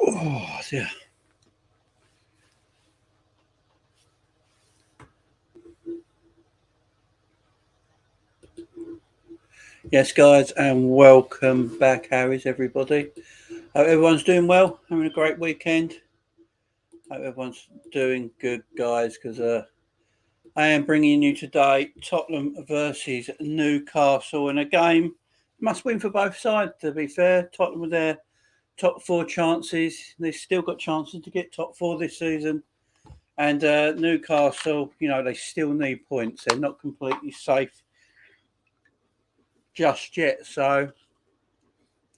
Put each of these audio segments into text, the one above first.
Oh, dear. Yes, guys, and welcome back. How is everybody? Hope everyone's doing well, having a great weekend. Hope everyone's doing good, guys, because I am bringing you today Tottenham versus Newcastle in a game. Must win for both sides, to be fair. Tottenham with their top four chances. They've still got chances to get top four this season. And Newcastle, they still need points. They're not completely safe just yet. So,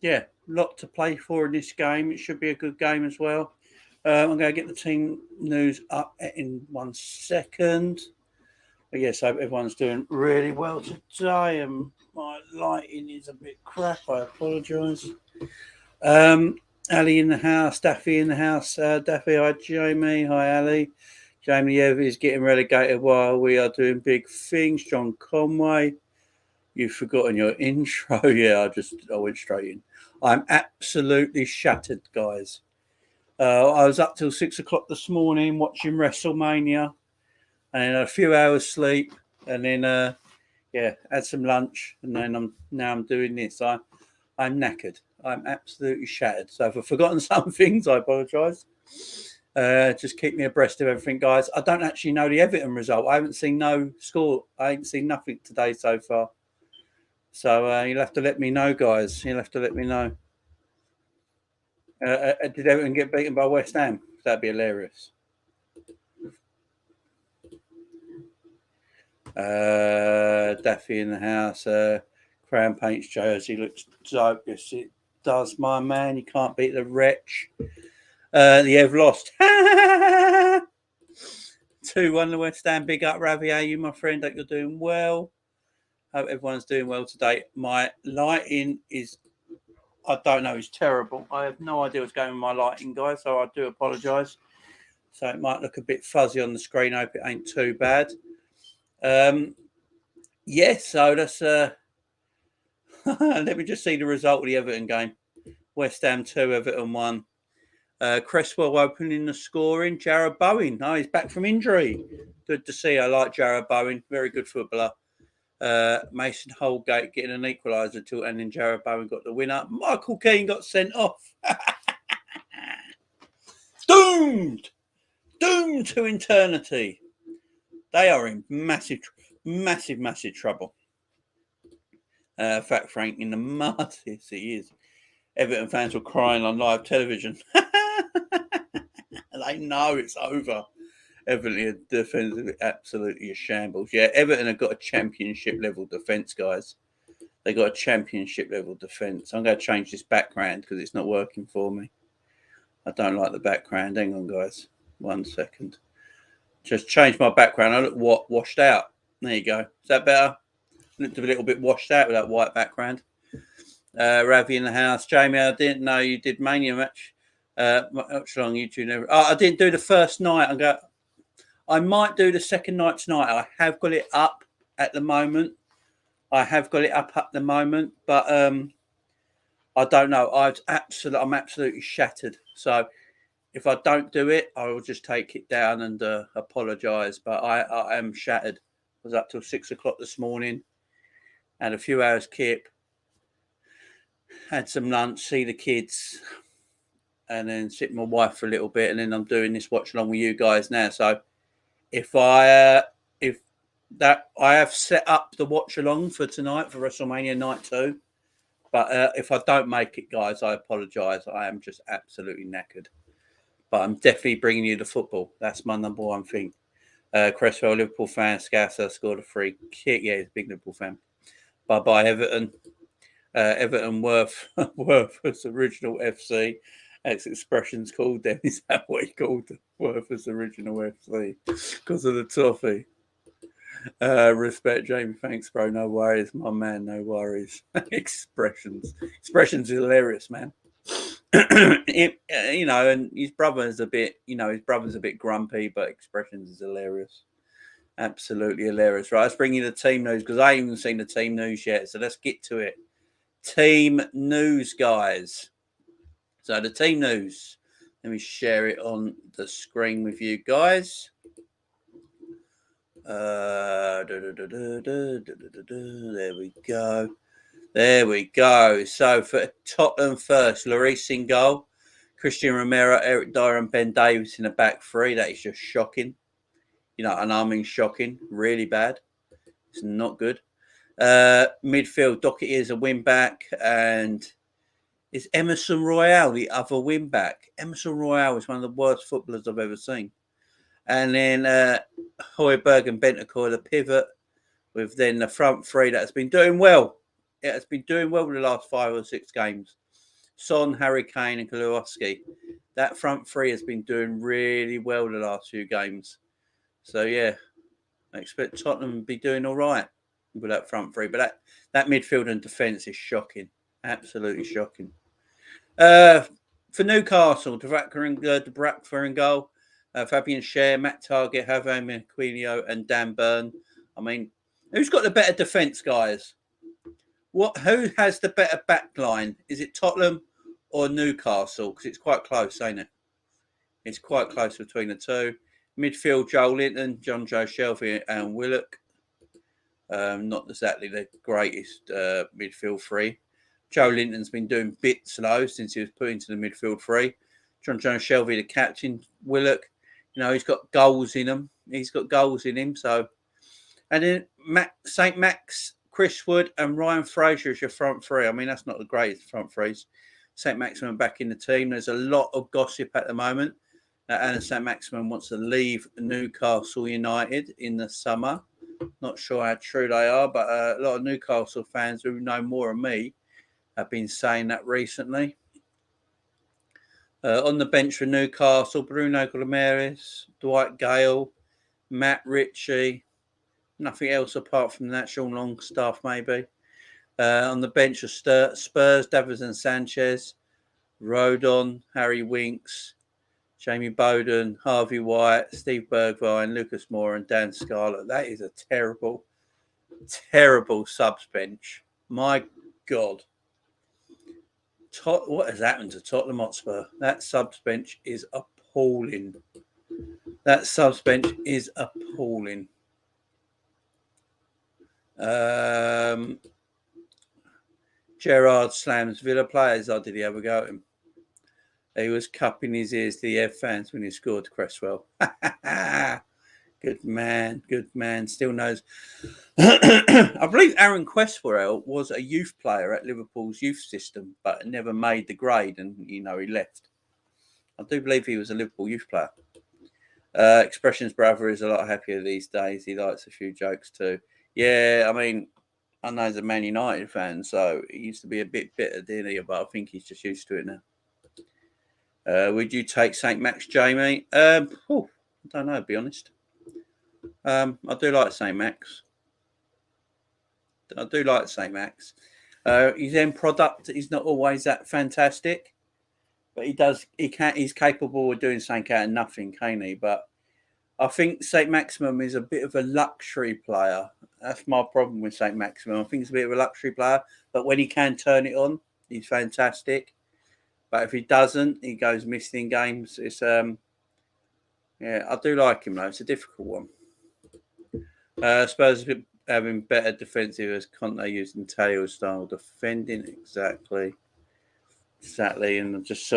yeah, lot to play for in this game. It should be a good game as well. I'm going to get the team news up in 1 second. But yes, I hope everyone's doing really well today. And my lighting is a bit crap. I apologise. Ali in the house, Daffy in the house. Daffy, hi Jamie. Hi Ali. Jamie is getting relegated while we are doing big things. John Conway. You've forgotten your intro. Yeah, I went straight in. I'm absolutely shattered, guys. I was up till 6 o'clock this morning watching WrestleMania, and a few hours sleep, and then had some lunch, and then I'm doing this. I'm knackered. I'm absolutely shattered. So if I've forgotten some things, I apologise. Just keep me abreast of everything, guys. I don't actually know the Everton result. I haven't seen no score. I haven't seen nothing today so far. So you'll have to let me know, guys. You'll have to let me know. Did Everton get beaten by West Ham? That'd be hilarious. Daffy in the house. Crown Paints jersey looks dope. Yes, it does, my man. You can't beat the wretch. The Ev lost. 2-1 the West Ham. Big up, Ravi. How you, my friend? Hope you're doing well. Hope everyone's doing well today. My lighting is, I don't know, it's terrible. I have no idea what's going on with my lighting, guys, so I do apologise. So it might look a bit fuzzy on the screen. I hope it ain't too bad. So that's... let me just see the result of the Everton game. West Ham 2, Everton 1. Cresswell opening the scoring. Jarrod Bowen. Oh, he's back from injury. Good to see. I like Jarrod Bowen. Very good footballer. Mason Holgate getting an equaliser and then Jarrod Bowen got the winner. Michael Keane got sent off. Doomed to eternity. They are in massive trouble. Fat Frank in the mud. Yes, he is. Everton fans were crying on live television. They know it's over. Everton defence absolutely a shambles. Yeah, Everton have got a championship level defence, guys. They got a championship level defence. I'm going to change this background because it's not working for me. I don't like the background. Hang on, guys. 1 second. Just change my background. I look washed out. There you go. Is that better? Looked a little bit washed out with that white background. Ravi in the house. Jamie, I didn't know you did Mania match. Watchalong YouTube never. I didn't do the first night. I might do the second night tonight. I have got it up at the moment. But I don't know. I'm absolutely shattered. So if I don't do it, I will just take it down and apologise. But I am shattered. I was up till 6 o'clock this morning. Had a few hours kip. Had some lunch, see the kids, and then sit with my wife for a little bit, and then I'm doing this watch along with you guys now. So I have set up the watch along for tonight for WrestleMania Night 2, but if I don't make it, guys, I apologise. I am just absolutely knackered, but I'm definitely bringing you the football. That's my number one thing. Cresswell, Liverpool fan, Scasser scored a free kick. Yeah, he's a big Liverpool fan. Bye Everton. Everton Worth as original FC. Ex expressions called them. Is that what he called them? Worth as original FC because of the toffee. Respect, Jamie. Thanks, bro. No worries, my man. No worries. Expressions is hilarious, man. And his brother's a bit grumpy, but expressions is hilarious. Absolutely hilarious. Right, let's bring you the team news because I haven't even seen the team news yet. So let's get to it. Team news, guys. So the team news. Let me share it on the screen with you guys. There we go. There we go. So for Tottenham first, Lloris in goal, Christian Romero, Eric Dyer, and Ben Davies in the back three. That is just shocking. You know, and I mean shocking. Really bad. It's not good. Midfield, Doherty is a win back, and is Emerson Royale the other win back? Emerson Royale is one of the worst footballers I've ever seen. And then Højbjerg and Bentancur the pivot, with then the front three that has been doing well. It has been doing well in the last 5 or 6 games. Son, Harry Kane, and Kulowski. That front three has been doing really well the last few games. So yeah, I expect Tottenham to be doing all right with that front three. But that midfield and defence is shocking. Absolutely shocking. For Newcastle, Debrakfer in goal. Fabian Schär, Matt Target, Javier Marquinhos, and Dan Burn. I mean, who's got the better defence, guys? Who has the better back line? Is it Tottenham or Newcastle? Because it's quite close, ain't it? It's quite close between the two. Midfield, Joel Linton, John Joe Shelby, and Willock. Not exactly the greatest midfield three. Joe Linton's been doing bits slow since he was put into the midfield three. John Joe Shelby, the captain. Willock, you know, he's got goals in him. He's got goals in him. So, and then St. Max, Chris Wood, and Ryan Fraser is your front three. I mean, that's not the greatest front threes. St. Maximin back in the team. There's a lot of gossip at the moment. Alan St. Maximin wants to leave Newcastle United in the summer. Not sure how true they are, but a lot of Newcastle fans who know more than me have been saying that recently. On the bench for Newcastle, Bruno Guimaraes, Dwight Gale, Matt Ritchie. Nothing else apart from that. Sean Longstaff, maybe. On the bench of Spurs, Davinson Sanchez, Rodon, Harry Winks, Jamie Bowden, Harvey White, Steve Bergwijn, Lucas Moore, and Dan Scarlett. That is a terrible, terrible subs bench. My God. What has happened to Tottenham Hotspur? That subs bench is appalling. That subs bench is appalling. Gerrard slams Villa players. Did he ever go at him? He was cupping his ears to the Ev fans when he scored Cresswell. Good man, good man. Still knows. I believe Aaron Cresswell was a youth player at Liverpool's youth system, but never made the grade, and he left. I do believe he was a Liverpool youth player. Expression's brother is a lot happier these days. He likes a few jokes too. Yeah, I mean, I know he's a Man United fan, so he used to be a bit bitter, didn't he? But I think he's just used to it now. Would you take St. Max, Jamie? I don't know, to be honest. I do like St. Max. His end product is not always that fantastic, but he's capable of doing something out of nothing, can't he? But I think St. Maximum is a bit of a luxury player. That's my problem with St. Maximum. I think he's a bit of a luxury player, but when he can turn it on, he's fantastic. But if he doesn't, he goes missing in games. It's I do like him though. It's a difficult one. Spurs having better defensive as Conte using Taylor style defending. Exactly. And I just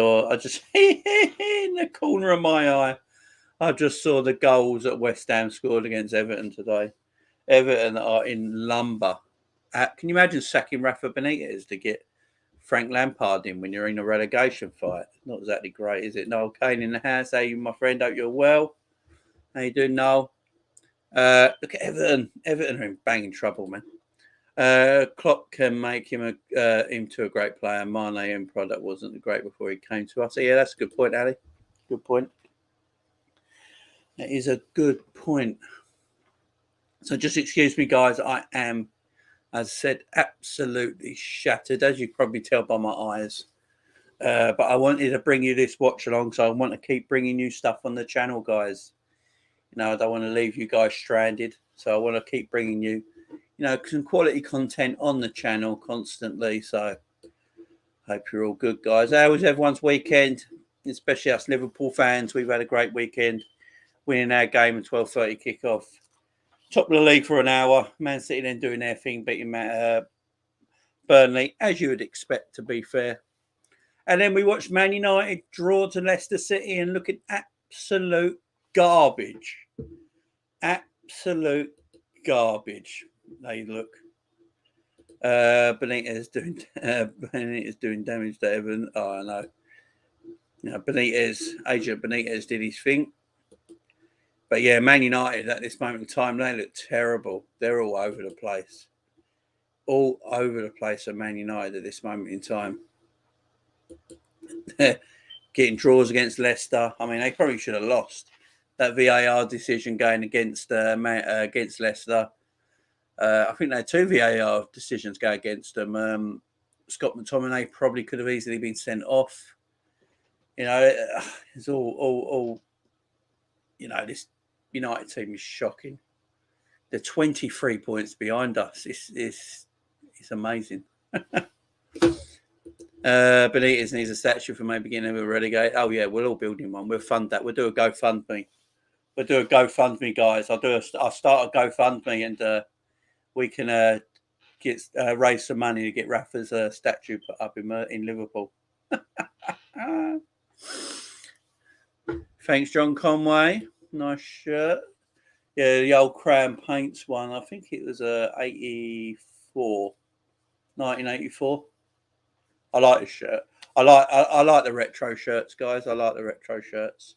in the corner of my eye, I just saw the goals that West Ham scored against Everton today. Everton are in lumber. Can you imagine sacking Rafa Benitez to get Frank Lampard in when you're in a relegation fight? Not exactly great, is it? Noel Kane in the house. Hey, my friend, hope you're well. How you doing, Noel? Look at Everton. Everton are in banging trouble, man. Klopp can make him into a great player. Mane and product wasn't great before he came to us. So yeah, that's a good point, Ali. Good point. That is a good point. So just excuse me, guys. I am, as I said, absolutely shattered, as you can probably tell by my eyes. But I wanted to bring you this watch along, so I want to keep bringing you stuff on the channel, guys. I don't want to leave you guys stranded. So I want to keep bringing you, some quality content on the channel constantly. So hope you're all good, guys. How was everyone's weekend? Especially us Liverpool fans. We've had a great weekend, winning our game at 12:30 kickoff. Top of the league for an hour. Man City then doing their thing, beating Burnley, as you would expect, to be fair. And then we watched Man United draw to Leicester City and looking absolute garbage. Absolute garbage. They look. Benitez doing damage to Everton. Oh, I know. Agent Benitez did his thing. But yeah, Man United at this moment in time, they look terrible. They're all over the place. All over the place at Man United at this moment in time. Getting draws against Leicester. I mean, they probably should have lost. That VAR decision going against Leicester. I think they had 2 VAR decisions go against them. Scott McTominay probably could have easily been sent off. It's all. This United team is shocking. They're 23 points behind us. It's amazing. Benitez needs a statue for maybe getting him relegated. Oh yeah, we'll all build him one. We'll fund that. We'll do a GoFundMe. Guys. I'll start a GoFundMe and we can raise some money to get Rafa's statue put up in Liverpool. Thanks, John Conway. Nice shirt. Yeah, the old Crown Paints one. I think it was 1984. I like this shirt. I like the retro shirts, guys. I like the retro shirts.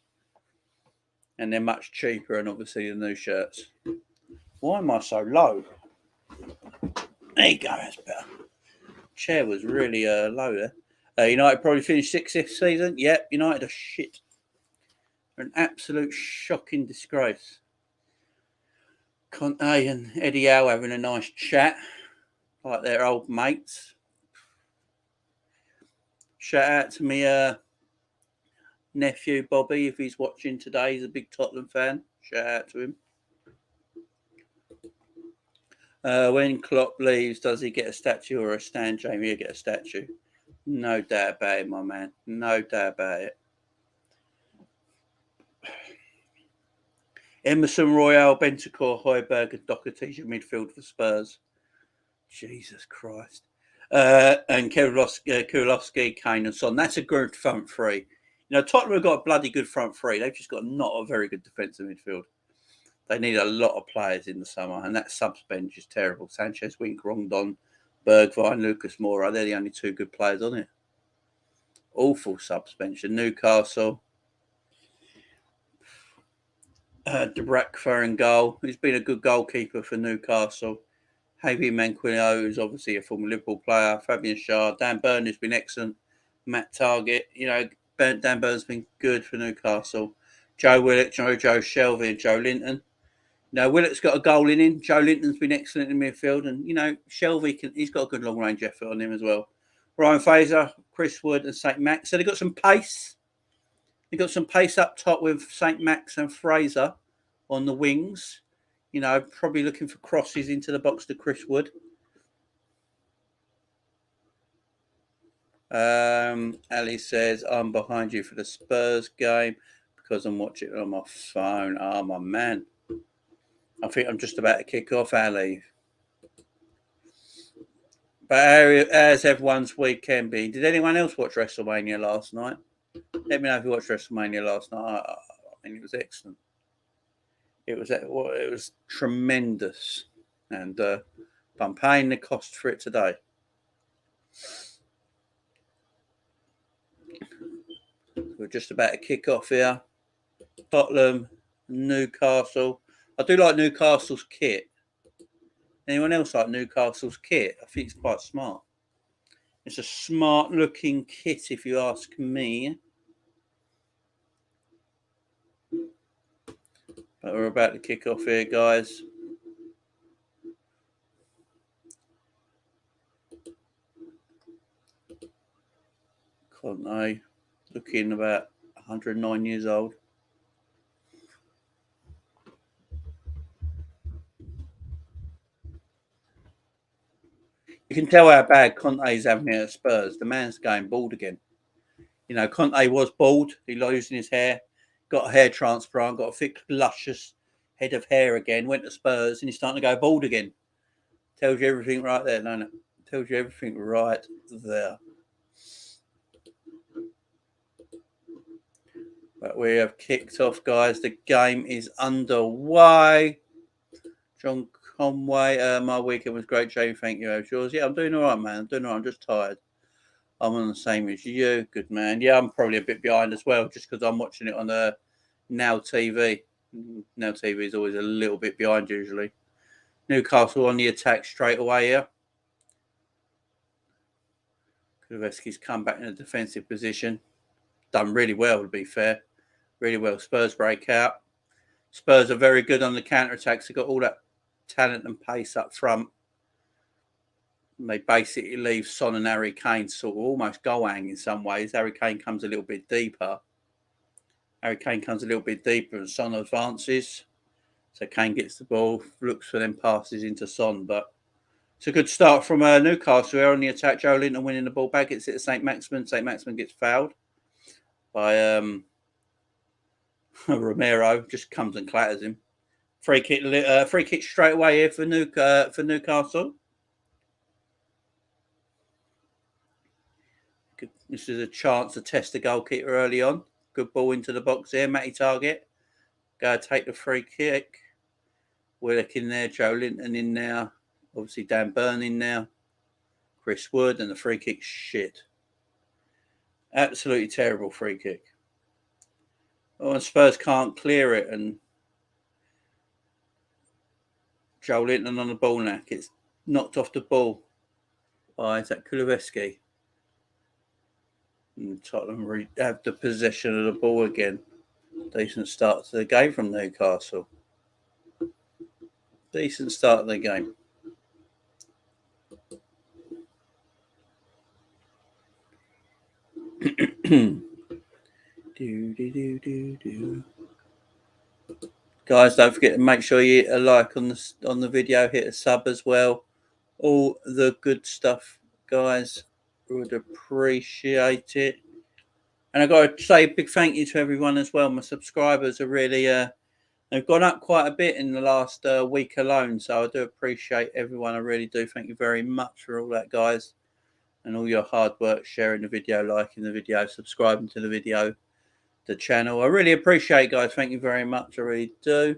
And they're much cheaper, and obviously the new shirts. Why am I so low? There you go, that's better. Chair was really low there. United probably finished 6th this season. Yep, United are shit. They're an absolute shocking disgrace. Conte and Eddie Howe having a nice chat, like their old mates. Shout out to me nephew Bobby, if he's watching today. He's a big Tottenham fan. Shout out to him. When Klopp leaves, does he get a statue or a stand? Jamie, he'll get a statue. No doubt about it, my man. No doubt about it. Emerson, Royale, Bentancur, Højbjerg, and Doherty's your midfield for Spurs. Jesus Christ. And Kulowski, Kane and Son. That's a good front three. Tottenham have got a bloody good front three. They've just got not a very good defensive midfield. They need a lot of players in the summer, and that subs bench is terrible. Sanchez, Wink, Rondon, Bergwijn, Lucas Moura. They're the only 2 good players on it. Awful subs bench. And Newcastle. Dubravka in goal. He's been a good goalkeeper for Newcastle. Javi Manquillo, who's obviously a former Liverpool player. Fabian Schär. Dan Burn has been excellent. Matt Target. Dan Burn's been good for Newcastle. Joe Willock, Joe Shelvey, and Joe Linton. Willock's got a goal in him. Joe Linton's been excellent in midfield. And, Shelvey, he's got a good long-range effort on him as well. Ryan Fraser, Chris Wood, and St. Max. So they've got some pace. They've got some pace up top with St. Max and Fraser on the wings. Probably looking for crosses into the box to Chris Wood. Ali says, I'm behind you for the Spurs game because I'm watching it on my phone. Oh, my man. I think I'm just about to kick off, Ali. But how's everyone's weekend been? Did anyone else watch WrestleMania last night? Let me know if you watched WrestleMania last night. I mean, it was excellent. It was tremendous, and I'm paying the cost for it today. We're just about to kick off here. Tottenham, Newcastle. I do like Newcastle's kit. Anyone else like Newcastle's kit? I think it's quite smart. It's a smart-looking kit, if you ask me. But we're about to kick off here, guys. Conte, looking about 109 years old. You can tell how bad Conte's having it at Spurs. The man's going bald again. You know, Conte was bald. He losing his hair, got a hair transplant, got a thick, luscious head of hair again. Went to Spurs, and he's starting to go bald again. Tells you everything right there, don't it? Tells you everything right there. But we have kicked off, guys. The game is underway. John Conway, my weekend was great, Jamie. Thank you. How's yours? Yeah, I'm doing all right, man. I'm doing all right. I'm just tired. I'm on the same as you. Good man. Yeah, I'm probably a bit behind as well, just because I'm watching it on Now TV. Now TV is always a little bit behind usually. Newcastle on the attack straight away here. Kuleveski's come back in a defensive position. Done really well, to be fair. Really well. Spurs break out. Spurs are very good on the counter-attacks. They've got all that talent and pace up front. And they basically leave Son and Harry Kane sort of almost goal-hang in some ways. Harry Kane comes a little bit deeper. And Son advances. So Kane gets the ball, looks for them passes into Son. But it's a good start from Newcastle. They're on the attack. Joe Linton winning the ball back. It's at St. Maximin. St. Maximin gets fouled by Romero. Just comes and clatters him. Free kick straight away here for Newcastle. This is a chance to test the goalkeeper early on. Good ball into the box here. Matty Target. Go take the free kick. Willock in there. Joe Linton in there. Obviously Dan Burn in there. Chris Wood. And the free kick shit. Absolutely terrible free kick. Oh, and Spurs can't clear it. And Joe Linton on the ball now. Gets knocked off the ball by Zach Kuleveski. And Tottenham have the possession of the ball again. Decent start to the game from Newcastle. Decent start of the game. Guys, don't forget to make sure you hit a like on the video, hit a sub as well. All the good stuff, guys. Would appreciate it. And I've got to say a big thank you to everyone as well. My subscribers are really they've gone up quite a bit in the last week alone. So I do appreciate everyone. I really do. Thank you very much for all that, guys. And all your hard work, sharing the video, liking the video, subscribing to the video, the channel. I really appreciate it, guys. Thank you very much. I really do.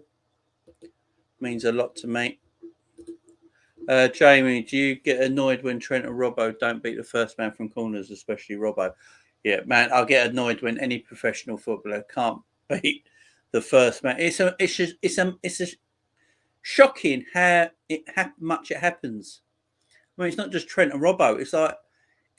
It means a lot to me. Jamie, do you get annoyed when Trent or Robbo don't beat the first man from corners, especially Robbo? Yeah, man, I'll get annoyed when any professional footballer can't beat the first man. It's shocking how much it happens. I mean, it's not just Trent and Robbo. It's like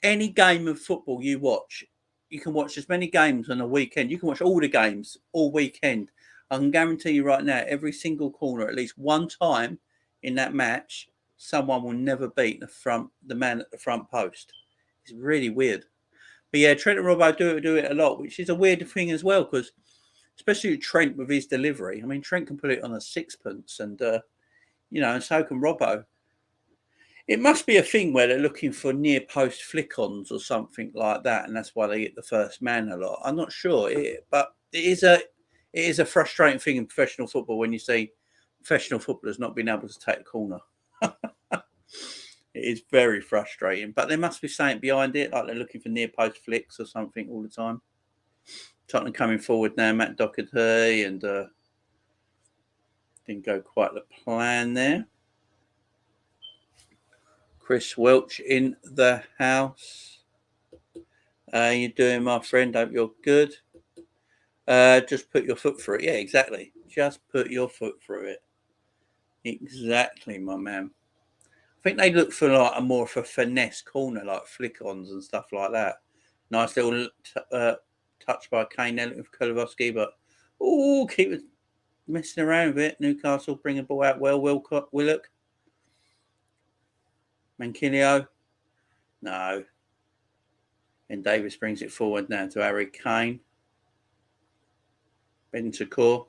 any game of football you watch, you can watch as many games on a weekend. You can watch all the games all weekend. I can guarantee you right now, every single corner, at least one time in that match, someone will never beat the man at the front post. It's really weird. But yeah, Trent and Robbo do it a lot, which is a weird thing as well, because especially Trent with his delivery. I mean, Trent can put it on a sixpence, and and so can Robbo. It must be a thing where they're looking for near post flick-ons or something like that, and that's why they get the first man a lot. I'm not sure, but it is a frustrating thing in professional football when you see professional footballers not being able to take a corner. It is very frustrating, but there must be something behind it, like they're looking for near post flicks or something all the time. Tottenham coming forward now, Matt Doherty, and didn't go quite the plan there. Chris Welch in the house. How you doing, my friend? Hope you're good. Just put your foot through it. Yeah, exactly. Just put your foot through it. Exactly, my man. I think they look for like a more of a finesse corner, like flick-ons and stuff like that. Nice little touch by Kane there looking for Kuleveski, but keep messing around with it. Newcastle bring the ball out well. Willock. Manquillo. No. And Davis brings it forward now to Harry Kane. Bentancur.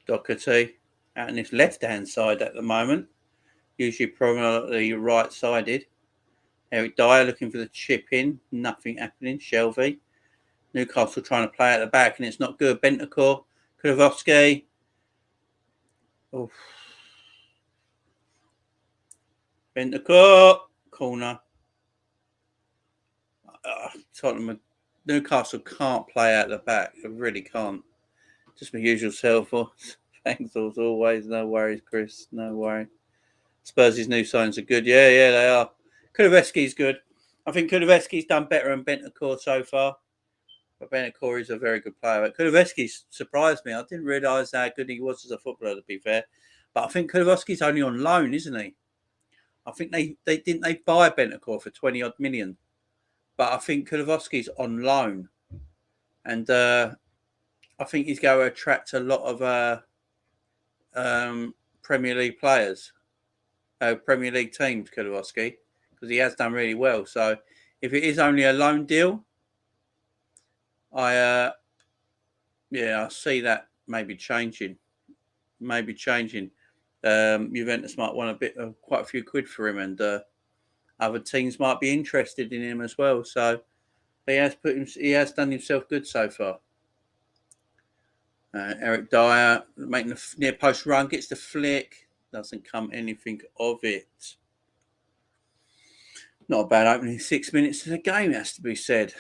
Doherty out on this left-hand side at the moment. Usually prominently right-sided. Eric Dyer looking for the chip in. Nothing happening. Shelvey. Newcastle trying to play at the back, and it's not good. Bentancur. Kulusevski. Oh. Bentancur. Corner. Tottenham. Newcastle can't play out the back. They really can't. Just my usual self. Thanks as always. No worries, Chris. No worry. Spurs' new signs are good. Yeah, they are. Kulusevski's good. I think Kulusevski's done better than Bentancur so far. But Bentancur is a very good player. Kulusevski surprised me. I didn't realise how good he was as a footballer, to be fair. But I think Kulusevski's only on loan, isn't he? I think they buy Bentancur for 20 odd million. But I think Kulusevski's on loan. And I think he's going to attract a lot of Premier League players, Premier League teams, Kulusevski, because he has done really well. So if it is only a loan deal, I see that maybe changing. Juventus might want quite a few quid for him, and other teams might be interested in him as well. So he has done himself good so far. Eric Dyer making the near post run, gets the flick, doesn't come anything of it. Not a bad opening 6 minutes to the game, has to be said.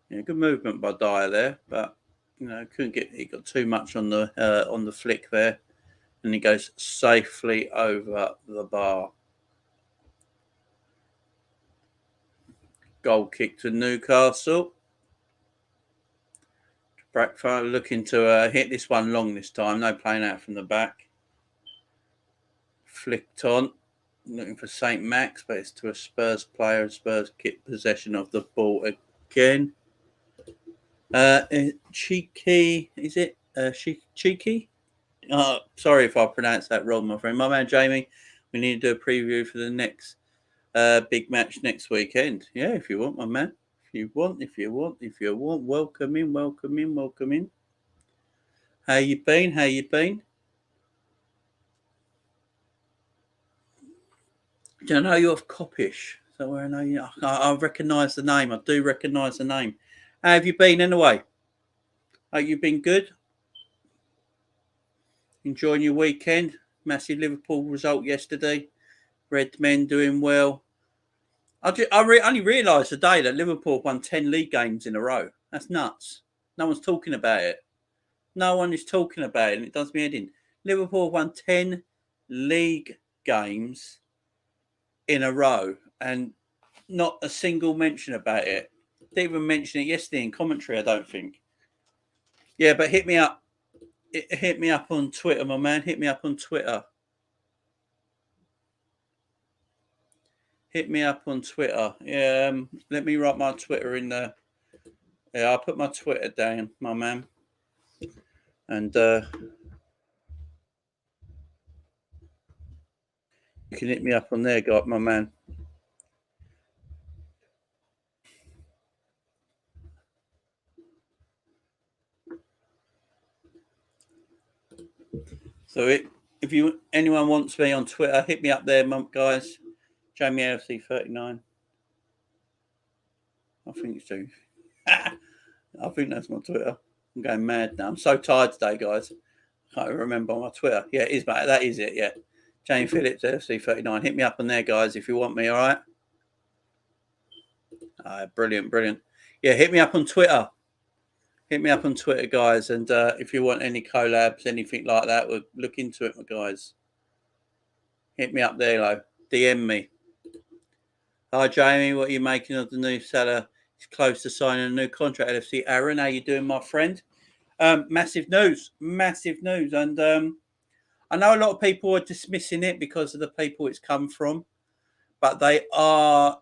Yeah, good movement by Dyer there, but he got too much on the flick there, and he goes safely over the bar. Goal kick to Newcastle. Brackford looking to hit this one long this time. No playing out from the back. Flicked on. Looking for St. Max, but it's to a Spurs player. Spurs get possession of the ball again. Cheeky, is it? Cheeky? Sorry if I pronounced that wrong, my friend. My man Jamie, we need to do a preview for the next big match next weekend. Yeah, if you want, my man. If you want, welcome in. How you been? Do I know you're Coppish? So where I know you. I recognise the name. I do recognise the name. How have you been anyway? Have you been good? Enjoying your weekend? Massive Liverpool result yesterday. Red men doing well. I only realised today that Liverpool won 10 league games in a row. That's nuts. No one's talking about it. No one is talking about it, and it does me head in. Liverpool won 10 league games in a row, and not a single mention about it. Didn't even mention it yesterday in commentary, I don't think. Yeah, but hit me up. Hit me up on Twitter, my man. Hit me up on Twitter. Yeah, let me write my Twitter in there. Yeah, I'll put my Twitter down, my man. And you can hit me up on there, my man. So if anyone wants me on Twitter, hit me up there, guys. Jamie AFC 39. I think it's true. I think that's my Twitter. I'm going mad now. I'm so tired today, guys. I can't remember my Twitter. Yeah, it is, mate. That is it, yeah. Jamie Phillips, AFC 39. Hit me up on there, guys, if you want me, all right? Brilliant. Yeah, hit me up on Twitter. Guys. And if you want any collabs, anything like that, we'll look into it, my guys. Hit me up there, though. DM me. Hi, Jamie. What are you making of the new seller? He's close to signing a new contract at FC. Aaron, how you doing, my friend? Massive news. And I know a lot of people are dismissing it because of the people it's come from, but they are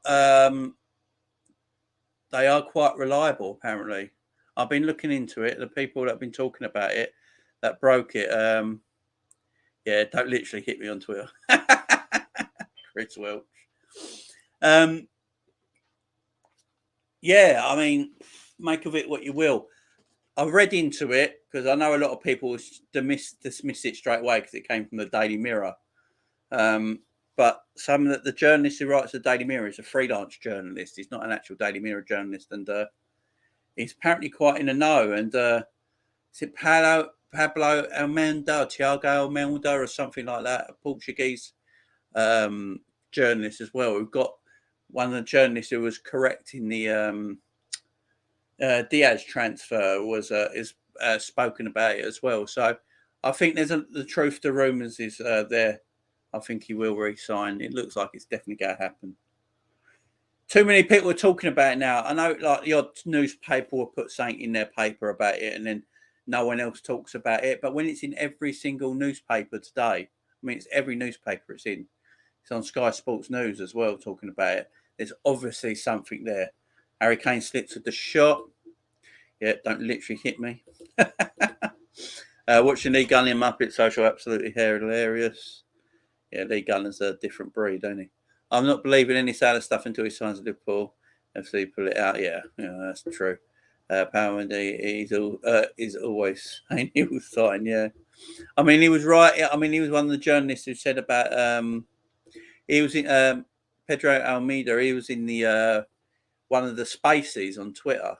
quite reliable, apparently. I've been looking into it. The people that have been talking about it, that broke it, yeah, don't literally hit me on Twitter. Chris Welch. Yeah, I mean, make of it what you will. I read into it because I know a lot of people dismiss it straight away because it came from the Daily Mirror. But some of the journalist who writes the Daily Mirror is a freelance journalist. He's not an actual Daily Mirror journalist, and he's apparently quite in the know. And is it Pablo Almeida, Tiago Almeida, or something like that, a Portuguese journalist as well. We've got one of the journalists who was correcting the Diaz transfer is spoken about it as well. So I think there's the truth to rumours is there. I think he will re-sign. It looks like it's definitely going to happen. Too many people are talking about it now. I know, like the odd newspaper will put something in their paper about it, and then no one else talks about it. But when it's in every single newspaper today, I mean, it's every newspaper it's in. It's on Sky Sports News as well, talking about it. There's obviously something there. Harry Kane slips with the shot. Yeah, don't literally hit me. Watching Lee Gunn in Muppet Social, absolutely hilarious. Yeah, Lee Gunner's a different breed, ain't he? I'm not believing any sad stuff until he signs at Liverpool. FC pull it out. Yeah, that's true. Power he's always saying he will sign. Yeah, I mean he was right. I mean he was one of the journalists who said about he was in Pedro Almeida. He was in the one of the spaces on Twitter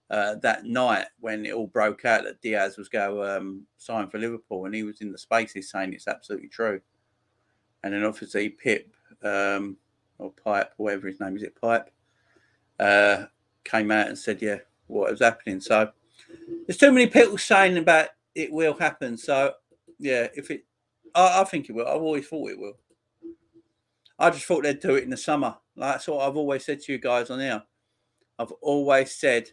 that night when it all broke out that Diaz was going to sign for Liverpool, and he was in the spaces saying it's absolutely true. And then obviously Pip or Pipe, whatever his name is, Pipe, came out and said, yeah, what was happening. So there's too many people saying about it will happen. So yeah, I think it will. I've always thought it will. I just thought they'd do it in the summer. That's what I've always said to you guys on here. I've always said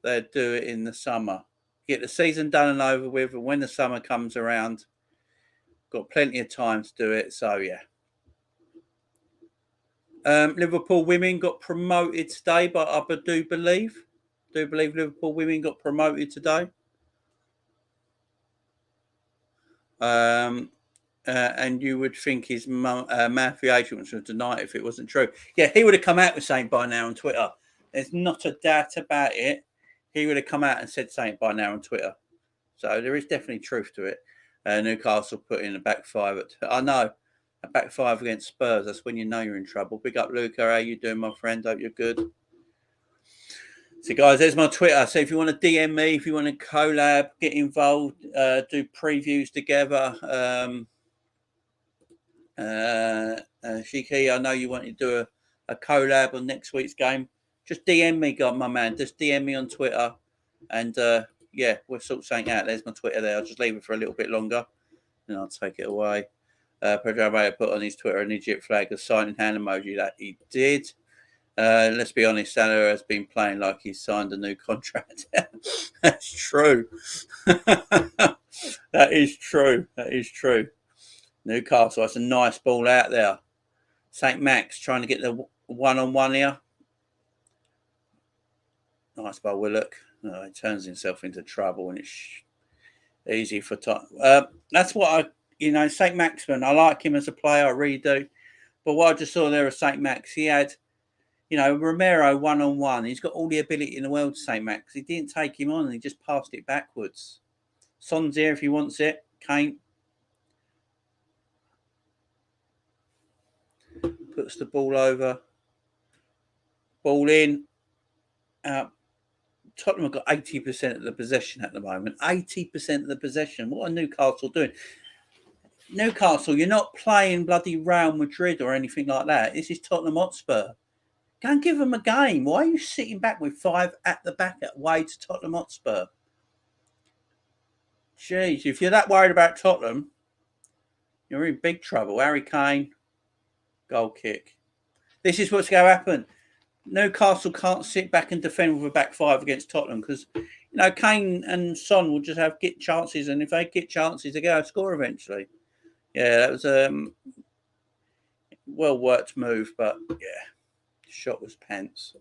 they'd do it in the summer. Get the season done and over with, and when the summer comes around, got plenty of time to do it. So yeah. Liverpool women got promoted today, but I do believe Liverpool women got promoted today. And you would think his Matthew Agent would deny it if it wasn't true. Yeah, he would have come out with saying by now on Twitter. There's not a doubt about it. He would have come out and said something by now on Twitter. So there is definitely truth to it. Newcastle put in a back five. I know. A back five against Spurs. That's when you know you're in trouble. Big up, Luca. How you doing, my friend? Hope you're good. So, guys, there's my Twitter. So, if you want to DM me, if you want to collab, get involved, do previews together. Shiki, I know you want to do a collab on next week's game. Just DM me, God, my man. Just DM me on Twitter, and yeah, we'll sort something out. There's my Twitter there. I'll just leave it for a little bit longer, and I'll take it away. Pedro put on his Twitter an Egypt flag, a signing hand emoji that he did. Let's be honest, Salah has been playing like he's signed a new contract. That's true. That is true. That is true. Newcastle, that's a nice ball out there. St. Max trying to get the one-on-one here. Nice ball, Willock. Oh, he turns himself into trouble, and it's easy for Tottenham. That's what St. Maximin, I like him as a player, I really do. But what I just saw there of St. Max, he had, Romero one-on-one. He's got all the ability in the world, St. Max. He didn't take him on, he just passed it backwards. Son's here if he wants it. Kane puts the ball over. Ball in. Tottenham have got 80% of the possession at the moment. 80% of the possession. What are Newcastle doing? Newcastle, you're not playing bloody Real Madrid or anything like that. This is Tottenham Hotspur. Go and give them a game. Why are you sitting back with 5 at the back at way to Tottenham Hotspur? Jeez, if you're that worried about Tottenham, you're in big trouble. Harry Kane, goal kick. This is what's going to happen. Newcastle can't sit back and defend with a back 5 against Tottenham because, Kane and Son will just get chances, and if they get chances, they go score eventually. Yeah, that was a well worked move, but yeah, the shot was pants.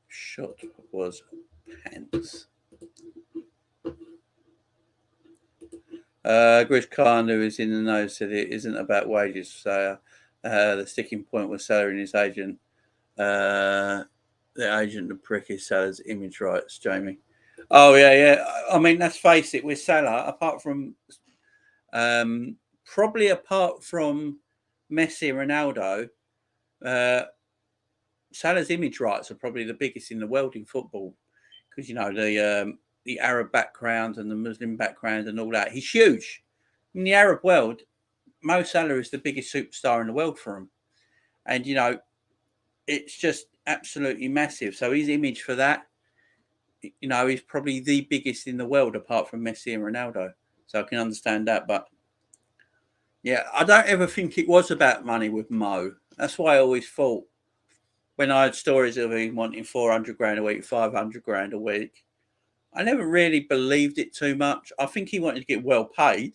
Shot was pants. Chris Khan, who is in the know, said it isn't about wages. So the sticking point was salary and his agent. The agent, the prick, is Salah's image rights, Jamie. Oh yeah. I mean, let's face it, with Salah, probably apart from Messi, Ronaldo, uh, Salah's image rights are probably the biggest in the world in football because the Arab background and the Muslim background and all that. He's huge in the Arab world. Mo Salah is the biggest superstar in the world for him, and it's just absolutely massive. So his image for that, he's probably the biggest in the world apart from Messi and Ronaldo. So I can understand that, but yeah, I don't ever think it was about money with Mo. That's why I always thought when I had stories of him wanting 400 grand a week, 500 grand a week, I never really believed it too much. I think he wanted to get well paid.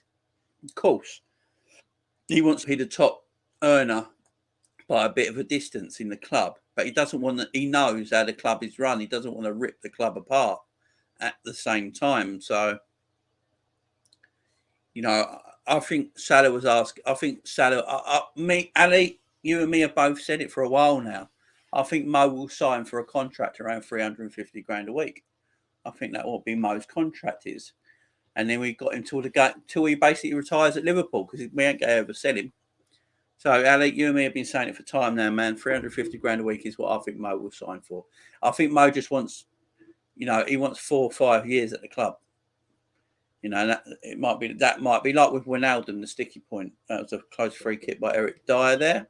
Of course, he wants to be the top earner by a bit of a distance in the club, but he doesn't want to, he knows how the club is run. He doesn't want to rip the club apart at the same time. So, I think Salah was asked. I think Salah, me, Ali, you and me have both said it for a while now. I think Mo will sign for a contract around 350 grand a week. I think that will be Mo's contract is. And then we got him till he basically retires at Liverpool because we ain't going to ever sell him. So, Ali, you and me have been saying it for time now, man. 350 grand a week is what I think Mo will sign for. I think Mo just wants, he wants 4 or 5 years at the club. That might be like with Wijnaldum, the sticky point. That was a close free kick by Eric Dyer there.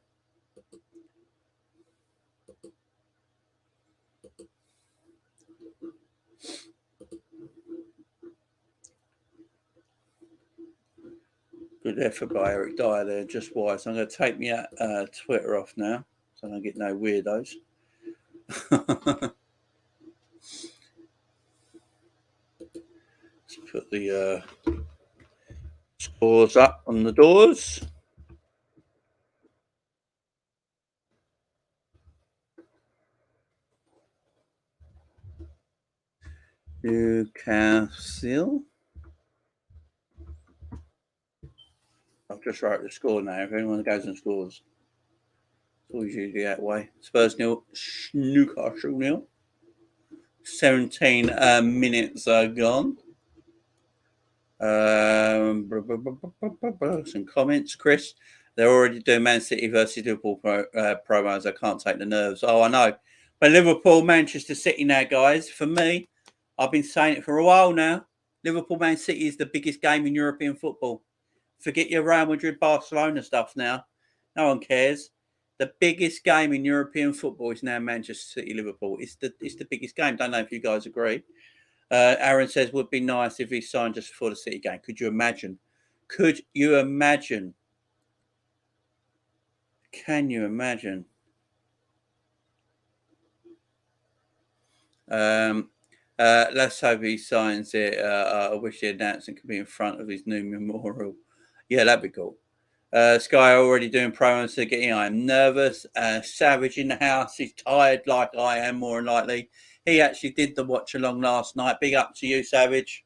Good effort by Eric Dyer there, just wise. I'm going to take me Twitter off now, so I don't get no weirdos. Let's put the scores up on the doors. Newcastle. I've just wrote the score now. If anyone goes and scores, it's always usually that way. Spurs nil, Newcastle nil. 17 minutes are gone. Some comments, Chris. They're already doing Man City versus Liverpool promos. I can't take the nerves. Oh, I know. But Liverpool, Manchester City now, guys. For me, I've been saying it for a while now. Liverpool, Man City is the biggest game in European football. Forget your Real Madrid, Barcelona stuff now. No one cares. The biggest game in European football is now Manchester City, Liverpool. It's the biggest game. Don't know if you guys agree. Aaron says, would be nice if he signed just before the City game. Could you imagine? Could you imagine? Can you imagine? Let's hope he signs it. I wish the announcement could be in front of his new memorial. Yeah, that'd be cool. Sky already doing promos to getting. I am nervous. Savage in the house. He's tired like I am, more than likely. He actually did the watch along last night. Big up to you, Savage.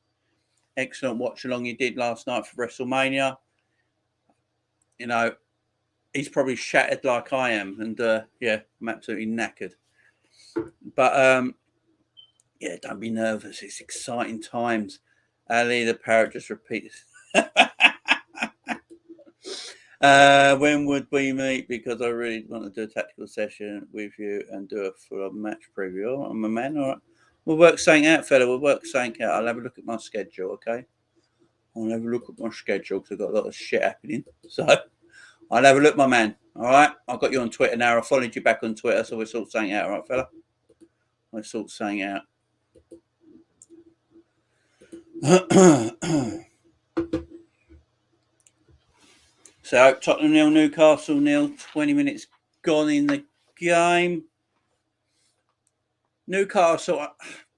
Excellent watch along you did last night for WrestleMania. He's probably shattered like I am, and I'm absolutely knackered. But yeah, don't be nervous. It's exciting times. Ali the parrot just repeats. When would we meet? Because I really want to do a tactical session with you and do a full match preview. I'm a man, all right. We'll work something out, fella. We'll work something out. I'll have a look at my schedule, okay? I'll have a look at my schedule because I've got a lot of shit happening. So I'll have a look, my man. All right. I've got you on Twitter now. I followed you back on Twitter, so we'll sort something out, all right, fella? We'll sort something out. So Tottenham nil, Newcastle nil. 20 minutes gone in the game. Newcastle,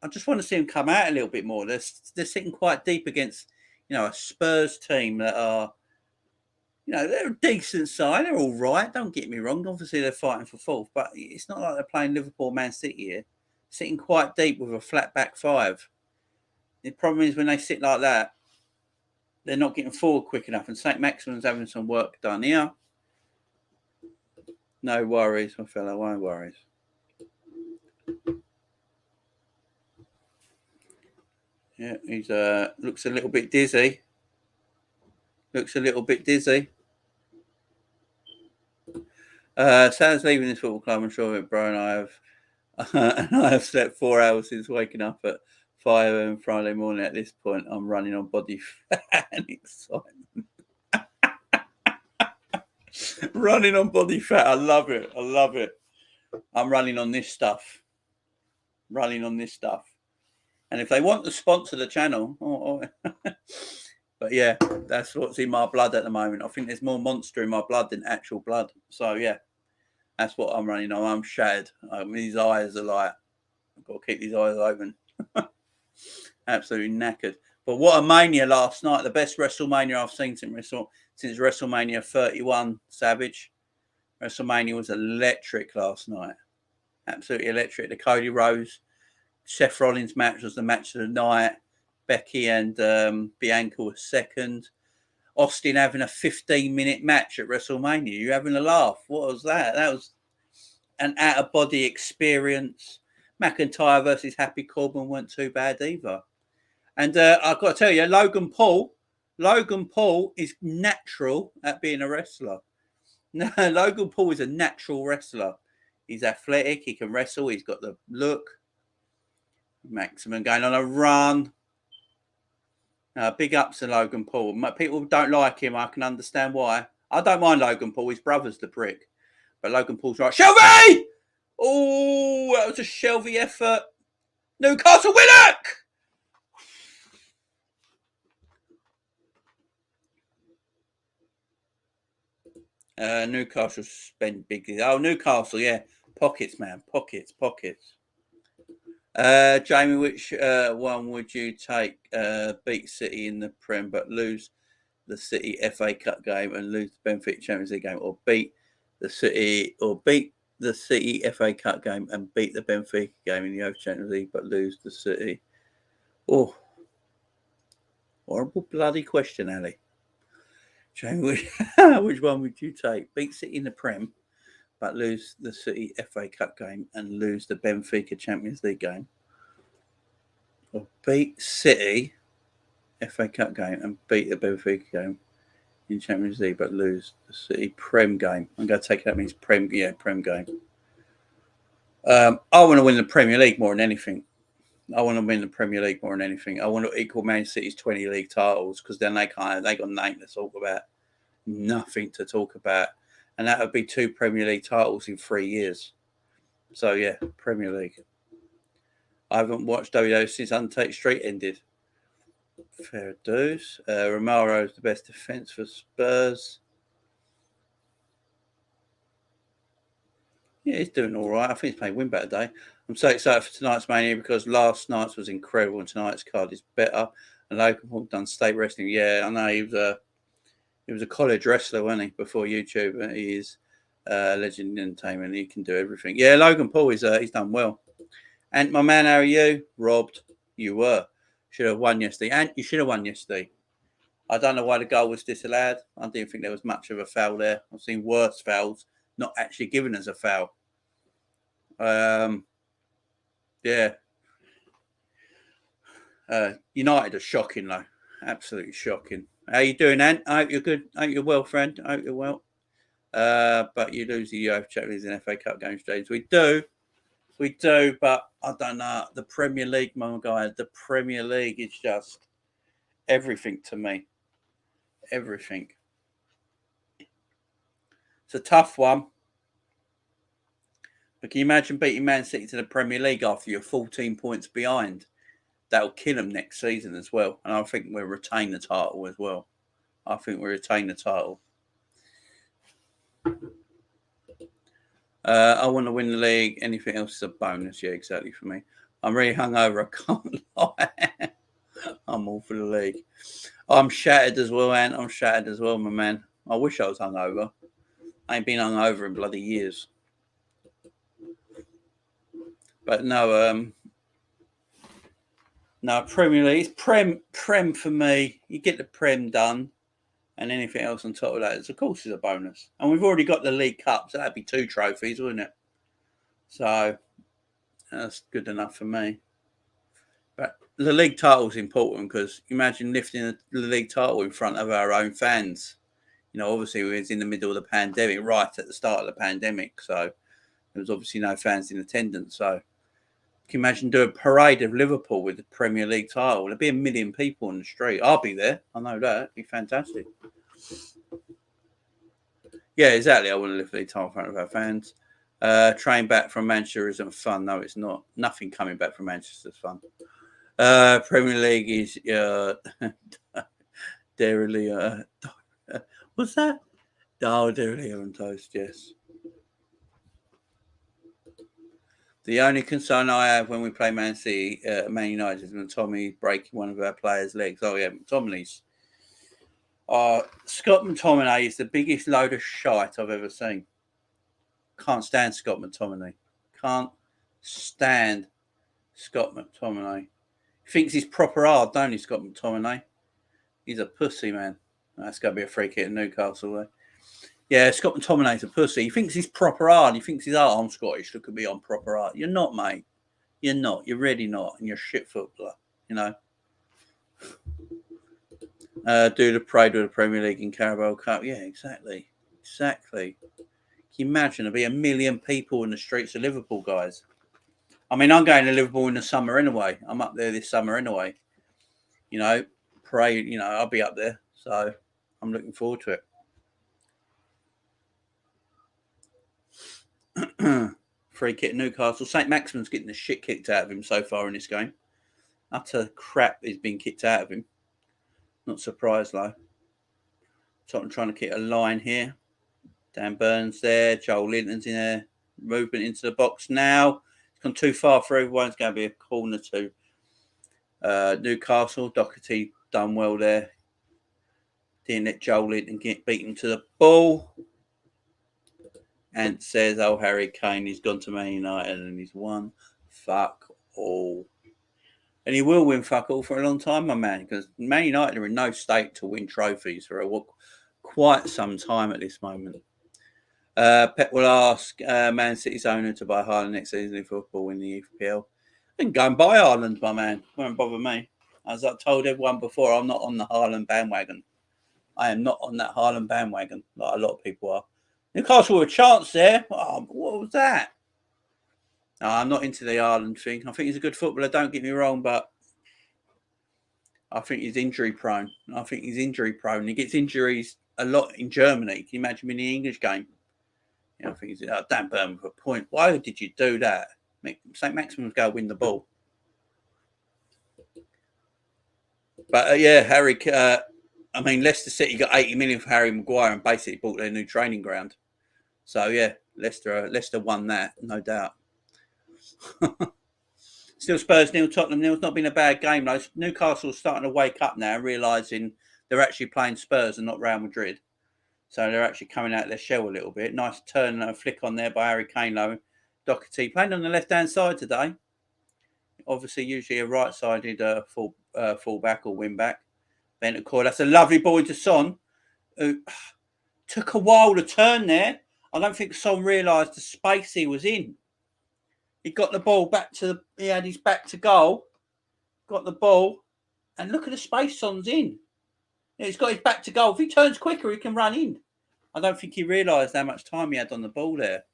I just want to see them come out a little bit more. They're sitting quite deep against, a Spurs team that are, they're a decent side. They're all right. Don't get me wrong. Obviously, they're fighting for fourth, but it's not like they're playing Liverpool, Man City here. Sitting quite deep with a flat back five. The problem is when they sit like that, they're not getting forward quick enough, and St. Maximin's having some work done here. No worries, my fellow, no worries. Yeah, he's looks a little bit dizzy. Looks a little bit dizzy. Sam's leaving this football club. I'm sure it, bro, and I have slept 4 hours since waking up at 5 a.m. Friday morning. At this point, I'm running on body fat and excitement. Running on body fat. I love it. I love it. I'm running on this stuff. Running on this stuff. And if they want to sponsor the channel, but yeah, that's what's in my blood at the moment. I think there's more monster in my blood than actual blood. So yeah, that's what I'm running on. I'm shattered. These eyes are like, I've got to keep these eyes open. Absolutely knackered. But what a mania last night. The best WrestleMania I've seen since WrestleMania 31, Savage. WrestleMania was electric last night. Absolutely electric. The Cody Rhodes, Seth Rollins match was the match of the night. Becky and Bianca was second. Austin having a 15-minute match at WrestleMania. You having a laugh? What was that? That was an out-of-body experience. McIntyre versus Happy Corbin weren't too bad either. And I've got to tell you, Logan Paul is natural at being a wrestler. No, Logan Paul is a natural wrestler. He's athletic. He can wrestle. He's got the look. Maximum going on a run. Big ups to Logan Paul. People don't like him. I can understand why. I don't mind Logan Paul. His brother's the prick. But Logan Paul's right. Shelby! Oh, that was a Shelby effort. Newcastle win it! Newcastle spent big. Oh, Newcastle, yeah. Pockets, man. Pockets. Jamie, which one would you take? Beat City in the Prem, but lose the City FA Cup game and lose the Benfica Champions League game, or beat the City FA Cup game and beat the Benfica game in the UEFA Champions League, but lose the City? Oh, horrible bloody question, Ali. Jamie, which one would you take? Beat City in the Prem, but lose the City FA Cup game and lose the Benfica Champions League game, or beat City FA Cup game and beat the Benfica game in Champions League, but lose the City Prem game? I'm going to take it. That means Prem game. I want to win the Premier League more than anything. I want to win the Premier League more than anything. I want to equal Man City's 20 league titles, because then they got nothing to talk about. Nothing to talk about. And that would be 2 Premier League titles in 3 years. So yeah, Premier League. I haven't watched WWE since Undertaker Street ended. Fair dues. Romero's the best defence for Spurs. Yeah, he's doing all right. I think he's playing win better day. I'm so excited for tonight's Mania because last night's was incredible and tonight's card is better. And Logan Paul done state wrestling. Yeah, I know he was a college wrestler, wasn't he, before YouTube? He is a legend in entertainment. He can do everything. Yeah, Logan Paul is he's done well. And my man, how are you? Robbed. You were. Should have won yesterday. And you should have won yesterday. I don't know why the goal was disallowed. I didn't think there was much of a foul there. I've seen worse fouls not actually given as a foul. Yeah. United are shocking, though. Absolutely shocking. How you doing, Ant? I hope you're good. I hope you're well, friend. I hope you're well. But you lose the UEFA Champions and FA Cup games, James. We do, but I don't know. The Premier League, my guy, the Premier League is just everything to me. Everything. It's a tough one. But can you imagine beating Man City to the Premier League after you're 14 points behind? That'll kill them next season as well. And I think we'll retain the title as well. I want to win the league. Anything else is a bonus. Yeah, exactly for me. I'm really hungover. I can't lie. I'm all for the league. I'm shattered as well, Ant. I'm shattered as well, my man. I wish I was hungover. I ain't been hungover in bloody years. But no, No, Premier League. It's Prem for me. You get the Prem done, and anything else on top of that, of course, is a bonus. And we've already got the League Cup, so that'd be 2 trophies, wouldn't it? So that's good enough for me. But the league title is important because imagine lifting the league title in front of our own fans. You know, obviously we was in the middle of the pandemic, right at the start of the pandemic, so there was obviously no fans in attendance. So can you imagine doing a parade of Liverpool with the Premier League title? There'd be 1 million people on the street. I'll be there. I know that. It'd be fantastic. Yeah, exactly. I want to lift the league title in front of our fans. Train back from Manchester isn't fun. No, it's not. Nothing coming back from Manchester is fun. Premier League is Dairy what's that? Oh, Dairy on toast, yes. The only concern I have when we play Man City, Man United, is when Tommy breaking one of our players' legs. Oh yeah, McTominay's. Scott McTominay is the biggest load of shite I've ever seen. Can't stand Scott McTominay. Can't stand Scott McTominay. He thinks he's proper hard, don't he, Scott McTominay? He's a pussy, man. That's going to be a free kick in Newcastle, though. Yeah, Scott McTominay's a pussy. He thinks he's proper hard. He thinks he's, I'm Scottish. Look at me, I'm proper hard. You're not, mate. You're not. You're really not. And you're a shit footballer, you know. Do the parade with the Premier League and Carabao Cup. Yeah, exactly. Exactly. Can you imagine? There'll be 1 million people in the streets of Liverpool, guys. I mean, I'm going to Liverpool in the summer anyway. I'm up there this summer anyway. You know, parade, you know, I'll be up there. So I'm looking forward to it. Free kick Newcastle. St. Maximin's getting the shit kicked out of him so far in this game. Utter crap is being kicked out of him. Not surprised though. Tottenham trying to kick a line here. Dan Burns there. Joel Linton's in there. Movement into the box now. It's gone too far for everyone. It's going to be a corner to Newcastle. Doherty done well there. Didn't let Joel Linton get beaten to the ball. And says, oh, Harry Kane, he's gone to Man United and he's won fuck all. And he will win fuck all for a long time, my man, because Man United are in no state to win trophies for quite some time at this moment. Pep will ask Man City's owner to buy Haaland next season if Liverpool win the EPL. Then go and buy Haaland, my man. Won't bother me. As I told everyone before, I'm not on the Haaland bandwagon. I am not on that Haaland bandwagon like a lot of people are. Newcastle with a chance there. Oh, what was that? No, I'm not into the Haaland thing. I think he's a good footballer, don't get me wrong, but I think he's injury prone. He gets injuries a lot in Germany. Can you imagine in the English game? I think he's Dan Burn with a point. Why did you do that? St. Maximin's go win the ball. But Harry. I mean, Leicester City got 80 million for Harry Maguire and basically bought their new training ground. So yeah, Leicester won that, no doubt. Still Spurs 0, Tottenham 0. It's not been a bad game though. Newcastle's starting to wake up now, realising they're actually playing Spurs and not Real Madrid. So they're actually coming out of their shell a little bit. Nice turn and a flick on there by Harry Kane though. Doherty playing on the left-hand side today. Obviously, usually a right-sided full-back or wing-back. Bentancur, that's a lovely ball into Son. Who took a while to turn there. I don't think Son realised the space he was in. He got the ball back he had his back to goal. Got the ball. And look at the space Son's in. He's got his back to goal. If he turns quicker, he can run in. I don't think he realised how much time he had on the ball there.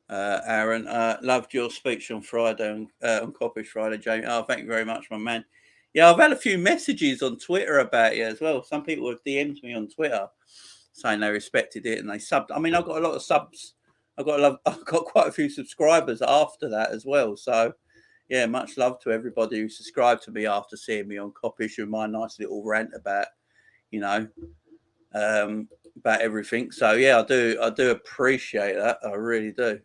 Aaron, loved your speech on Friday, on Coppish Friday, Jamie. Oh, thank you very much, my man. Yeah, I've had a few messages on Twitter about you as well. Some people have DM'd me on Twitter saying they respected it and they subbed. I mean, I've got a lot of subs. I've got quite a few subscribers after that as well. So, yeah, much love to everybody who subscribed to me after seeing me on Coppish with my nice little rant about, about everything. So, yeah, I do appreciate that. I really do.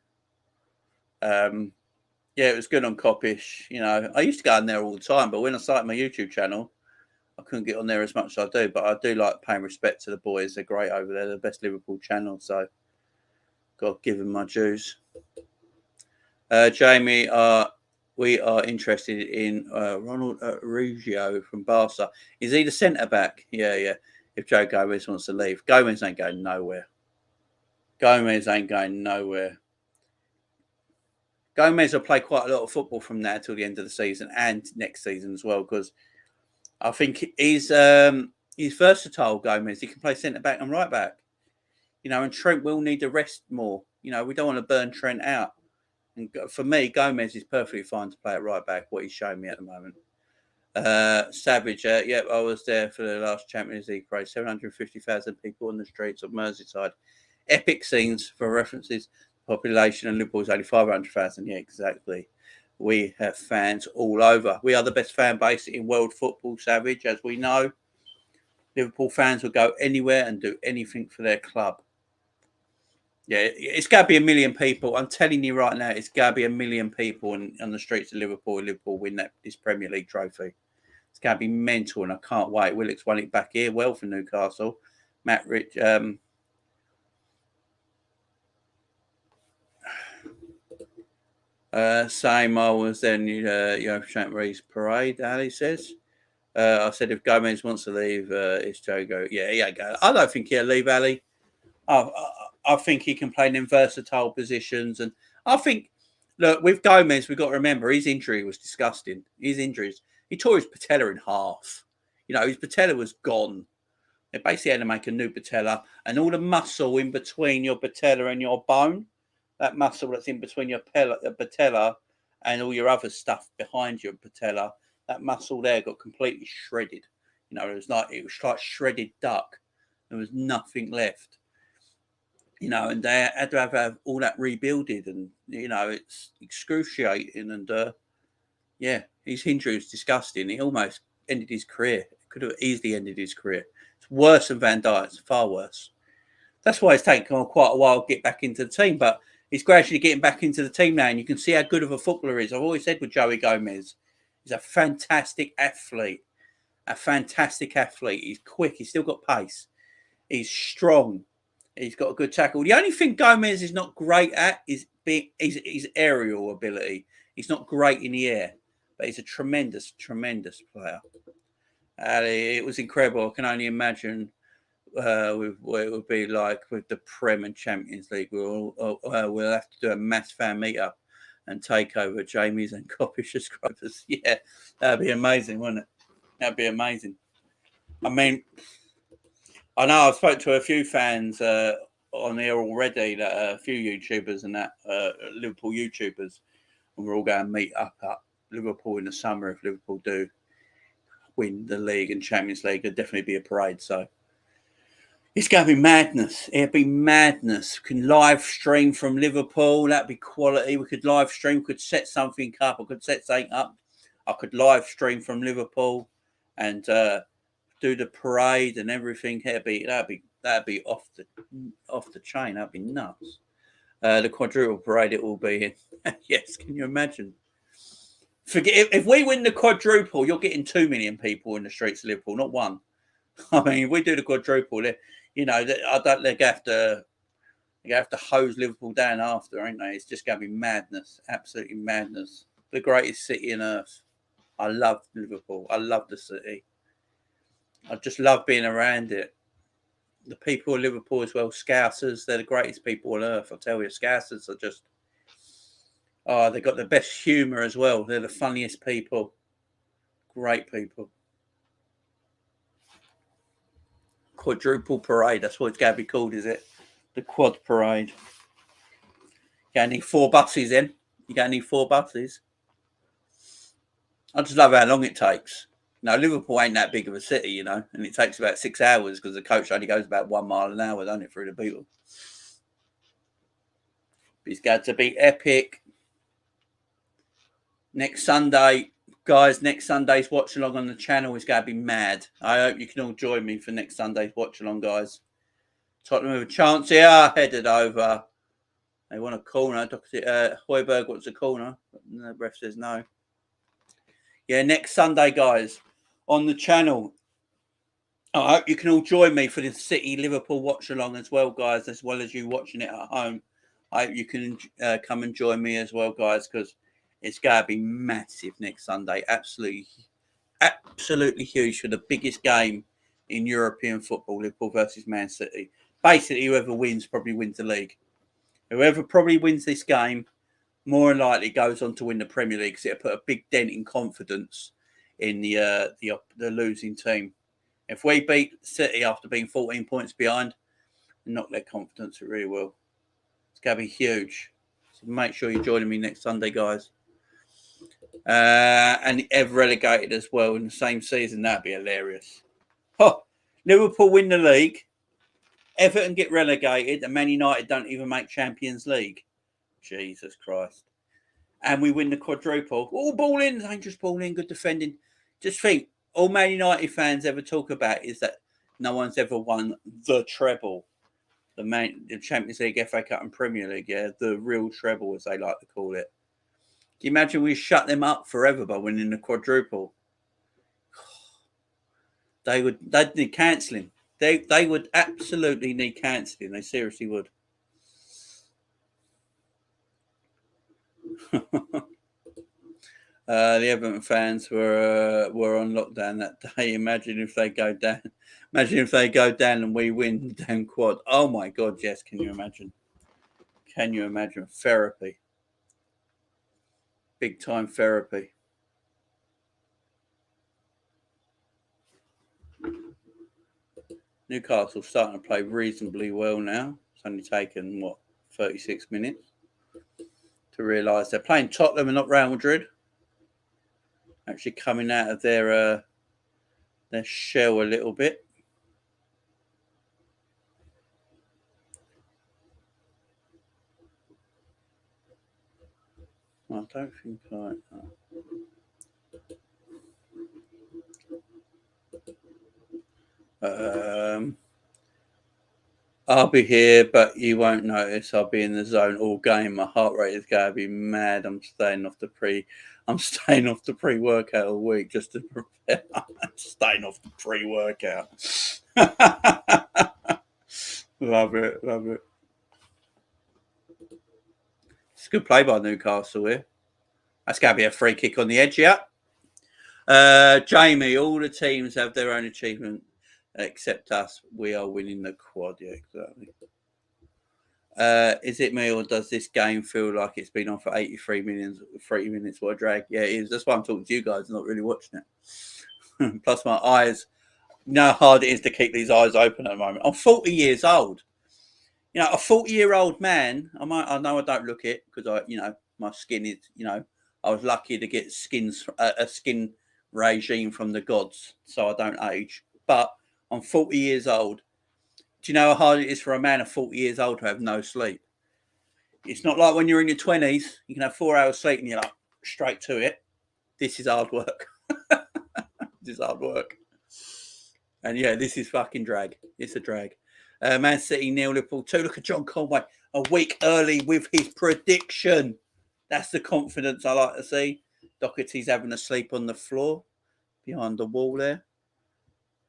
Yeah, it was good on Coppish. I used to go on there all the time, but when I started my YouTube channel, I couldn't get on there as much as I do. But I do like paying respect to the boys. They're great over there. They're the best Liverpool channel. So, got to give them my dues. Jamie, we are interested in Ronald Rugio from Barca. Is he the centre back? Yeah. If Joe Gomez wants to leave, Gomez ain't going nowhere. Gomez ain't going nowhere. Gomez will play quite a lot of football from now till the end of the season and next season as well, because I think he's versatile. Gomez, he can play centre back and right back. And Trent will need to rest more. We don't want to burn Trent out. And for me, Gomez is perfectly fine to play at right back. What he's showing me at the moment. Savage, I was there for the last Champions League parade. 750,000 people on the streets of Merseyside. Epic scenes for references. Population and Liverpool's only 500,000. Yeah, exactly. We have fans all over. We are the best fan base in world football, Savage, as we know. Liverpool fans will go anywhere and do anything for their club. Yeah, it's got to be 1 million people. I'm telling you right now, it's got to be 1 million people on the streets of Liverpool. Liverpool win this Premier League trophy. It's going to be mental, and I can't wait. Willock's won it back here well for Newcastle. Matt Rich, same. I was then, Champions parade. Ali says. I said if Gomez wants to leave, it's Jogo. Yeah, go. I don't think he'll leave, Ali. I think he can play in versatile positions. And I think, look, with Gomez, we've got to remember his injury was disgusting. His injuries, he tore his patella in half. His patella was gone. They basically had to make a new patella. And all the muscle in between your patella and your bone, that muscle that's in between your patella and all your other stuff behind your patella, that muscle there got completely shredded. It was like shredded duck. There was nothing left. And they had to have all that rebuilded, and it's excruciating. And his injury was disgusting. He almost ended his career. Could have easily ended his career. It's worse than Van Dijk's, far worse. That's why it's taken quite a while to get back into the team, but he's gradually getting back into the team now, and you can see how good of a footballer he is. I've always said with Joey Gomez, he's a fantastic athlete. He's quick. He's still got pace. He's strong. He's got a good tackle. The only thing Gomez is not great at is his aerial ability. He's not great in the air, but he's a tremendous, tremendous player. It was incredible. I can only imagine with what it would be like with the Prem and Champions League. We'll have to do a mass fan meetup and take over Jamie's and copy subscribers. Yeah, that'd be amazing, wouldn't it? That'd be amazing. I mean, I know I've spoken to a few fans on here already, that a few YouTubers and that Liverpool YouTubers, and we're all going to meet up at Liverpool in the summer if Liverpool do win the league and Champions League. There'll definitely be a parade. So it's going to be madness. It'll be madness. We can live stream from Liverpool. That'd be quality. We could live stream. We could set something up. I could set something up. I could live stream from Liverpool and do the parade and everything. That'd be off the chain. That'd be nuts. The quadruple parade it will be in. Yes, can you imagine? Forget if we win the quadruple, you're getting 2 million people in the streets of Liverpool, not one. I mean, if we do the quadruple, I don't. They have to hose Liverpool down after, ain't they? It's just going to be madness, absolutely madness. The greatest city on earth. I love Liverpool. I love the city. I just love being around it. The people of Liverpool as well, Scousers, they're the greatest people on earth. I tell you, Scousers are just, they've got the best humour as well. They're the funniest people. Great people. Quadruple parade, that's what it's going to be called, is it? The quad parade. You're going to need 4 buses then. You're going to need 4 buses. I just love how long it takes. Liverpool ain't that big of a city, and it takes about 6 hours because the coach only goes about 1 mile an hour, don't it, through the Beetle. It's going to be epic. Next Sunday, guys, next Sunday's watch along on the channel is going to be mad. I hope you can all join me for next Sunday's watch along, guys. Tottenham with a chance here, headed over. They want a corner. Højbjerg wants a corner, but the ref says no. Yeah, next Sunday, guys, on the channel. I hope you can all join me for the City Liverpool watch along as well, guys, as well as you watching it at home. I hope you can come and join me as well, guys, because It's going to be massive next Sunday. Absolutely huge for the biggest game in European football, Liverpool versus Man City. Basically, whoever wins probably wins the league. Whoever probably wins this game more than likely goes on to win the Premier League, because it'll put a big dent in confidence in the losing team. If we beat City after being 14 points behind, knock their confidence, it really will. It's going to be huge. So make sure you're joining me next Sunday, guys. And ever relegated as well in the same season, that'd be hilarious. Oh, Liverpool win the league, Everton get relegated, and Man United don't even make Champions League. Jesus Christ. And we win the quadruple. All ball in, dangerous ball in, good defending. Just think, all Man United fans ever talk about is that no one's ever won the treble. The Champions League, FA Cup and Premier League, yeah, the real treble, as they like to call it. Can you imagine we shut them up forever by winning the quadruple? They'd need cancelling. They would absolutely need cancelling. They seriously would. The Everton fans were on lockdown that day. Imagine if they go down. Imagine if they go down and we win the damn quad. Oh my God, yes. Can you imagine? Can you imagine? Therapy. Big time therapy. Newcastle starting to play reasonably well now. It's only taken, 36 minutes to realise they're playing Tottenham and not Real Madrid. Actually coming out of their shell a little bit. I don't think I'll be here, but you won't notice. I'll be in the zone all game. My heart rate is going to be mad. I'm staying off the pre-workout all week just to prepare. I'm staying off the pre-workout. Love it. It's a good play by Newcastle here. That's going to be a free kick on the edge, yeah. Jamie, all the teams have their own achievement except us. We are winning the quad, yeah, exactly. Is it me, or does this game feel like it's been on for 83 minutes? What a drag. Yeah, it is. That's why I'm talking to you guys, not really watching it. Plus my eyes. You know how hard it is to keep these eyes open at the moment. I'm 40 years old. You know, a 40-year-old man, I know I don't look it because my skin is, I was lucky to get a skin regime from the gods, so I don't age. But I'm 40 years old. Do you know how hard it is for a man of 40 years old to have no sleep? It's not like when you're in your 20s, you can have 4 hours sleep and you're like straight to it. This is hard work. This is hard work. And yeah, this is fucking drag. It's a drag. Man City 0, Liverpool 2. Look at John Conway a week early with his prediction. That's the confidence I like to see. Doherty's having a sleep on the floor behind the wall there.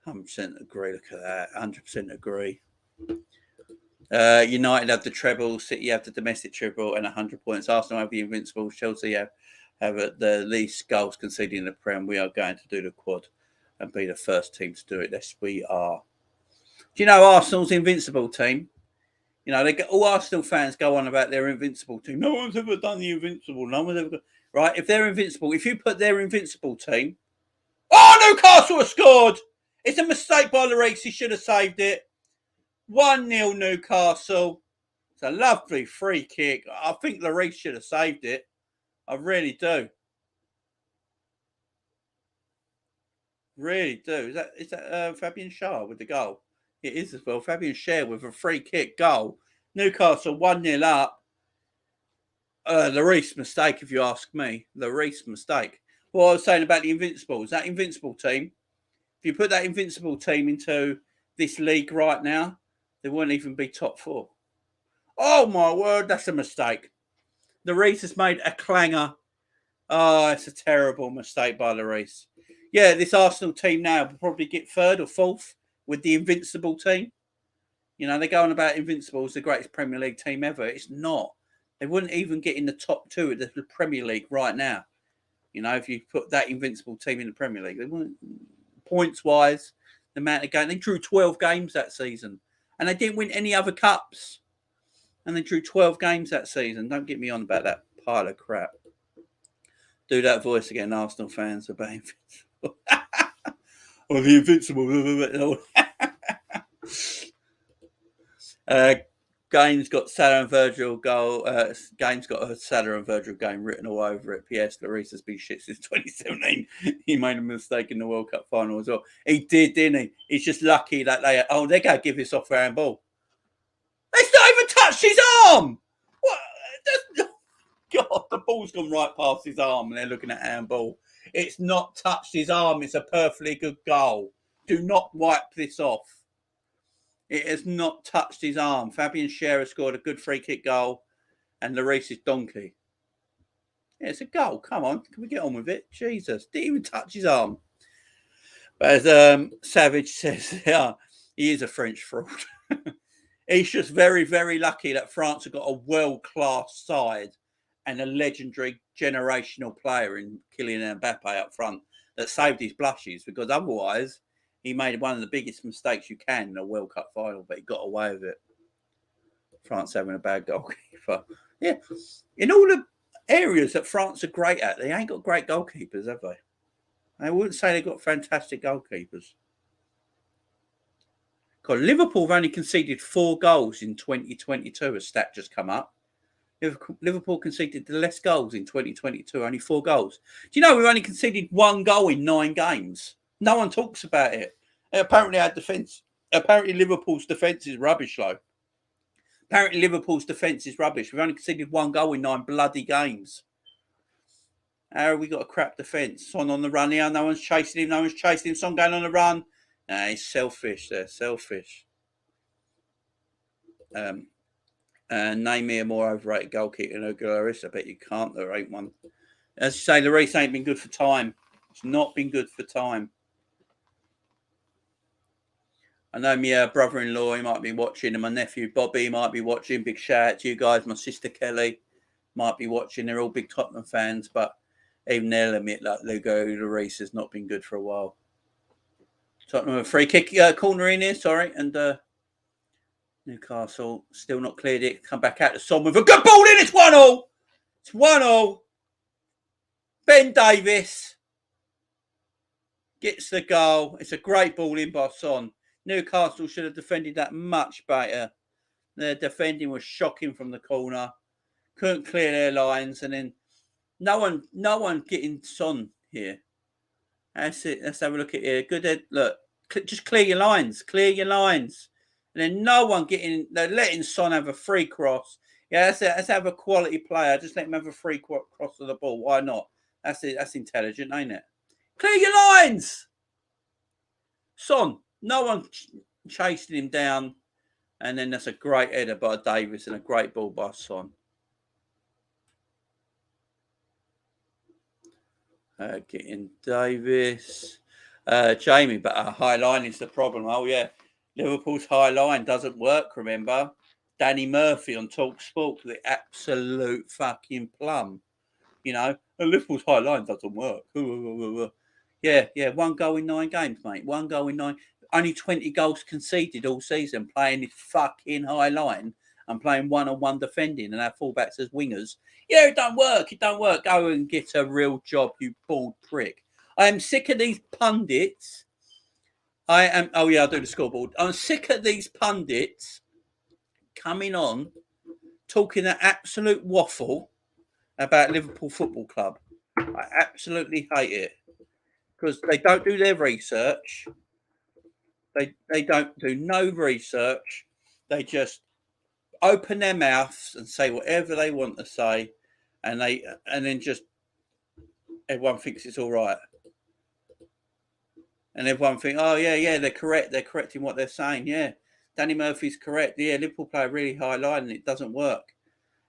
100% agree. Look at that. 100% agree. United have the treble. City have the domestic treble and 100 points. Arsenal have the invincible. Chelsea have the least goals conceded in the Prem. We are going to do the quad and be the first team to do it. Yes, we are. Do you know Arsenal's invincible team? You know, all Arsenal fans go on about their invincible team. No one's ever done the invincible. No one's ever right. If they're invincible, if you put their invincible team, Newcastle have scored. It's a mistake by Lloris. He should have saved it. 1-0 Newcastle. It's a lovely free kick. I think Lloris should have saved it. I really do. Really do. Is that Fabian Schär with the goal? It is as well. Fabian Schär with a free kick goal. Newcastle 1-0 up. Lloris mistake, if you ask me. Lloris mistake. What I was saying about the Invincibles, that Invincible team, if you put that Invincible team into this league right now, they won't even be top 4. Oh, my word, that's a mistake. Lloris has made a clanger. Oh, it's a terrible mistake by Lloris. Yeah, this Arsenal team now will probably get 3rd or 4th with the Invincible team. You know, they're going about Invincible as the greatest Premier League team ever. It's not. They wouldn't even get in the top 2 of the Premier League right now. You know, if you put that invincible team in the Premier League, they wouldn't, points wise, the amount of games, they drew 12 games that season, and they didn't win any other cups. And they drew 12 games that season. Don't get me on about that pile of crap. Do that voice again, Arsenal fans, about invincible. Or the invincible. Game's got Salah and Virgil goal. Game's got a Salah and Virgil game written all over it. P.S. Lloris has been shit since 2017. He made a mistake in the World Cup final as well. He did, didn't he? He's just lucky that they're going to give this off handball. It's not even touched his arm. What? God, the ball's gone right past his arm and they're looking at handball. It's not touched his arm. It's a perfectly good goal. Do not wipe this off. It has not touched his arm. Fabian Scherer scored a good free kick goal and Lloris is donkey. Yeah, it's a goal. Come on. Can we get on with it? Jesus. Didn't even touch his arm. But as Savage says, yeah, he is a French fraud. He's just very, very lucky that France have got a world-class side and a legendary generational player in Kylian Mbappe up front that saved his blushes, because otherwise he made one of the biggest mistakes you can in a World Cup final, but he got away with it. France having a bad goalkeeper. Yeah, in all the areas that France are great at, they ain't got great goalkeepers, have they? I wouldn't say they've got fantastic goalkeepers. God, Liverpool have only conceded 4 goals in 2022. A stat just come up. Liverpool conceded the less goals in 2022, only 4 goals. Do you know we've only conceded 1 goal in 9 games? No one talks about it. Apparently our defence. Apparently Liverpool's defence is rubbish, though. Apparently Liverpool's defence is rubbish. We've only conceded 1 goal in 9 bloody games. How have we got a crap defence? Son on the run here. No one's chasing him. No one's chasing him. Son going on the run. Nah, he's selfish. They're selfish. Name me a more overrated goalkeeper than Lloris. I bet you can't. There ain't one. As you say, Lloris ain't been good for time. It's not been good for time. I know my brother-in-law, he might be watching, and my nephew Bobby might be watching. Big shout out to you guys. My sister Kelly might be watching. They're all big Tottenham fans, but even they'll admit that Lloris has not been good for a while. Tottenham a free kick corner in here, sorry, and Newcastle still not cleared it. Come back out to Son with a good ball in. It's 1-1. It's 1-1. Ben Davies gets the goal. It's a great ball in by Son. Newcastle should have defended that much better. Their defending was shocking from the corner. Couldn't clear their lines, and then no one getting Son here. That's it. Let's have a look at here. Good head. Look, just clear your lines. Clear your lines. And then no one getting. They're letting Son have a free cross. Yeah, that's it. Let's have a quality player. Just let him have a free cross of the ball. Why not? That's it. That's intelligent, ain't it? Clear your lines. Son. No one chasing him down. And then that's a great header by Davis and a great ball by Son. Getting Davis. Jamie, but our high line is the problem. Oh, yeah. Liverpool's high line doesn't work, remember? Danny Murphy on Talk Sport, the absolute fucking plum. You know, Liverpool's high line doesn't work. Yeah. 1 goal in 9 games, mate. 1 goal in 9. Only 20 goals conceded all season playing this fucking high line and playing one-on-one defending and our fullbacks as wingers. Yeah, it don't work. It don't work. Go and get a real job, you bald prick. I am sick of these pundits. Oh yeah, I'll do the scoreboard. I'm sick of these pundits coming on talking an absolute waffle about Liverpool Football Club. I absolutely hate it because they don't do their research. They don't do no research. They just open their mouths and say whatever they want to say, and then just everyone thinks it's all right. And everyone think, oh, yeah, they're correct. They're correct in what they're saying. Yeah, Danny Murphy's correct. Yeah, Liverpool play a really high line and it doesn't work.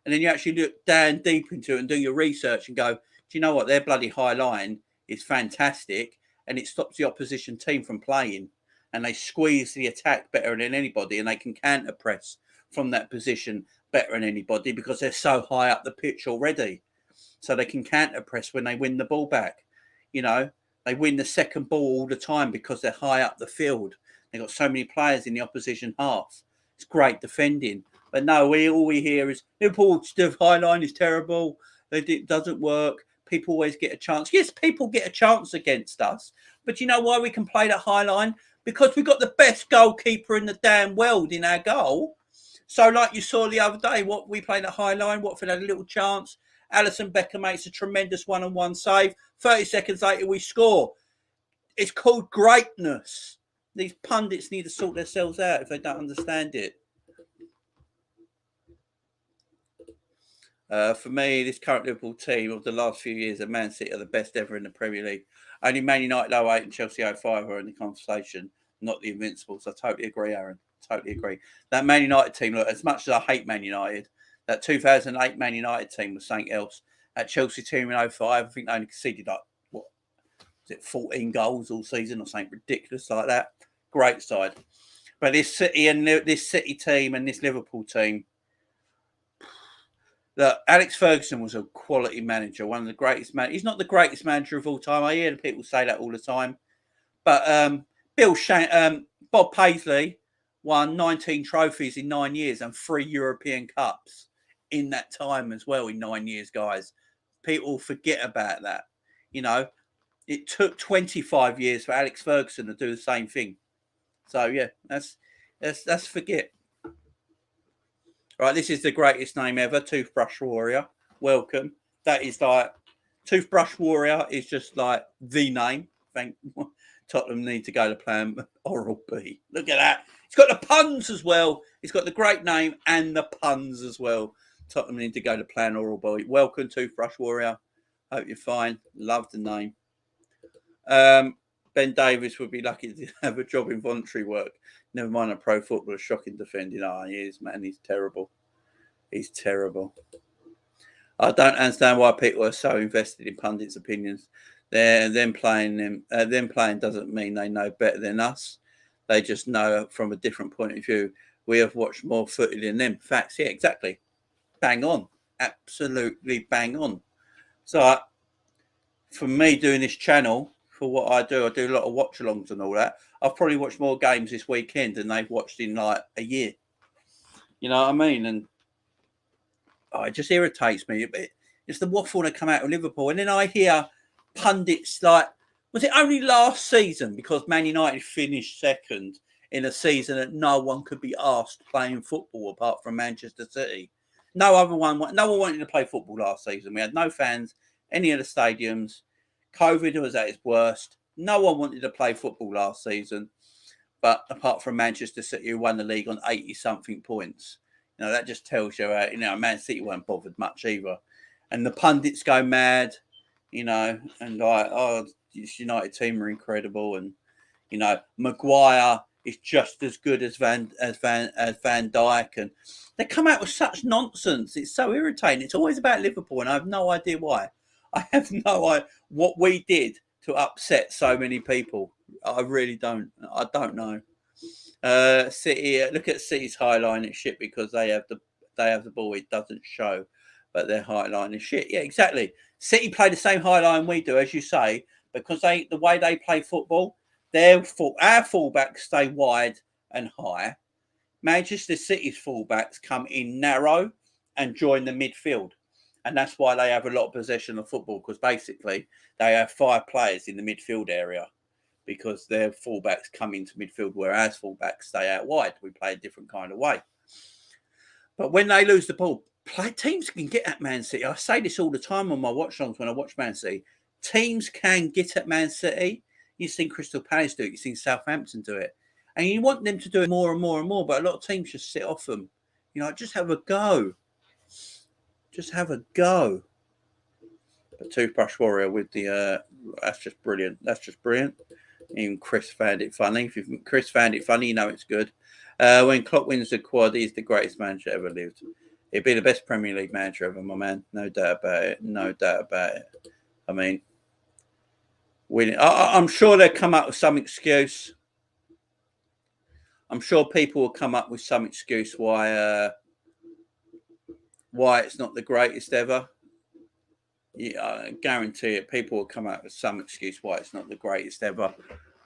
And then you actually look down deep into it and do your research and go, do you know what? Their bloody high line is fantastic and it stops the opposition team from playing. And they squeeze the attack better than anybody and they can counter press from that position. better than anybody because they're so high up the pitch already. So they can counter press when they win the ball back. You know, they win the second ball all the time because they're high up the field. They've got so many players in the opposition half. It's great defending. But no, all we hear is Liverpool's high line is terrible. It doesn't work. People always get a chance. Yes, people get a chance against us. But you know why we can play that high line? Because we've got the best goalkeeper in the damn world in our goal. So like you saw the other day, what we played at high line, Watford had a little chance. Alisson Becker makes a tremendous one-on-one save. 30 seconds later, we score. It's called greatness. These pundits need to sort themselves out if they don't understand it. For me, this current Liverpool team of the last few years, and Man City are the best ever in the Premier League. Only Man United 08 and Chelsea 05 are in the conversation, not the Invincibles. I totally agree, Aaron. Totally agree. That Man United team, look, as much as I hate Man United, that 2008 Man United team was something else. That Chelsea team in 05, I think they only conceded like, 14 goals all season or something ridiculous like that. Great side. But this City team and this Liverpool team, look, Alex Ferguson was a quality manager, one of the greatest man. He's not the greatest manager of all time. I hear people say that all the time. But Bob Paisley won 19 trophies in 9 years and 3 European Cups in that time as well, in 9 years, guys. People forget about that. You know, it took 25 years for Alex Ferguson to do the same thing. So, yeah, that's forget. Right, this is the greatest name ever, Toothbrush Warrior. Welcome. That is like, Toothbrush Warrior is just like the name. Thank Tottenham need to go to plan Oral B. Look at that. It's got the puns as well. It's got the great name and the puns as well. Tottenham need to go to plan Oral B. Welcome, Toothbrush Warrior. Hope you're fine. Love the name. Ben Davies would be lucky to have a job in voluntary work. Never mind a pro footballer, shocking defending. Oh, he is, man. He's terrible. He's terrible. I don't understand why people are so invested in pundits' opinions. Them playing doesn't mean they know better than us. They just know from a different point of view. We have watched more footy than them. Facts, yeah, exactly. Bang on. Absolutely bang on. So, for me doing this channel, for what I do a lot of watch-alongs and all that. I've probably watched more games this weekend than they've watched in like a year. You know what I mean? And it just irritates me. It's the waffle that come out of Liverpool. And then I hear pundits like, was it only last season because Man United finished second in a season that no one could be asked playing football apart from Manchester City? No one wanted to play football last season. We had no fans, any of the stadiums. COVID was at its worst. No one wanted to play football last season, but apart from Manchester City, who won the league on 80-something points. You know, that just tells you, Man City weren't bothered much either. And the pundits go mad, you know, and like, this United team are incredible. And, you know, Maguire is just as good as Van Dijk. And they come out with such nonsense. It's so irritating. It's always about Liverpool, and I have no idea why. I have no idea what we did to upset so many people. I really don't. I don't know. City. Look at City's high line. It's shit because they have the ball. It doesn't show, but their high line is shit. Yeah, exactly. City play the same high line we do, as you say, because the way they play football, our fullbacks stay wide and high. Manchester City's fullbacks come in narrow and join the midfield. And that's why they have a lot of possession of football, because basically they have 5 players in the midfield area because their fullbacks come into midfield, whereas fullbacks stay out wide. We play a different kind of way. But when they lose the ball, teams can get at Man City. I say this all the time on my watch-alongs when I watch Man City. Teams can get at Man City. You've seen Crystal Palace do it. You've seen Southampton do it. And you want them to do it more and more and more, but a lot of teams just sit off them. You know, just have a go. Just have a go. But Toothbrush Warrior with the that's just brilliant. That's just brilliant. Even Chris found it funny. If Chris found it funny, you know it's good. When Klopp wins the quad, he's the greatest manager ever lived. He'd be the best Premier League manager ever, my man. No doubt about it. No doubt about it. I mean, winning. I'm sure they'll come up with some excuse. I'm sure people will come up with some excuse why why it's not the greatest ever. Yeah, I guarantee it. People will come out with some excuse why it's not the greatest ever.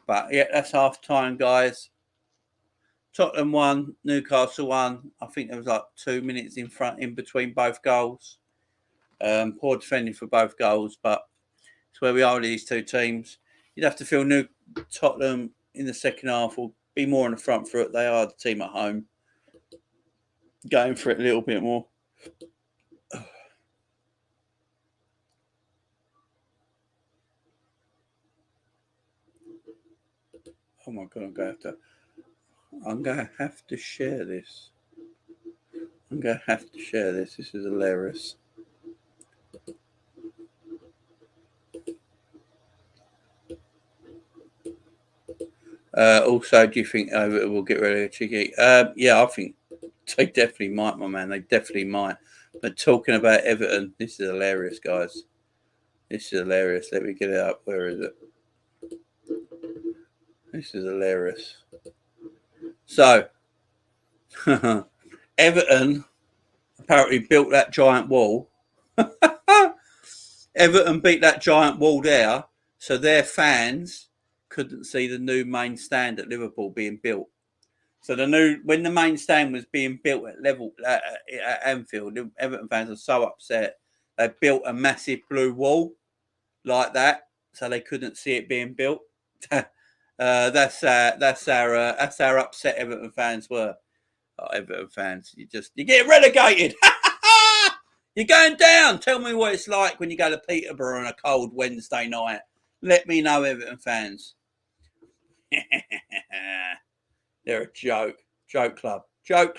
But yeah, that's half time, guys. Tottenham won, Newcastle won. I think there was like 2 minutes in between both goals. Poor defending for both goals, but it's where we are with these two teams. You'd have to feel Tottenham in the second half will be more on the front foot. They are the team at home, going for it a little bit more. Oh my god, I'm gonna have to share this. This is hilarious. Also, do you think we'll get rid of Cheeky? Yeah, I think they definitely might, my man. They definitely might. But talking about Everton, this is hilarious, guys. This is hilarious. Let me get it up. Where is it? This is hilarious. So, Everton apparently built that giant wall. Everton beat that giant wall there, so their fans couldn't see the new main stand at Liverpool being built. So when the main stand was being built at Anfield, Everton fans were so upset they built a massive blue wall like that, so they couldn't see it being built. That's how upset Everton fans were. Oh, Everton fans, you get relegated. You're going down. Tell me what it's like when you go to Peterborough on a cold Wednesday night. Let me know, Everton fans. They're a joke. Joke club. Because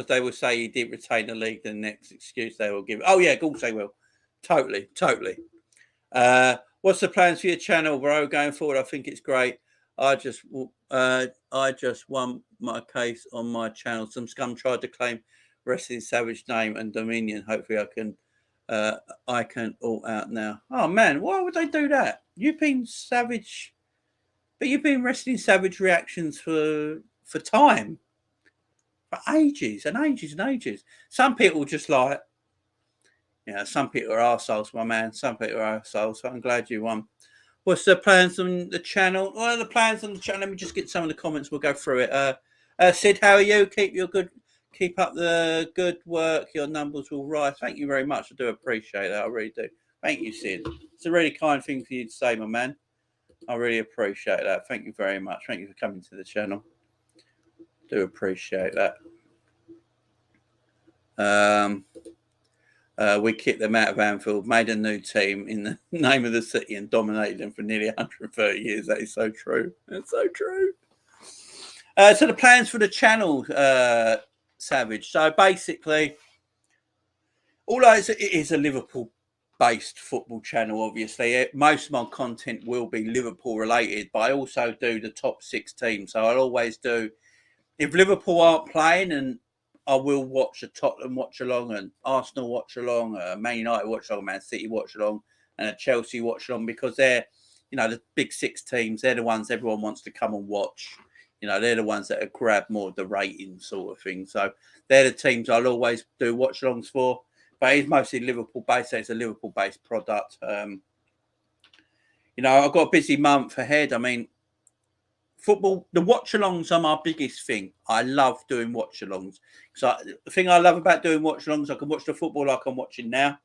they will say he didn't retain the league, the next excuse they will give. Oh yeah, of course they will. Totally. What's the plans for your channel, bro? Going forward, I think it's great. I just won my case on my channel. Some scum tried to claim Wrestling Savage name and dominion. Hopefully, I can all out now. Oh man, why would they do that? You've been Savage, but you've been Wrestling Savage reactions for time, for ages and ages and ages. Some people just like. Yeah, some people are arseholes, my man. Some people are arseholes. So I'm glad you won. What's the plans on the channel? Well, the plans on the channel. Let me just get some of the comments. We'll go through it. Sid, how are you? Keep up the good work. Your numbers will rise. Thank you very much. I do appreciate that. I really do. Thank you, Sid. It's a really kind thing for you to say, my man. I really appreciate that. Thank you very much. Thank you for coming to the channel. Do appreciate that. We kicked them out of Anfield, made a new team in the name of the city and dominated them for nearly 130 years. That is so true. That's so true. So the plans for the channel, Savage. So basically, although it is a Liverpool-based football channel, obviously, most of my content will be Liverpool-related, but I also do the top 6 teams. So I'll always do, if Liverpool aren't playing, and I will watch a Tottenham watch along, and Arsenal watch along, Man United watch along, Man City watch along, and a Chelsea watch along, because they're, the big 6 teams. They're the ones everyone wants to come and watch. They're the ones that grab more of the rating sort of thing. So they're the teams I'll always do watch alongs for. But it's mostly Liverpool based. So it's a Liverpool based product. I've got a busy month ahead. I mean, football, the watch-alongs are my biggest thing. I love doing watch-alongs. So the thing I love about doing watch-alongs, I can watch the football like I'm watching now,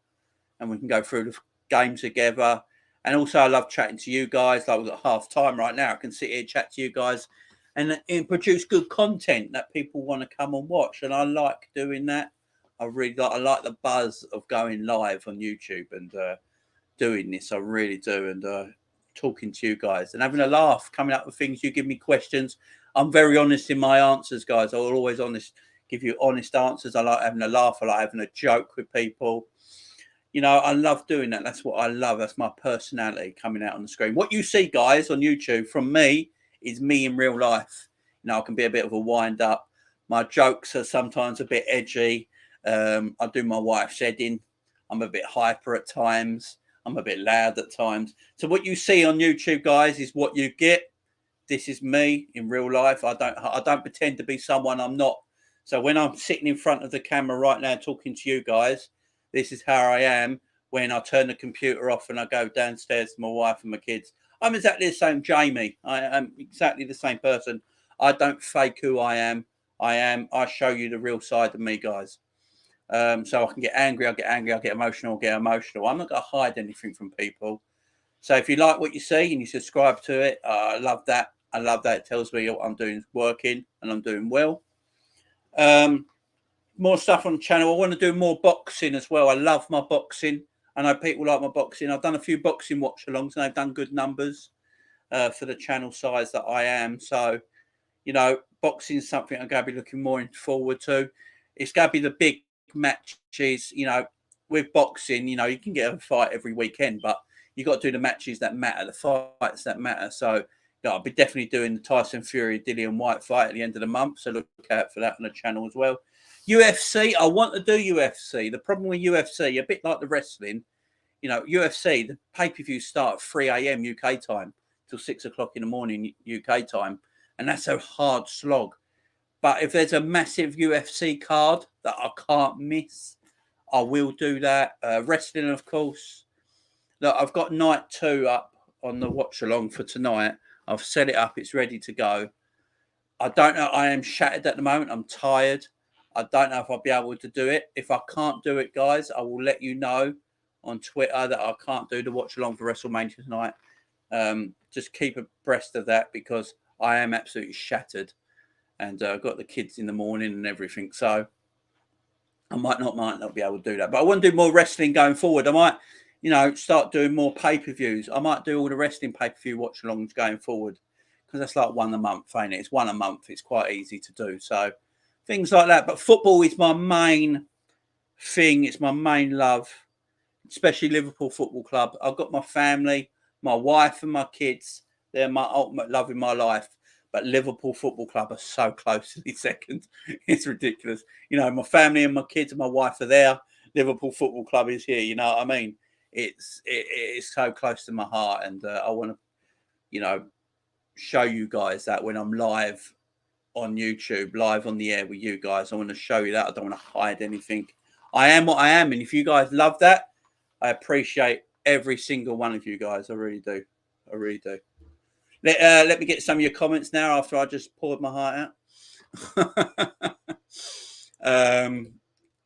and we can go through the game together. And also, I love chatting to you guys. Like we've got half time right now. I can sit here and chat to you guys and produce good content that people want to come and watch. And I like doing that. I like the buzz of going live on YouTube and doing this. I really do. And talking to you guys and having a laugh, coming up with things. You give me questions. I'm very honest in my answers, guys. I will always give you honest answers. I like having a laugh. I like having a joke with people. I love doing that. That's what I love. That's my personality coming out on the screen. What you see, guys, on YouTube from me is me in real life. I can be a bit of a wind up. My jokes are sometimes a bit edgy. I do my wife's heading. I'm a bit hyper at times. I'm a bit loud at times. So what you see on YouTube, guys, is what you get. This is me in real life. I don't pretend to be someone I'm not. So when I'm sitting in front of the camera right now talking to you guys, this is how I am when I turn the computer off and I go downstairs to my wife and my kids. I'm exactly the same Jamie. I am exactly the same person. I don't fake who I am. I show you the real side of me, guys. So I can get angry, I get angry, I get emotional, I'm not going to hide anything from people. So if you like what you see and you subscribe to it, I love that. I love that. It tells me what I'm doing is working and I'm doing well. More stuff on the channel. I want to do more boxing as well. I love my boxing. I know people like my boxing. I've done a few boxing watch-alongs and they've done good numbers for the channel size that I am. So, you know, boxing is something I'm going to be looking more forward to. It's going to be the big matches. You know, with boxing, you know, you can get a fight every weekend, but you got to do the matches that matter, the fights that matter. So, you know, I'll be definitely doing the Tyson Fury Dillian White fight at the end of the month. So look out for that on the channel as well. UFC, I want to do UFC. The problem with UFC, a bit like the wrestling, you know, UFC, the pay-per-views start at 3 a.m. UK time till 6 o'clock in the morning UK time. And that's a hard slog. But if there's a massive UFC card that I can't miss, I will do that. Wrestling, of course. Look, I've got night 2 up on the watch along for tonight. I've set it up. It's ready to go. I don't know. I am shattered at the moment. I'm tired. I don't know if I'll be able to do it. If I can't do it, guys, I will let you know on Twitter that I can't do the watch along for WrestleMania tonight. Just keep abreast of that because I am absolutely shattered. And I've got the kids in the morning and everything. So I might not be able to do that. But I want to do more wrestling going forward. I might, you know, start doing more pay-per-views. I might do all the wrestling pay-per-view watch-alongs going forward. Because that's like one a month, ain't it? It's one a month. It's quite easy to do. So things like that. But football is my main thing. It's my main love, especially Liverpool Football Club. I've got my family, my wife and my kids. They're my ultimate love in my life. But Liverpool Football Club are so closely second. It's ridiculous. You know, my family and my kids and my wife are there. Liverpool Football Club is here. You know what I mean? It's so close to my heart. And I want to, you know, show you guys that when I'm live on YouTube, live on the air with you guys. I want to show you that. I don't want to hide anything. I am what I am. And if you guys love that, I appreciate every single one of you guys. I really do. I really do. Let me get some of your comments now after I just poured my heart out.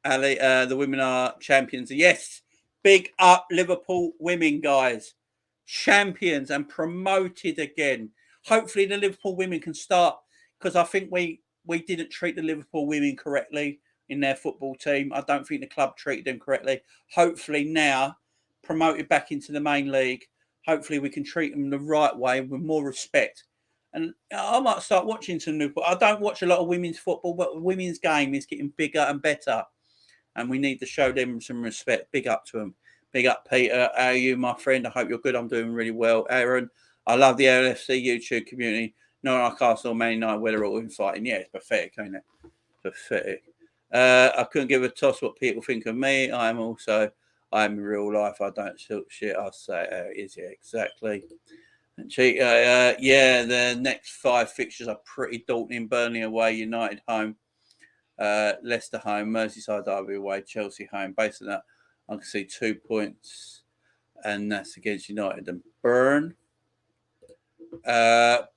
Ali, the women are champions. Yes, big up Liverpool women, guys. Champions and promoted again. Hopefully the Liverpool women can start, because I think we didn't treat the Liverpool women correctly in their football team. I don't think the club treated them correctly. Hopefully now, promoted back into the main league, hopefully we can treat them the right way with more respect. And I might start watching some new. I don't watch a lot of women's football, but the women's game is getting bigger and better. And we need to show them some respect. Big up to them. Big up, Peter. How are you, my friend? I hope you're good. I'm doing really well. Aaron, I love the LFC YouTube community. Newcastle, Man United, where they're all infighting. Yeah, it's pathetic, ain't it? Pathetic. I couldn't give a toss what people think of me. I'm in real life. I don't talk shit. I say it is. Yeah, exactly. Yeah, the next 5 fixtures are pretty daunting. Burnley away, United home, Leicester home, Merseyside derby away, Chelsea home. Based on that, I can see 2 points, and that's against United and Burn.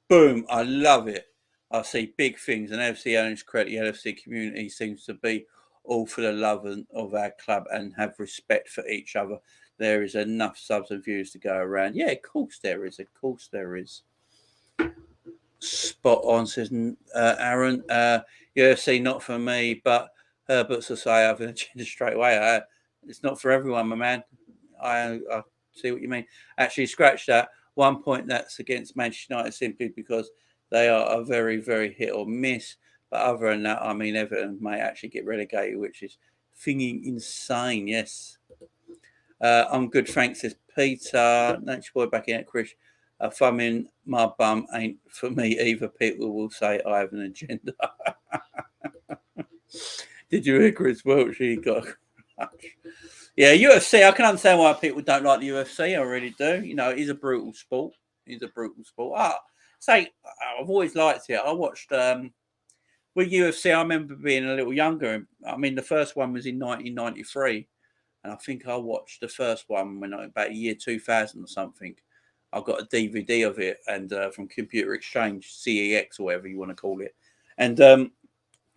Boom! I love it. I see big things, and FC owners credit the LFC community seems to be all for the love of our club and have respect for each other. There is enough subs and views to go around. Yeah, of course there is. Of course there is. Spot on, says Aaron. UFC not for me, but Herbert's will say I've been changed straight away. It's not for everyone, my man. I see what you mean. Actually, scratch that. 1 point that's against Manchester United simply because they are a very, very hit or miss. But other than that, I mean, Everton may actually get relegated, which is thinking insane. Yes. I'm good, thanks, says Peter. Nature boy back in at Chris. A thumb in my bum ain't for me either. People will say I have an agenda. Did you hear Chris Welch? He got a crush. Yeah, UFC. I can understand why people don't like the UFC. I really do. You know, it is a brutal sport. It's a brutal sport. Say, I've always liked it. I watched with UFC. I remember being a little younger. I mean, the first one was in 1993, and I think I watched the first one when I about year 2000 or something. I got a DVD of it, and from Computer Exchange, CEX or whatever you want to call it, and I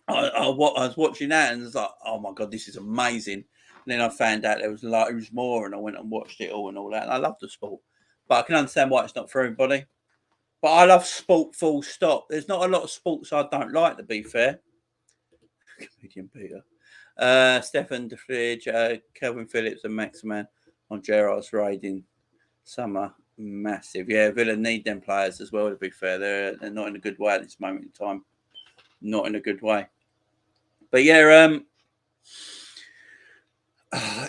was watching that and I was like, oh my god, this is amazing. And then I found out there was loads more, and I went and watched it all and all that. And I love the sport, but I can understand why it's not for everybody. But I love sport, full stop. There's not a lot of sports I don't like, to be fair. Comedian Peter, Stefan De Fridge, Kelvin Phillips, and Maximan on Gerard's raiding. Summer massive. Yeah, Villa need them players as well. To be fair, they're not in a good way at this moment in time. Not in a good way. But yeah,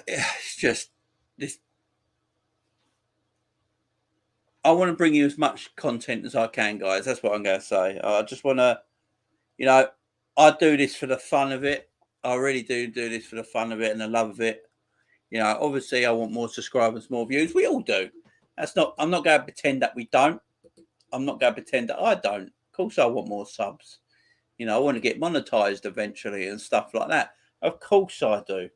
it's just this. I want to bring you as much content as I can, guys. That's what I'm going to say. I just want to, you know, I do this for the fun of it. I really do this for the fun of it and the love of it. You know, obviously, I want more subscribers, more views. We all do. That's not. I'm not going to pretend that we don't. I'm not going to pretend that I don't. Of course, I want more subs. You know, I want to get monetized eventually and stuff like that. Of course, I do.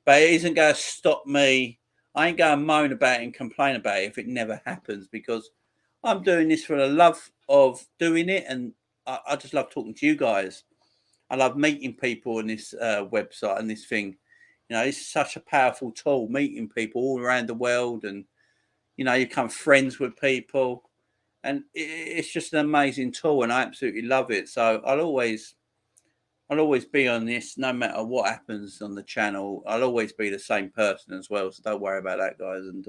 But it isn't going to stop me. I ain't going to moan about it and complain about it if it never happens, because I'm doing this for the love of doing it, and I just love talking to you guys. I love meeting people on this website and this thing. You know, it's such a powerful tool, meeting people all around the world, and you know, you become friends with people, and it's just an amazing tool, and I absolutely love it. So I'll always be on this, no matter what happens on the channel. I'll always be the same person as well, so don't worry about that, guys. And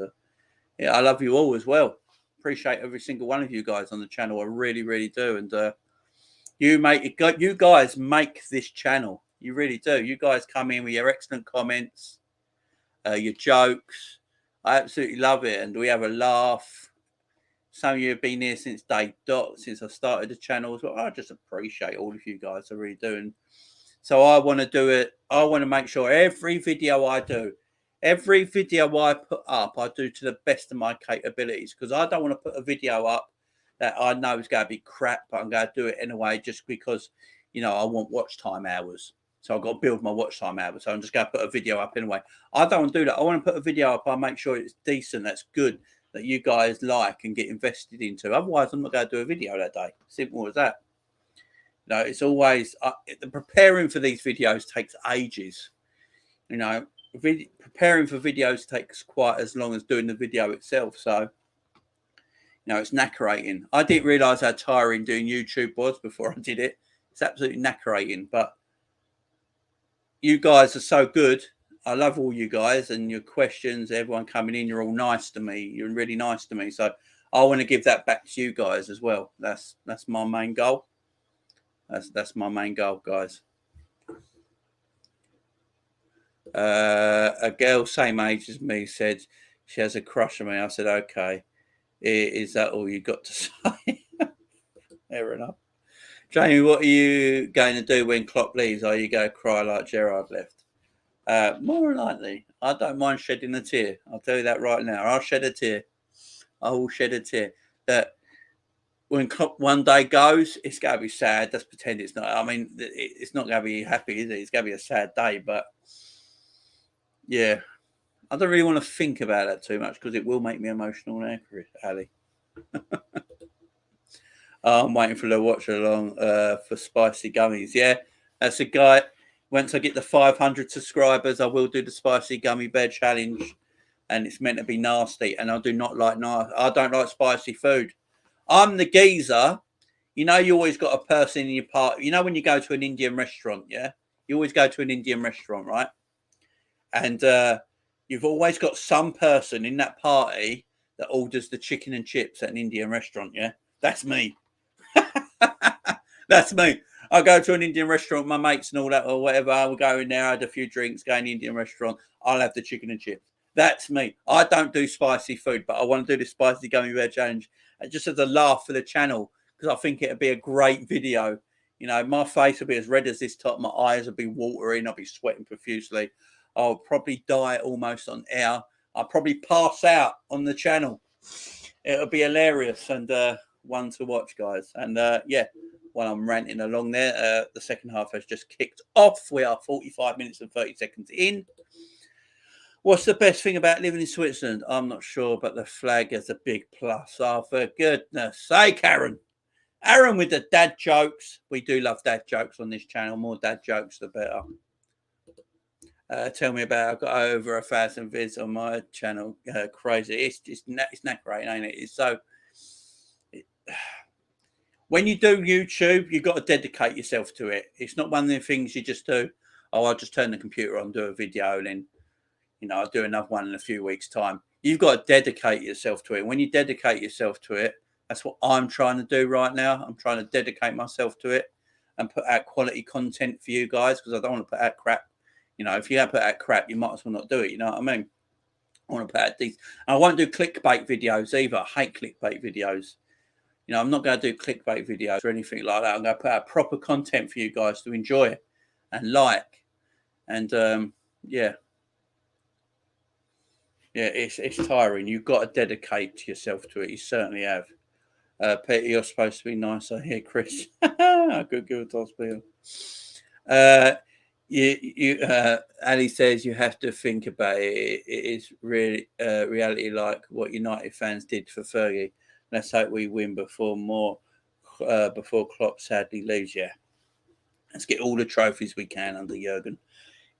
yeah, I love you all as well. Appreciate every single one of you guys on the channel. I really, really do. And you guys make this channel. You really do. You guys come in with your excellent comments, your jokes. I absolutely love it, and we have a laugh. Some of you have been here since day dot, since I started the channel as well. I just appreciate all of you guys. I really do. And so I want to do it. I want to make sure every video I do, every video I put up, I do to the best of my capabilities, because I don't want to put a video up that I know is going to be crap, but I'm going to do it anyway just because, you know, I want watch time hours. So I've got to build my watch time hours. So I'm just going to put a video up anyway. I don't want to do that. I want to put a video up. I make sure it's decent, that's good, that you guys like and get invested into. Otherwise, I'm not going to do a video that day. Simple as that. No, it's always the preparing for these videos takes ages. You know, preparing for videos takes quite as long as doing the video itself. So, you know, it's knackerating. I didn't realise how tiring doing YouTube was before I did it. It's absolutely knackerating. But you guys are so good. I love all you guys and your questions. Everyone coming in, you're all nice to me. You're really nice to me. So I want to give that back to you guys as well. That's my main goal. That's my main goal, guys. A girl same age as me said she has a crush on me. I said, okay. Is that all you got to say? Fair enough. Jamie, what are you going to do when Klopp leaves? Are you going to cry like Gerard left? More than likely. I don't mind shedding a tear. I'll tell you that right now. I'll shed a tear. I will shed a tear. That when Klopp one day goes, it's going to be sad. Let's pretend it's not. I mean, it's not going to be happy, is it? It's going to be a sad day. But yeah, I don't really want to think about that too much because it will make me emotional now, Ali. I'm waiting for the watch along for spicy gummies. Yeah, that's a guy. Once I get the 500 subscribers, I will do the spicy gummy bear challenge, and it's meant to be nasty. And I do not like I don't like spicy food. I'm the geezer. You know, you always got a person in your party. You know, when you go to an Indian restaurant, yeah, you always go to an Indian restaurant, right? And you've always got some person in that party that orders the chicken and chips at an Indian restaurant. Yeah, that's me. That's me. I go to an Indian restaurant, my mates and all that, or whatever. I will go in there, I had a few drinks, go in the Indian restaurant. I'll have the chicken and chips. That's me. I don't do spicy food, but I want to do the spicy gummy bear challenge just as a laugh for the channel, because I think it'd be a great video. You know, my face will be as red as this top. My eyes will be watering. I'll be sweating profusely. I'll probably die almost on air. I'll probably pass out on the channel. It'll be hilarious and one to watch, guys. And yeah, while I'm ranting along there, the second half has just kicked off. We are 45 minutes and 30 seconds in. What's the best thing about living in Switzerland? I'm not sure, but the flag is a big plus. Oh, for goodness sake, Aaron. Aaron with the dad jokes. We do love dad jokes on this channel. More dad jokes, the better. Tell me about. I've got over 1,000 vids on my channel. Crazy. It's not great, ain't it? It's so. When you do YouTube, you've got to dedicate yourself to it. It's not one of the things you just do. Oh, I'll just turn the computer on, do a video, and then, I'll do another one in a few weeks' time. You've got to dedicate yourself to it. When you dedicate yourself to it, that's what I'm trying to do right now. I'm trying to dedicate myself to it and put out quality content for you guys, because I don't want to put out crap. If you don't put out crap, you might as well not do it. You know what I mean? I want to put out these. I won't do clickbait videos either. I hate clickbait videos. I'm not going to do clickbait videos or anything like that. I'm going to put out proper content for you guys to enjoy and like. And yeah, it's tiring. You've got to dedicate yourself to it. You certainly have. Peter, you're supposed to be nice. I hear Chris. Good hospital. Ali says you have to think about it. It is really reality, like what United fans did for Fergie. Let's hope we win before Klopp sadly leaves. Yeah, let's get all the trophies we can under Jurgen.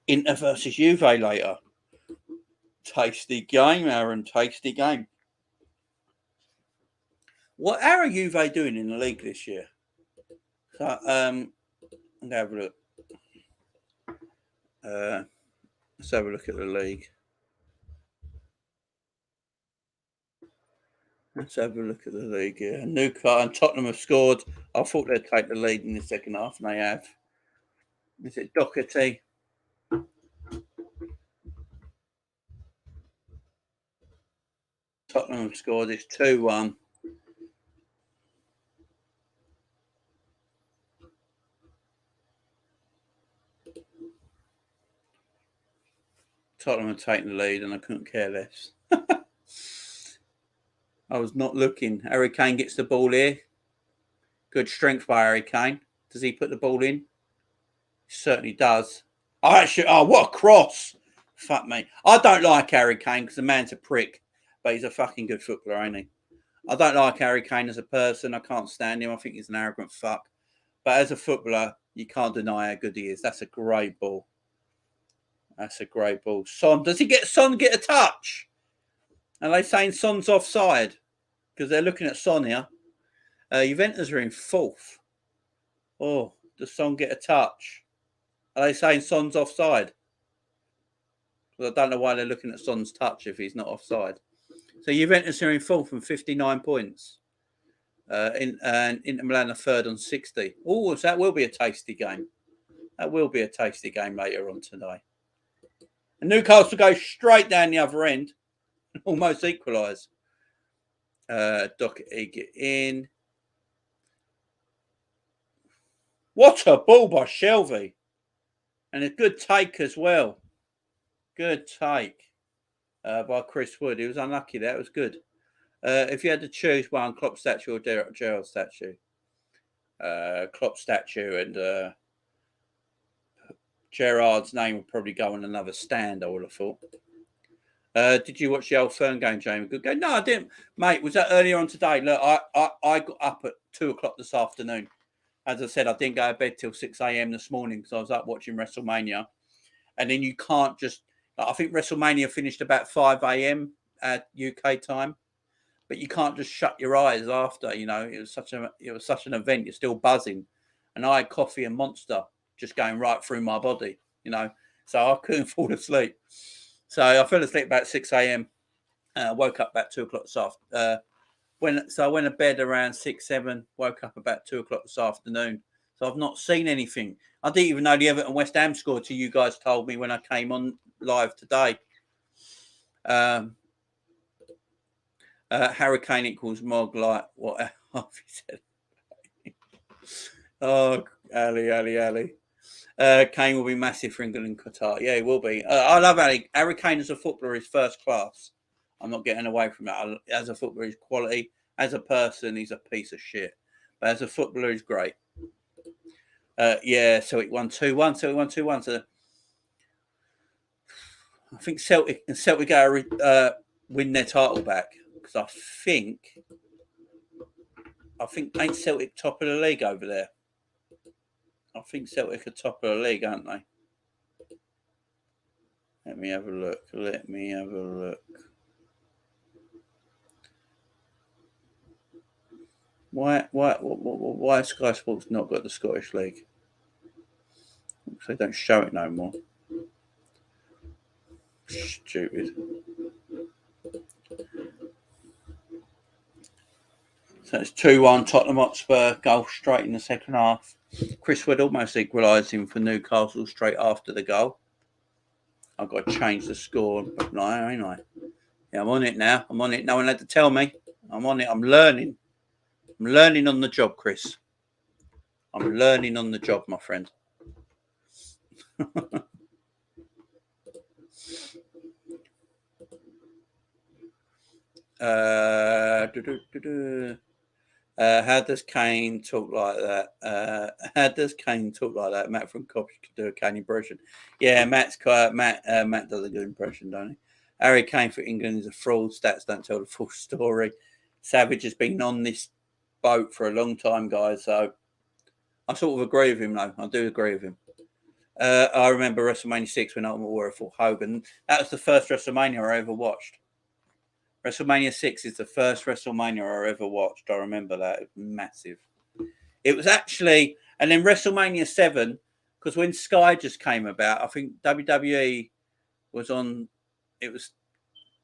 Inter versus Juve later. Tasty game, Aaron. Tasty game. What are Juve doing in the league this year? So I'm gonna have a look. Let's have a look at the league. Let's have a look at the league. Yeah, Newcastle and Tottenham have scored. I thought they'd take the lead in the second half, and they have. Is it Doherty? Tottenham have scored. It's 2-1. Tottenham have taken the lead, and I couldn't care less. I was not looking. Harry Kane gets the ball here. Good strength by Harry Kane. Does he put the ball in? He certainly does. Oh, what a cross. Fuck me. I don't like Harry Kane because the man's a prick, but he's a fucking good footballer, ain't he? I don't like Harry Kane as a person. I can't stand him. I think he's an arrogant fuck. But as a footballer, you can't deny how good he is. That's a great ball. That's a great ball. Son get a touch? Are they saying Son's offside? Because they're looking at Son here. Juventus are in fourth. Oh, does Son get a touch? Are they saying Son's offside? Because I don't know why they're looking at Son's touch if he's not offside. So Juventus are in fourth and 59 points. Inter Milan are third on 60. Oh, so that will be a tasty game. That will be a tasty game later on today. And Newcastle go straight down the other end and almost equalise. Doherty get in. What a ball by Shelby. And a good take as well. Good take by Chris Wood. He was unlucky there. It was good. If you had to choose one, Klopp statue or Gerrard statue? Klopp statue, and Gerrard's name would probably go on another stand, I would have thought. Did you watch the Old Firm game, Jamie? Good game. No, I didn't. Mate, was that earlier on today? Look, I got up at 2 o'clock this afternoon. As I said, I didn't go to bed till 6 a.m. this morning because I was up watching WrestleMania. And then you can't just... I think WrestleMania finished about 5 a.m. at UK time. But you can't just shut your eyes after, It was such an event. You're still buzzing. And I had coffee and Monster just going right through my body, So I couldn't fall asleep. So I fell asleep about 6 a.m. Woke up about 2 o'clock this afternoon. I went to bed around 6, 7, woke up about 2 o'clock this afternoon. So I've not seen anything. I didn't even know the Everton West Ham scored till you guys told me when I came on live today. Harry Kane equals Mog like what he said. Oh, Ali. Kane will be massive for England and Qatar. Yeah, he will be. I love Harry. Harry Kane as a footballer is first class. I'm not getting away from that. As a footballer, he's quality. As a person, he's a piece of shit. But as a footballer, he's great. Yeah, so it won 2-1. So it won 2-1. So I think Celtic win their title back because I think ain't Celtic top of the league over there. I think Celtic are top of the league, aren't they? Let me have a look. Why has Sky Sports not got the Scottish League? They don't show it no more. Stupid. So it's 2-1 Tottenham Hotspur, goal straight in the second half. Chris Wood almost equalising for Newcastle straight after the goal. I've got to change the score, but no, ain't I? Yeah, I'm on it now. I'm on it. No one had to tell me. I'm on it. I'm learning. I'm learning on the job, Chris. I'm learning on the job, my friend. How does Kane talk like that? How does Kane talk like that? Matt from Cops could do a Kane impression. Yeah, Matt does a good impression, don't he? Harry Kane for England is a fraud. Stats don't tell the full story. Savage has been on this boat for a long time, guys. So I sort of agree with him, though. I do agree with him. I remember WrestleMania 6 when Ultimate Warrior fought Hogan. That was the first WrestleMania I ever watched. WrestleMania 6 is the first WrestleMania I ever watched. I remember that. It was massive. It was actually, and then WrestleMania 7, because when Sky just came about, I think WWE was on, it was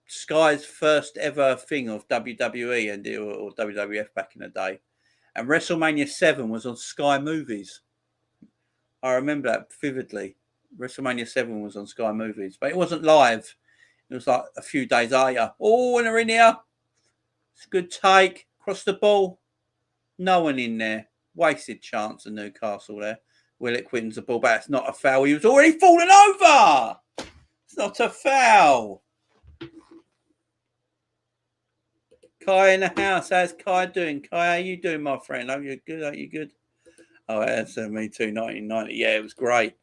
Sky's first ever thing of WWE or WWF back in the day. And WrestleMania 7 was on Sky Movies. I remember that vividly. WrestleMania 7 was on Sky Movies, but it wasn't live. It was like a few days later. Oh, and they're in here. It's a good take. Cross the ball. No one in there. Wasted chance of Newcastle there. Willock wins the ball back. It's not a foul. He was already falling over. It's not a foul. Kai in the house. How's Kai doing? Kai, how you doing, my friend? Are you good? Are you good? Oh, that's me too. 1990. Yeah, it was great.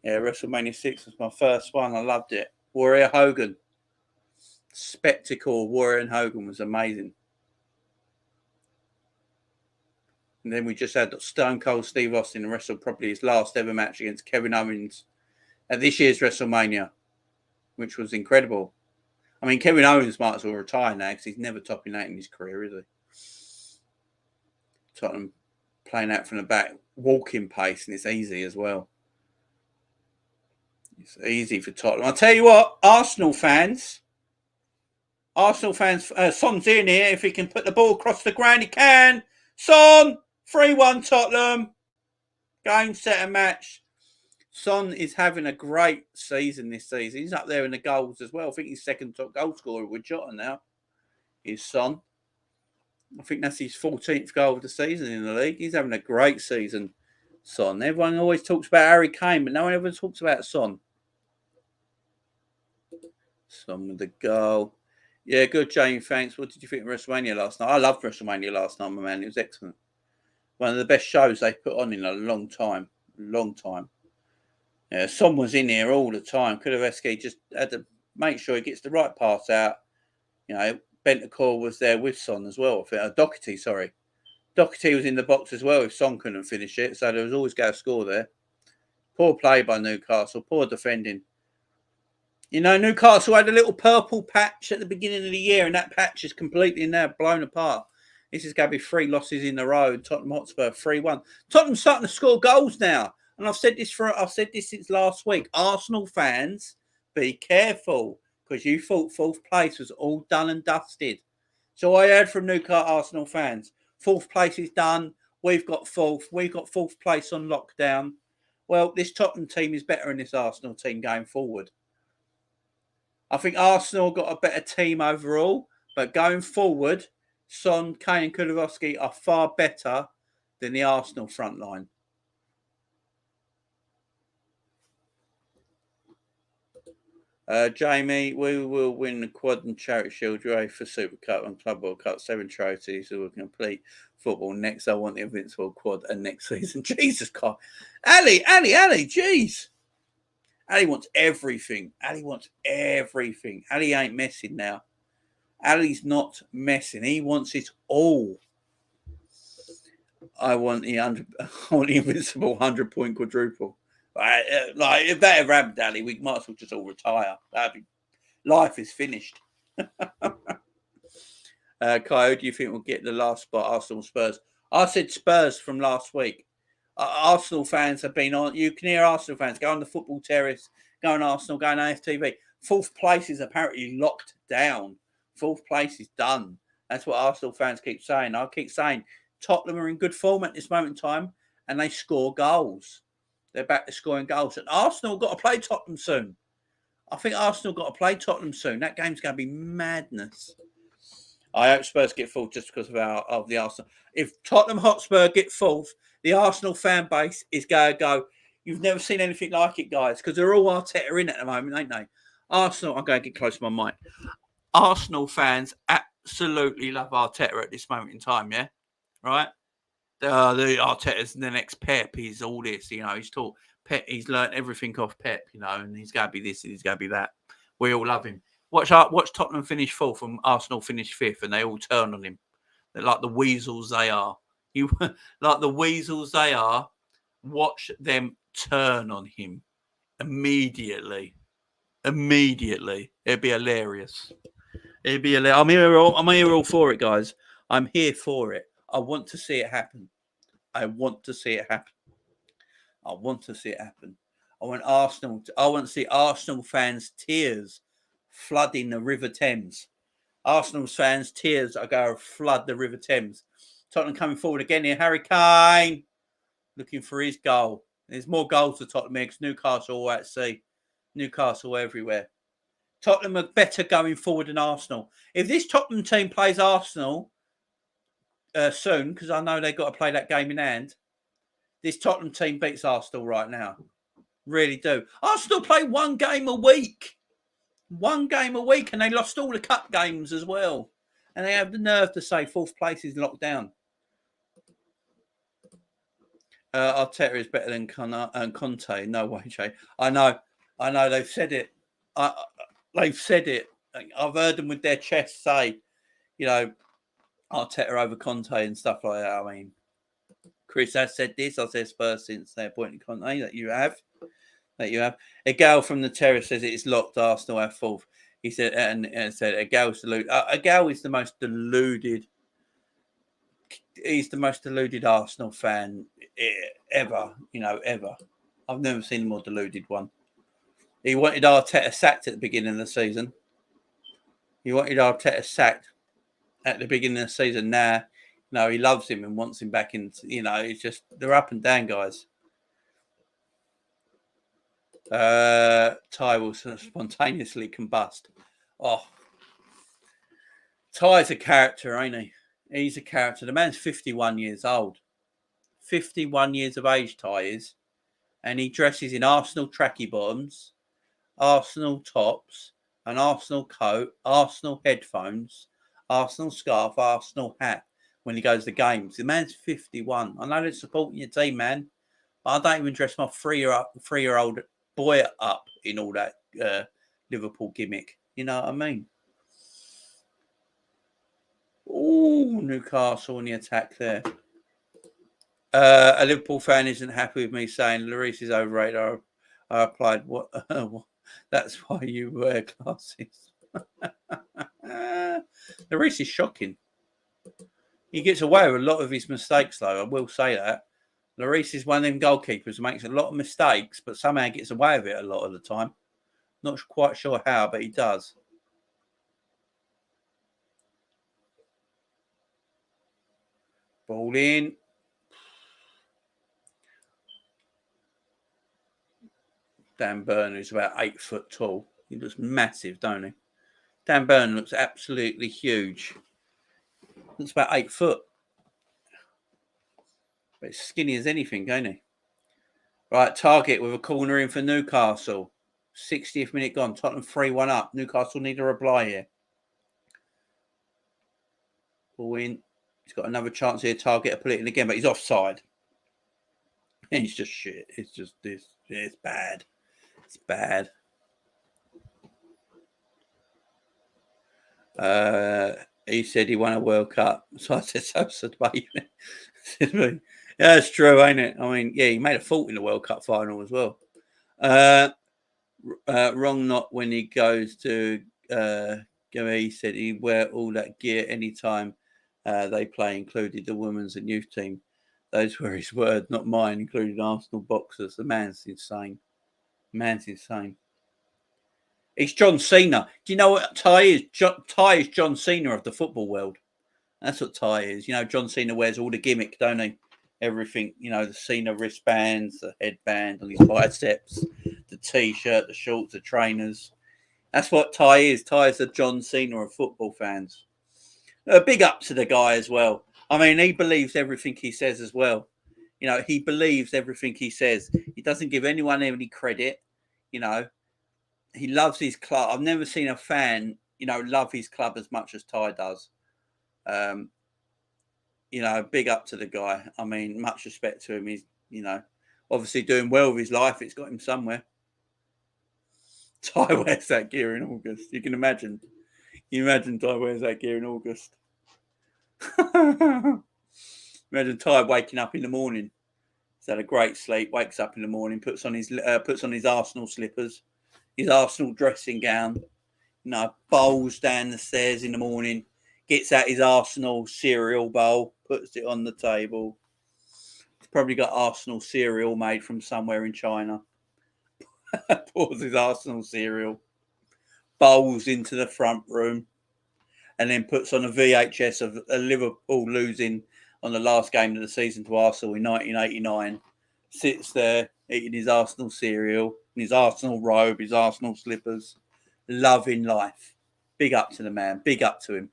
Yeah, WrestleMania 6 was my first one. I loved it. Warrior Hogan. Spectacle Warrior and Hogan was amazing. And then we just had Stone Cold Steve Austin wrestled probably his last ever match against Kevin Owens at this year's WrestleMania, which was incredible. I mean, Kevin Owens might as well retire now because he's never topping that in his career, is he? Tottenham playing out from the back, walking pace, and it's easy as well. It's easy for Tottenham. I'll tell you what, Arsenal fans, Son's in here. If he can put the ball across the ground, he can. Son, 3-1 Tottenham. Game, set, and match. Son is having a great season this season. He's up there in the goals as well. I think he's second top goal scorer with Jota now. Is Son. I think that's his 14th goal of the season in the league. He's having a great season, Son. Everyone always talks about Harry Kane, but no one ever talks about Son. Son with the goal. Yeah, good, Jamie. Thanks. What did you think of WrestleMania last night? I loved WrestleMania last night, my man. It was excellent. One of the best shows they've put on in a long time. Long time. Yeah, Son was in here all the time. Kuleveski just had to make sure he gets the right pass out. You know, Bentancur was there with Son as well. Doherty, sorry. Doherty was in the box as well if Son couldn't finish it. So there was always going to score there. Poor play by Newcastle. Poor defending. You know, Newcastle had a little purple patch at the beginning of the year, and that patch is completely now blown apart. This is going to be 3 losses in a row. Tottenham Hotspur 3-1. Tottenham's starting to score goals now, and I've said this since last week. Arsenal fans, be careful because you thought 4th place was all done and dusted. So I heard from Newcastle Arsenal fans, 4th place is done. We've got 4th. We've got 4th place on lockdown. Well, this Tottenham team is better than this Arsenal team going forward. I think Arsenal got a better team overall, but going forward, Son, Kane and Kuleveski are far better than the Arsenal front line. Jamie, we will win the Quad and Charity Shield race for Super Cup and Club World Cup. 7 trophies, so we'll complete football. Next, I want the Invincible Quad and next season. Jesus Christ. Ali, jeez. Ali wants everything. Ali ain't messing now. Ali's not messing. He wants it all. I want the Invincible 100-point quadruple. Like if that ever happened, Ali, we might as well just all retire. Life is finished. Kyle, do you think we'll get the last spot? Arsenal, Spurs. I said Spurs from last week. Arsenal fans have been on. You can hear Arsenal fans go on the football terrace, go on Arsenal, go on AFTV. 4th place is apparently locked down. 4th place is done. That's what Arsenal fans keep saying. I keep saying Tottenham are in good form at this moment in time, and they score goals. They're back to scoring goals. And Arsenal got to play Tottenham soon. I think Arsenal got to play Tottenham soon. That game's going to be madness. I hope Spurs get fourth just because of the Arsenal. If Tottenham Hotspur get fourth, the Arsenal fan base is going to go, you've never seen anything like it, guys, because they're all Arteta in at the moment, ain't they? Arsenal, I'm going to get close to my mic. Arsenal fans absolutely love Arteta at this moment in time, yeah? Right? The Arteta's the next Pep. He's all this, you know. He's taught Pep. He's learnt everything off Pep, you know, and he's going to be this and he's going to be that. We all love him. Watch Tottenham finish 4th and Arsenal finish 5th, and they all turn on him. They're like the weasels they are. Like the weasels they are. Watch them turn on him immediately. It'd be hilarious. I'm here all for it, guys. I'm here for it. I want to see it happen. I want to see Arsenal fans' tears flooding the River Thames. Arsenal fans' tears are going to flood the River Thames. Tottenham coming forward again here. Harry Kane looking for his goal. There's more goals for Tottenham because Newcastle all at sea. Newcastle everywhere. Tottenham are better going forward than Arsenal. If this Tottenham team plays Arsenal soon, because I know they've got to play that game in hand, this Tottenham team beats Arsenal right now. Really do. Arsenal play one game a week. And they lost all the cup games as well. And they have the nerve to say 4th place is locked down. Arteta is better than Conte. No way, Jay. I know. They've said it. They've said it. I've heard them with their chest say, you know, Arteta over Conte and stuff like that. I mean, Chris has said this. I said Spurs since they appointed Conte. That you have. A gal from the terrace says it is locked. Arsenal have 4th. He said, and said a gal's deluded. A gal is the most deluded. He's the most deluded Arsenal fan ever. You know, ever. I've never seen a more deluded one. He wanted Arteta sacked at the beginning of the season. Now, no, he loves him and wants him back in. You know, it's just, they're up and down, guys. Ty will spontaneously combust. Oh, Ty's a character, ain't he? He's a character. The man's 51 years old. 51 years of age, Ty is. And he dresses in Arsenal tracky bottoms, Arsenal tops, an Arsenal coat, Arsenal headphones, Arsenal scarf, Arsenal hat when he goes to games. The man's 51. I know they're supporting your team, man, but I don't even dress my three-year-old boy up in all that Liverpool gimmick. You know what I mean? Oh, Newcastle on the attack there. A Liverpool fan isn't happy with me saying Lloris is overrated. I replied, "What? That's why you wear glasses." Lloris is shocking. He gets away with a lot of his mistakes, though. I will say that. Lloris is one of them goalkeepers who makes a lot of mistakes, but somehow gets away with it a lot of the time. Not quite sure how, but he does. Ball in. Dan Burn, who's about 8 foot tall. He looks massive, don't he? Dan Burn looks absolutely huge. Looks about 8 foot. But it's skinny as anything, ain't he? Right, Target with a corner in for Newcastle. 60th minute gone. Tottenham 3-1 up. Newcastle need a reply here. Ball in. He's got another chance here. Target to put it in again, but he's offside. And it's just shit. It's just this. It's bad. It's bad. He said he won a World Cup. So I said, so baby. Yeah, it's true, ain't it? I mean, yeah, he made a fault in the World Cup final as well. Wrong not when he goes to he said he wear all that gear anytime they play, included the women's and youth team. Those were his words, not mine, including Arsenal boxers. The man's insane. He's John Cena. Do you know what Ty is? Ty is John Cena of the football world. That's what Ty is. You know, John Cena wears all the gimmick, don't he? Everything, you know, the Cena wristbands, the headband on his biceps, the T-shirt, the shorts, the trainers. That's what Ty is. Ty is the John Cena of football fans. Big up to the guy as well. I mean, he believes everything he says as well. You know, he believes everything he says. He doesn't give anyone any credit. You know, he loves his club. I've never seen a fan, you know, love his club as much as Ty does. You know, big up to the guy. I mean, much respect to him. He's, you know, obviously doing well with his life. It's got him somewhere. Ty wears that gear in August. You can imagine. You imagine Ty wears that gear in August. Imagine Ty waking up in the morning. He's had a great sleep. Wakes up in the morning, puts on his Arsenal slippers, his Arsenal dressing gown. You know, bowls down the stairs in the morning. Gets out his Arsenal cereal bowl, puts it on the table. He's probably got Arsenal cereal made from somewhere in China. Pours his Arsenal cereal, bowls into the front room, and then puts on a VHS of Liverpool losing on the last game of the season to Arsenal in 1989. Sits there eating his Arsenal cereal, his Arsenal robe, his Arsenal slippers, loving life. Big up to the man. Big up to him.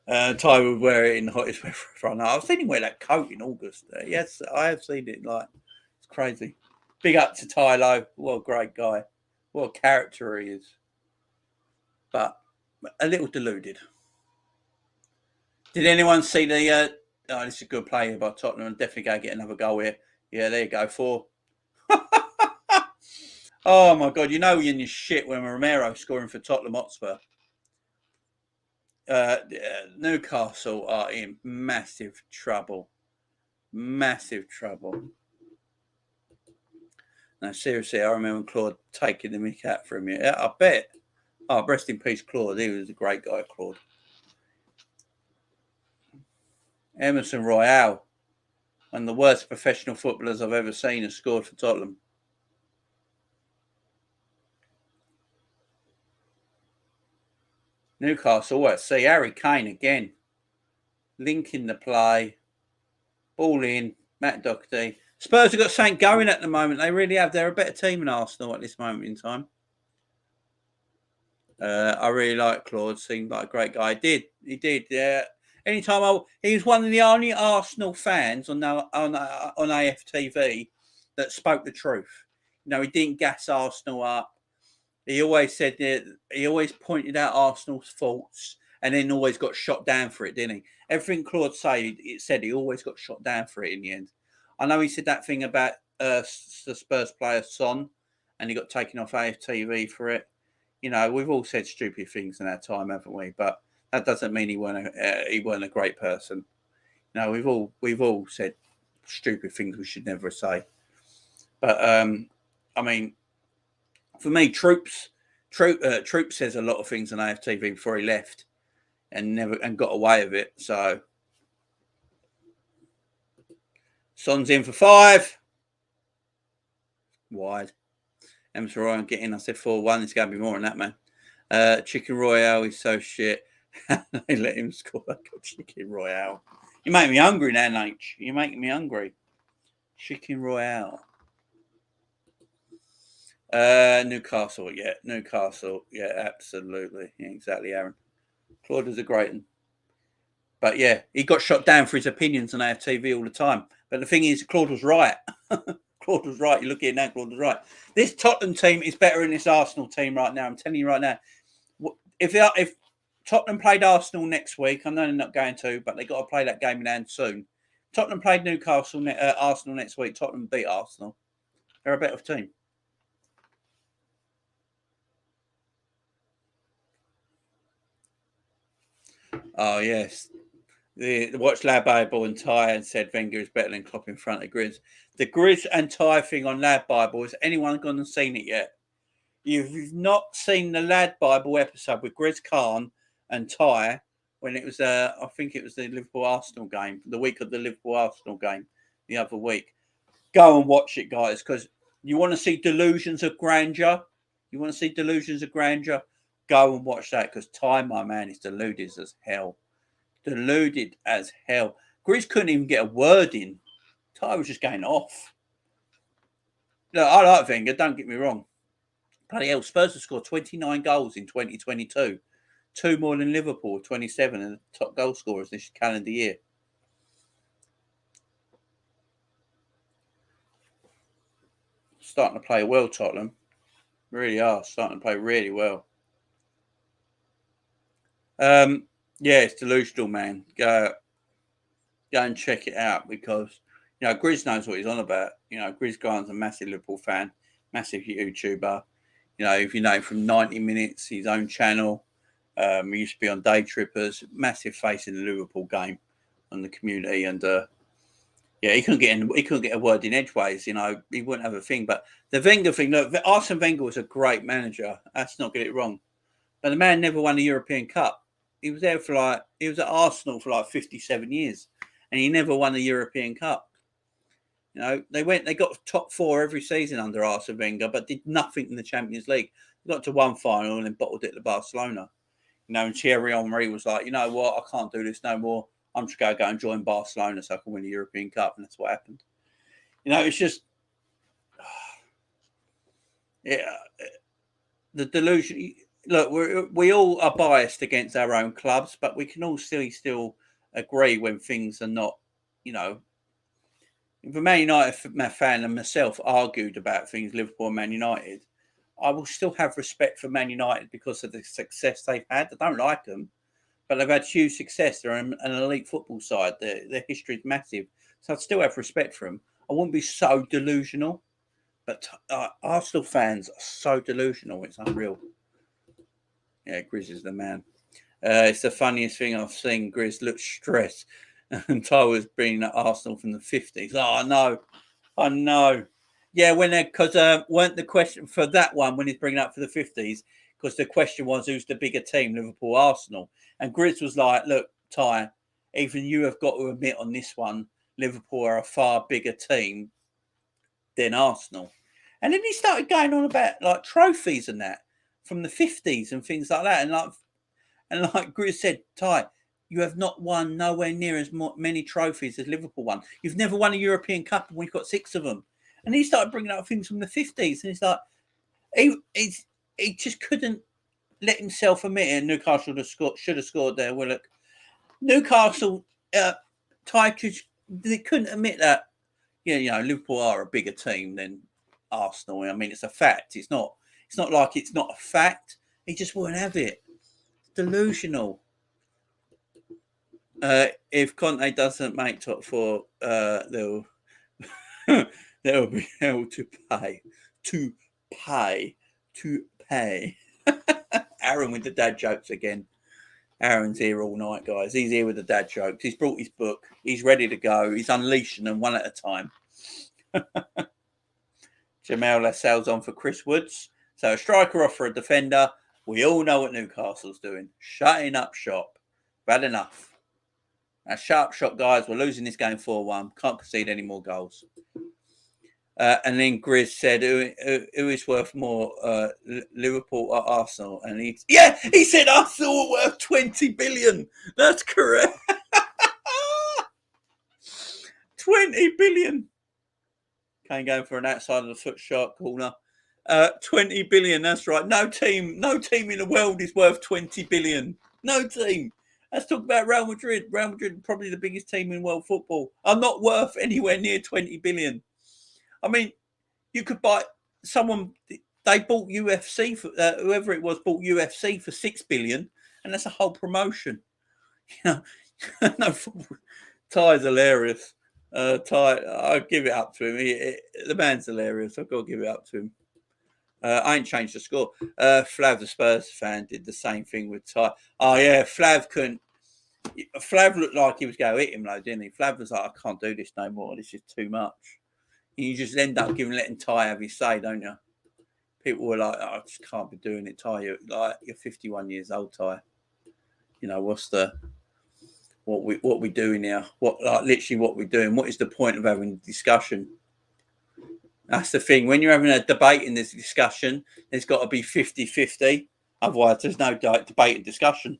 Ty would wear it in the hottest weather front. I've seen him wear that coat in August. Yes, I have seen it. Like, it's crazy. Big up to Ty Lowe. What a great guy. What a character he is. But a little deluded. Did anyone see the... this is a good play here by Tottenham. I'm definitely going to get another goal here. Yeah, there you go. 4. Oh, my God. You know you're in your shit when Romero scoring for Tottenham Hotspur. Newcastle are in massive trouble. Massive trouble. No, seriously, I remember Claude taking the mick out from you. Yeah, I bet. Oh, rest in peace, Claude. He was a great guy, Claude. Emerson Royale, one of the worst professional footballers I've ever seen, has scored for Tottenham. Newcastle, what? See, Harry Kane again. Linking the play. Ball in. Matt Doherty. Spurs have got something going at the moment. They really have. They're a better team than Arsenal at this moment in time. I really like Claude. Seemed like a great guy. He did. Yeah. Anytime he was one of the only Arsenal fans on AFTV that spoke the truth. You know, he didn't gas Arsenal up. He always said that he always pointed out Arsenal's faults and then always got shot down for it, didn't he? Everything Claude said he always got shot down for it in the end. I know he said that thing about the Spurs player Son, and he got taken off AFTV for it. You know, we've all said stupid things in our time, haven't we? But that doesn't mean he weren't a great person. No, we've all said stupid things we should never say. But I mean, for me, Troop says a lot of things on AFTV before he left, and got away with it. So Son's in for 5. Wide. Emerson Royale get in. I said 4-1. It's going to be more than that, man. Chicken Royale is so shit. They let him score that Chicken Royale. You make me hungry now, Nate. You're making me hungry. Chicken Royale. Newcastle. Yeah, absolutely. Yeah, exactly, Aaron. Claude was a great one. But yeah, he got shot down for his opinions on AFTV all the time. But the thing is, Claude was right. Claude was right. You're looking at that, Claude was right. This Tottenham team is better than this Arsenal team right now. I'm telling you right now. If Tottenham played Arsenal next week, I know they're not going to, but they've got to play that game in hand soon. Tottenham played Arsenal next week. Tottenham beat Arsenal. They're a better team. Oh, yes. The watch Lad Bible and Ty and said Wenger is better than Klopp in front of Grizz. The Grizz and Ty thing on Lad Bible, has anyone gone and seen it yet? If you've not seen the Lad Bible episode with Grizz Khan and Ty, when it was, I think it was the Liverpool Arsenal game, the week of the Liverpool Arsenal game, the other week, go and watch it, guys, because you want to see delusions of grandeur. You want to see delusions of grandeur? Go and watch that, because Ty, my man, is deluded as hell. Deluded as hell. Grizz couldn't even get a word in. Ty was just going off. Look, I like Wenger, don't get me wrong. Bloody hell, Spurs have scored 29 goals in 2022. 2 more than Liverpool, 27, and the top goal scorers this calendar year. Starting to play well, Tottenham. Really are starting to play really well. Yeah, it's delusional, man. Go and check it out, because Grizz knows what he's on about. Grizz Grant's a massive Liverpool fan, massive YouTuber. If you know him from 90 Minutes, his own channel. He used to be on Day Trippers, massive face in the Liverpool game on the community, and he couldn't get a word in edgeways. He wouldn't have a thing. But the Wenger thing, look, Arsene Wenger was a great manager. Let's not get it wrong. But the man never won a European Cup. He was there he was at Arsenal for 57 years, and he never won a European Cup. They got top 4 every season under Arsene Wenger, but did nothing in the Champions League. They got to one final and then bottled it to Barcelona. And Thierry Henry was like, you know what, I can't do this no more. I'm just going to go and join Barcelona so I can win the European Cup, and that's what happened. It's just, the delusion. Look, we all are biased against our own clubs, but we can all still agree when things are not, If a Man United fan and myself argued about things, Liverpool and Man United, I will still have respect for Man United because of the success they've had. I don't like them, but they've had huge success. They're an elite football side. Their history is massive. So I'd still have respect for them. I wouldn't be so delusional. But Arsenal fans are so delusional. It's unreal. Yeah, Grizz is the man. It's the funniest thing I've seen. Grizz look stressed. And Ty was bringing at Arsenal from the 50s. Oh, I know. Yeah, because weren't the question for that one when he's bringing up for the 50s, because the question was who's the bigger team, Liverpool, Arsenal. And Grizz was like, look, Ty, even you have got to admit on this one, Liverpool are a far bigger team than Arsenal. And then he started going on about trophies and that from the 50s and things like that. And like Grizz said, Ty, you have not won nowhere near as many trophies as Liverpool won. You've never won a European Cup, and we've got 6 of them. And he started bringing up things from the 50s, and it's like he just couldn't let himself admit it. Newcastle should have scored there. Well, look, Newcastle, they couldn't admit that. Liverpool are a bigger team than Arsenal. I mean, it's a fact. It's not like it's not a fact. He just wouldn't have it. It's delusional. If Conte doesn't make top 4, they'll be able to pay. Aaron with the dad jokes again. Aaron's here all night, guys. He's here with the dad jokes. He's brought his book. He's ready to go. He's unleashing them one at a time. Jamal Lascelles on for Chris Woods. So a striker off for a defender. We all know what Newcastle's doing. Shutting up shop. Bad enough. Now, shut up shop, guys. We're losing this game 4-1. Can't concede any more goals. And then Grizz said, who is worth more, Liverpool or Arsenal? And he said Arsenal were worth 20 billion. That's correct. 20 billion. Kane going for an outside of the foot shot corner. 20 billion, that's right. No team in the world is worth 20 billion. No team. Let's talk about Real Madrid. Real Madrid, probably the biggest team in world football, are not worth anywhere near 20 billion. I mean, you could buy someone. They bought UFC for whoever it was bought UFC for 6 billion, and that's a whole promotion. You know, no football. Ty's hilarious. Ty, I'll give it up to him. The man's hilarious. I've got to give it up to him. I ain't changed the score. Flav, the Spurs fan, did the same thing with Ty. Oh yeah, Flav couldn't. Flav looked like he was going to hit him, though, didn't he? Flav was like, I can't do this no more. This is too much. And you just end up letting Ty have his say, don't you? People were like, I just can't be doing it, Ty. You're 51 years old, Ty. You know, what we doing now? Literally what we're doing? What is the point of having a discussion? That's the thing. When you're having a debate in this discussion, there's got to be 50-50. Otherwise, there's no debate and discussion.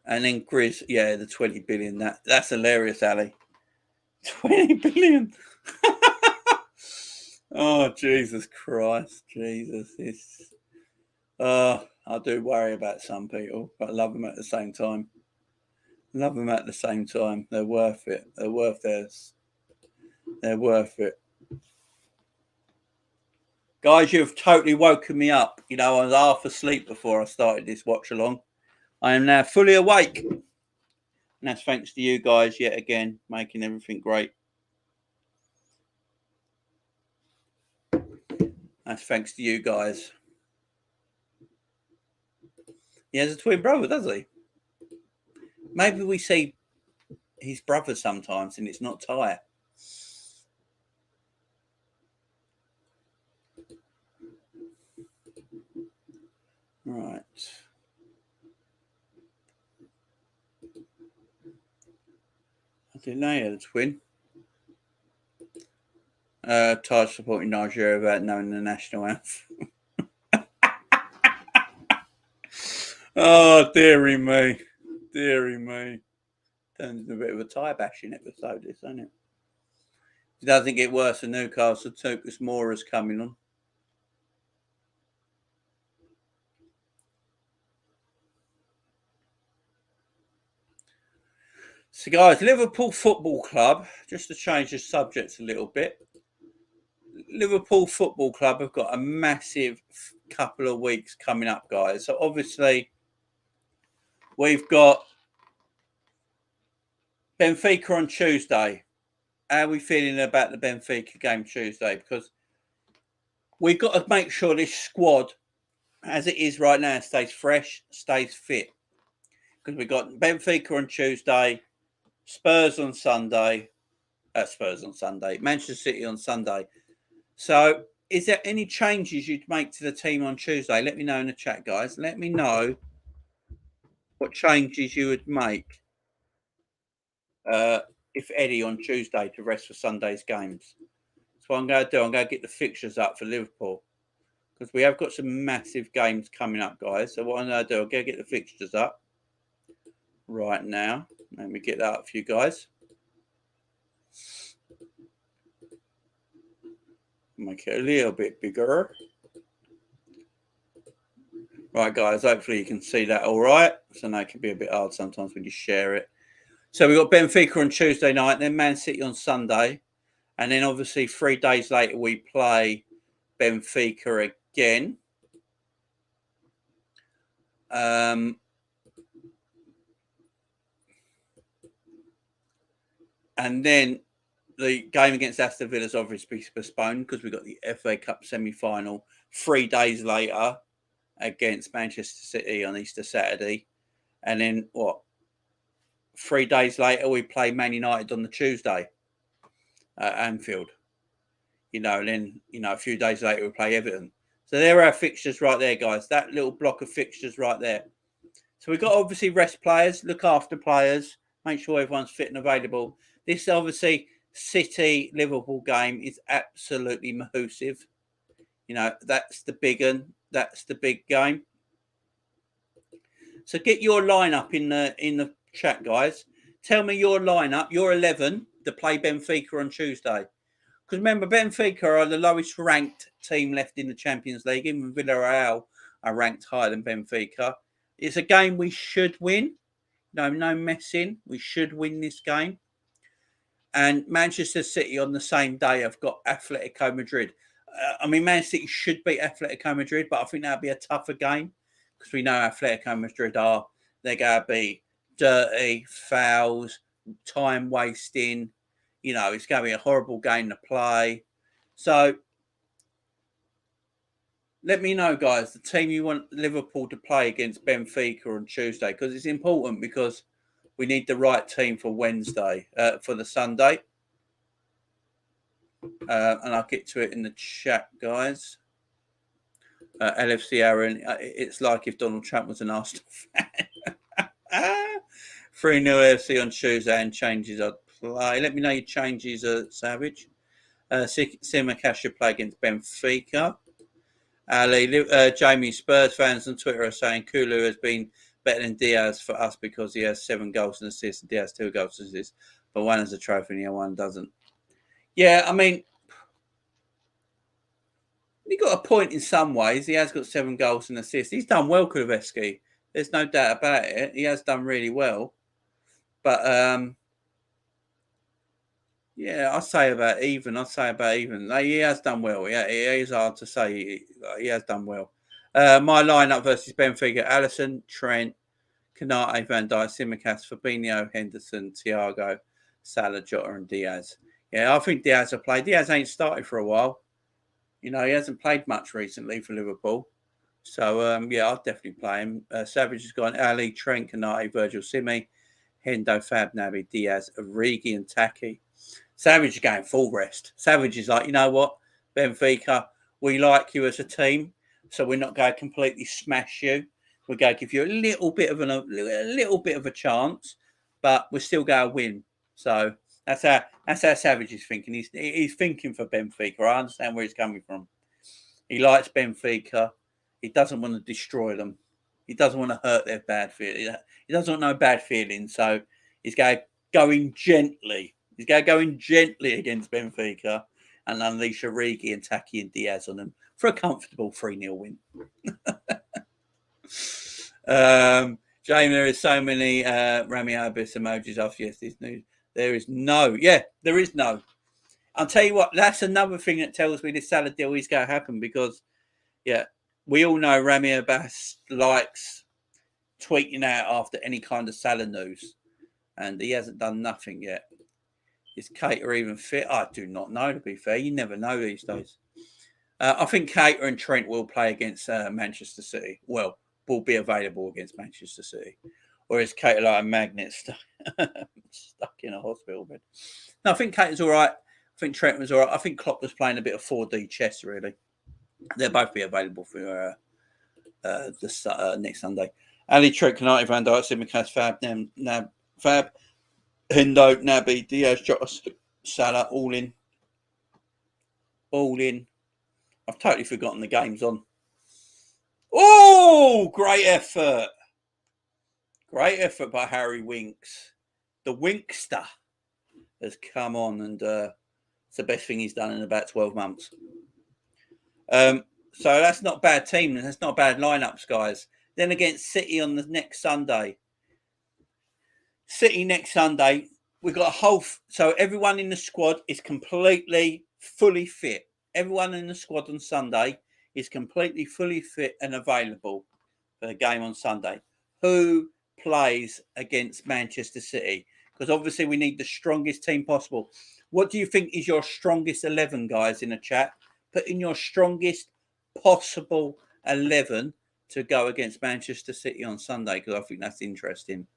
And then Grizz, yeah, the 20 billion. That's hilarious, Ali. 20 billion. Oh, Jesus Christ. Jesus. I do worry about some people, but I love them at the same time. They're worth it. They're worth theirs. They're worth it. Guys, you've totally woken me up. You know, I was half asleep before I started this watch along. I am now fully awake. And that's thanks to you guys yet again, making everything great. That's thanks to you guys. He has a twin brother, does he? Maybe we see his brother sometimes and it's not Ty. Right. I didn't know he had a twin. Ty supporting Nigeria without knowing the national anthem. Oh, dearie me. Dearie me. Turns into a bit of a Ty bashing episode, this, isn't it? It doesn't get worse than Newcastle. Tukas Mora's coming on. So, guys, Liverpool Football Club, just to change the subject a little bit. Liverpool Football Club have got a massive couple of weeks coming up, guys. So, obviously, we've got Benfica on Tuesday. How are we feeling about the Benfica game Tuesday? Because we've got to make sure this squad, as it is right now, stays fresh, stays fit. Because we've got Benfica on Tuesday, Spurs on Sunday, Manchester City on Sunday. So, is there any changes you'd make to the team on Tuesday? Let me know in the chat, guys. Let me know what changes you would make, if any, on Tuesday to rest for Sunday's games. So what I'm going to do, I'm going to get the fixtures up for Liverpool because we have got some massive games coming up, guys. So what I'm going to do, I'm going to get the fixtures up right now. Let me get that up for you guys. Make it a little bit bigger. Right, guys, hopefully you can see that all right. So now it can be a bit hard sometimes when you share it. So we've got Benfica on Tuesday night, then Man City on Sunday. And then obviously 3 days later, we play Benfica again. And then the game against Aston Villa is obviously postponed because we've got the FA Cup semi-final 3 days later against Manchester City on Easter Saturday. And then 3 days later, we play Man United on the Tuesday at Anfield. And then, a few days later, we play Everton. So there are our fixtures right there, guys. That little block of fixtures right there. So we've got to obviously rest players, look after players, make sure everyone's fit and available. This obviously City-Liverpool game is absolutely massive. That's the big one. That's the big game. So get your lineup in the chat, guys. Tell me your lineup, your 11 to play Benfica on Tuesday. Because remember, Benfica are the lowest ranked team left in the Champions League. Even Villarreal are ranked higher than Benfica. It's a game we should win. No messing. We should win this game. And Manchester City on the same day have got Atletico Madrid. I mean, Man City should beat Atletico Madrid, but I think that'll be a tougher game because we know Atletico Madrid are. They're going to be dirty, fouls, time wasting. You know, it's going to be a horrible game to play. So let me know, guys, the team you want Liverpool to play against Benfica on Tuesday, because it's important because we need the right team for Wednesday, for the Sunday. And I'll get to it in the chat, guys. LFC Aaron, it's like if Donald Trump was an Arsenal fan. 3-0 LFC on Tuesday and changes I'd play. Let me know your changes, Savage. Simicast should play against Benfica. Ali, Jamie, Spurs fans on Twitter are saying Kulu has been better than Diaz for us because he has 7 goals and assists, and Diaz 2 goals and assists, but one has a trophy and the other one doesn't. Yeah, I mean, he got a point in some ways. He has got 7 goals and assists. He's done well, Kulusevski. There's no doubt about it. He has done really well. But, yeah, I'll say about even. He has done well. Yeah, it is hard to say. He has done well. My lineup versus Benfica: Alisson, Trent, Canate, Van Dijk, Simicast, Fabinho, Henderson, Thiago, Salah, Jota, and Diaz. Yeah, I think Diaz will play. Diaz ain't started for a while. You know, he hasn't played much recently for Liverpool. So, yeah, I'll definitely play him. Savage has gone Ali, Trent, Canate, Virgil, Simi, Hendo, Fab, Naby, Diaz, Origi, and Taki. Savage is going full rest. Savage is like, you know what, Benfica, we like you as a team, so we're not going to completely smash you. We're going to give you a little bit of a chance, but we're still going to win. So that's how Savage is thinking. He's thinking for Benfica. I understand where he's coming from. He likes Benfica. He doesn't want to destroy them. He doesn't want to hurt their bad feelings. He doesn't want no bad feelings. So he's going gently. He's going to go in gently against Benfica and unleash Origi and Taki and Diaz on them for a comfortable 3-0 win. Jamie, there is so many Rami Abyss emojis after yesterday's news. There is no. Yeah, there is no. I'll tell you what, that's another thing that tells me this Salah deal is going to happen because, yeah, we all know Rami Abbas likes tweeting out after any kind of Salah news, and he hasn't done nothing yet. Is Keita even fit? I do not know, to be fair. You never know these days. I think Keita and Trent will play against Manchester City. Well, will be available against Manchester City. Or is Keita like a magnet stuck in a hospital bed? No, I think Keita's all right. I think Trent was all right. I think Klopp was playing a bit of 4D chess, really. They'll both be available for next Sunday. Ali, Trent, Canate, Van Dijk, Simicast, Fab, Fab, Hendo, Naby, Diaz, Jota, Salah, all in. I've totally forgotten the game's on. Oh, great effort. Great effort by Harry Winks. The Winkster has come on, and it's the best thing he's done in about 12 months. So that's not a bad team, and that's not bad lineups, guys. Then against City on the next Sunday. City next Sunday, we've got a whole... So everyone in the squad is completely, fully fit. Everyone in the squad on Sunday is completely, fully fit and available for the game on Sunday. Who plays against Manchester City? Because obviously we need the strongest team possible. What do you think is your strongest 11, guys, in the chat? Put in your strongest possible 11 to go against Manchester City on Sunday, because I think that's interesting.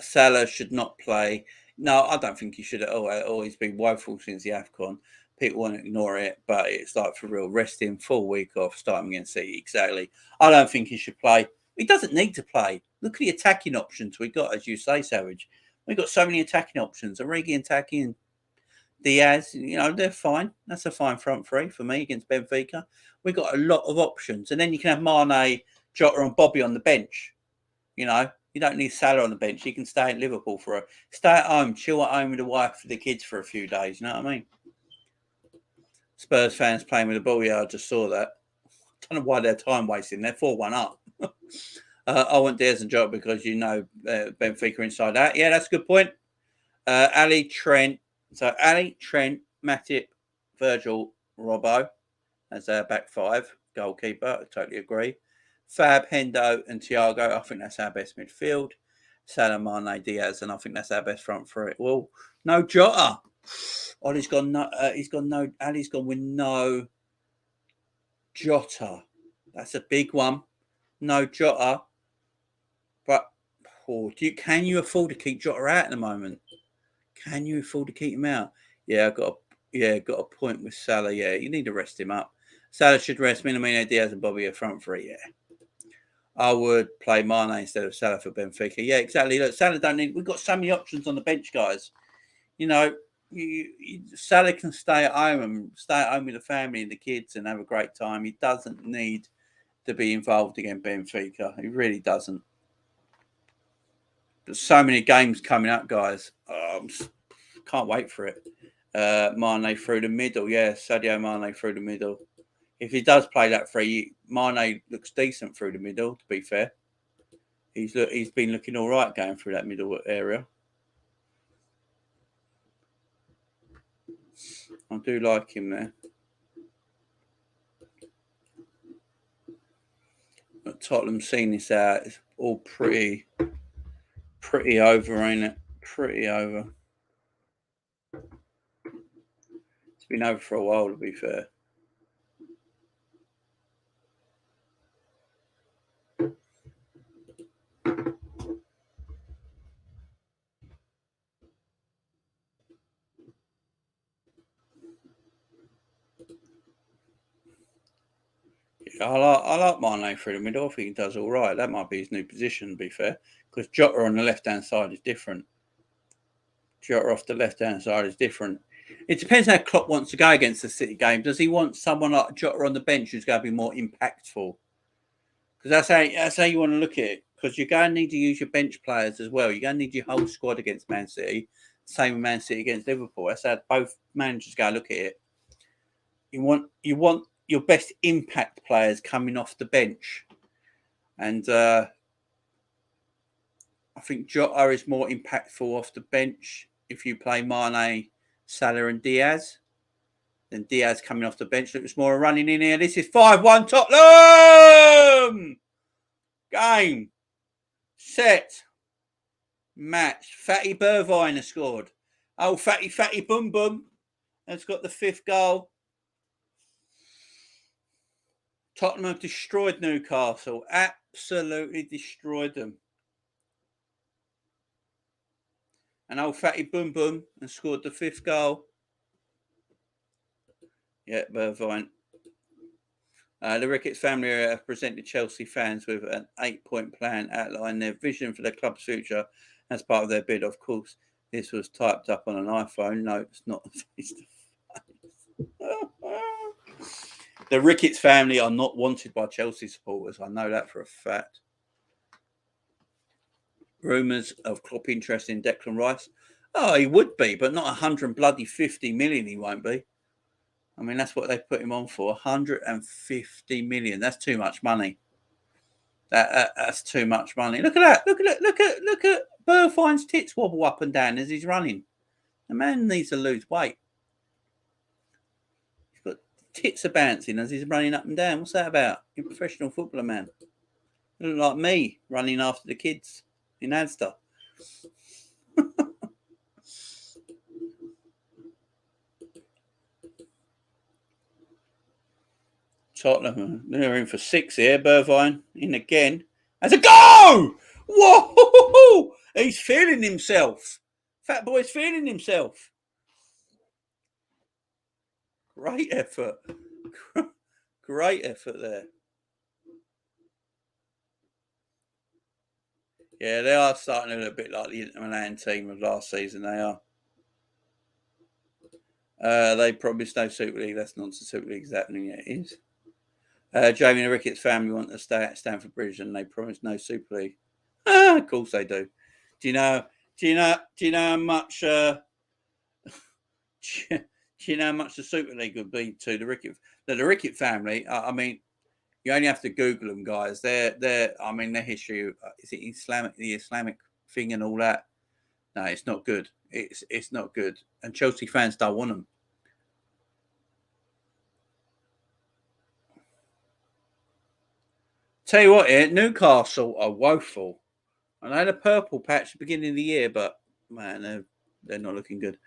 Salah should not play. No, I don't think he should at all. He's been woeful since the AFCON. People want to ignore it, but it's like for real. Rest him, full week off, starting against City. Exactly. I don't think he should play. He doesn't need to play. Look at the attacking options we got, as you say, Savage. We've got so many attacking options. Origi and Taki and Diaz, you know, they're fine. That's a fine front three for me against Benfica. We've got a lot of options. And then you can have Mane, Jota and Bobby on the bench. You know, you don't need Salah on the bench. You can stay at Liverpool stay at home, chill at home with the wife and the kids for a few days. You know what I mean? Spurs fans playing with the ball. Yeah, I just saw that. I don't know why they're time wasting. They're 4-1 up. I want Diaz and Jota because Benfica inside out. Yeah, that's a good point. Ali, Trent. So Ali, Trent, Matip, Virgil, Robbo as our back five. Goalkeeper, I totally agree. Fab, Hendo, and Thiago. I think that's our best midfield. Salah, Mane, Diaz, and I think that's our best front three. Well, no Jota. Ollie's gone. No, he's gone. No, Ali's gone with no Jota. That's a big one. No Jota. But can you afford to keep Jota out at the moment? Can you afford to keep him out? Yeah, got a point with Salah. Yeah, you need to rest him up. Salah should rest Minamino, Diaz, and Bobby a front three. Yeah, I would play Mane instead of Salah for Benfica. Yeah, exactly. Look, Salah don't need. We've got so many options on the bench, guys. You know, Salah can stay at home with the family and the kids and have a great time. He doesn't need to be involved against Benfica. He really doesn't. There's so many games coming up, guys. Can't wait for it. Mane through the middle. Yeah, Sadio Mane through the middle. If he does play that free, Mane looks decent through the middle, to be fair. He's been looking all right going through that middle area. I do like him there. But Tottenham seen this out. It's all pretty over, ain't it? Pretty over. It's been over for a while, to be fair. I like Mane through the middle. I think he does all right. That might be his new position, to be fair, because Jota on the left-hand side is different. Jota off the left-hand side is different. It depends how Klopp wants to go against the City game. Does he want someone like Jota on the bench who's going to be more impactful? Because that's how you want to look at it. Because you're going to need to use your bench players as well. You're going to need your whole squad against Man City. Same with Man City against Liverpool. That's how both managers go look at it. You want your best impact players coming off the bench. And I think Jota is more impactful off the bench if you play Mane, Salah and Diaz. Then Diaz coming off the bench. Looks more running in here. This is 5-1 Tottenham! Game. Set. Match. Fatty Bergwijn has scored. Oh, Fatty Boom Boom has got the 5th goal. Tottenham have destroyed Newcastle. Absolutely destroyed them. And old Fatty Boom Boom has scored the 5th goal. Yeah, Bergwijn. The Ricketts family have presented Chelsea fans with an 8-point plan outlining their vision for the club's future as part of their bid. Of course, this was typed up on an iPhone. No, it's not face-to-face. The Ricketts family are not wanted by Chelsea supporters. I know that for a fact. Rumours of Klopp interest in Declan Rice. Oh, he would be, but not 150 million. He won't be. I mean, that's what they put him on for. 150 million. That's too much money. That's too much money. Look at that. Look at Bergwijn's tits wobble up and down as he's running. The man needs to lose weight. He's got tits are bouncing as he's running up and down. What's that about? You're a professional footballer, man. You look like me running after the kids in Asda. Tottenham, they're in for 6 here. Bergwijn in again. As a go! Whoa! He's feeling himself. Fat boy's feeling himself. Great effort. Great effort there. Yeah, they are starting a little bit like the Inter Milan team of last season. They are. They promised no Super League. That's nonsense. Super League is happening. Yeah, it is. Jamie and the Ricketts family want to stay at Stamford Bridge, and they promised no Super League. Of course they do. Do you know how much? Do you know how much the Super League would be to the Ricketts? The Ricketts family. I mean, You only have to Google them, guys. I mean, their history, is it the Islamic thing and all that? No, it's not good. It's not good. And Chelsea fans don't want them. Tell you what, here, Newcastle are woeful. And I had a purple patch at the beginning of the year, but man, they're not looking good.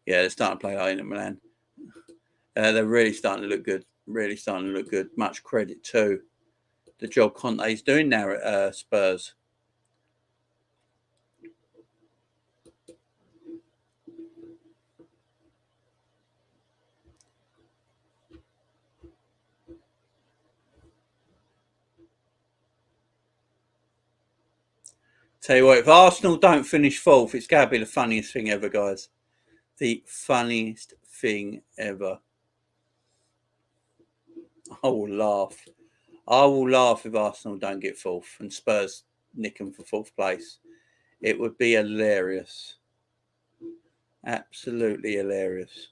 Yeah, they're starting to play high in Milan. They're really starting to look good. Really starting to look good. Much credit to the job Conte's doing now at Spurs. Tell you what, if Arsenal don't finish fourth, it's going to be the funniest thing ever, guys. The funniest thing ever. I will laugh. I will laugh if Arsenal don't get fourth and Spurs nick them for fourth place. It would be hilarious. Absolutely hilarious.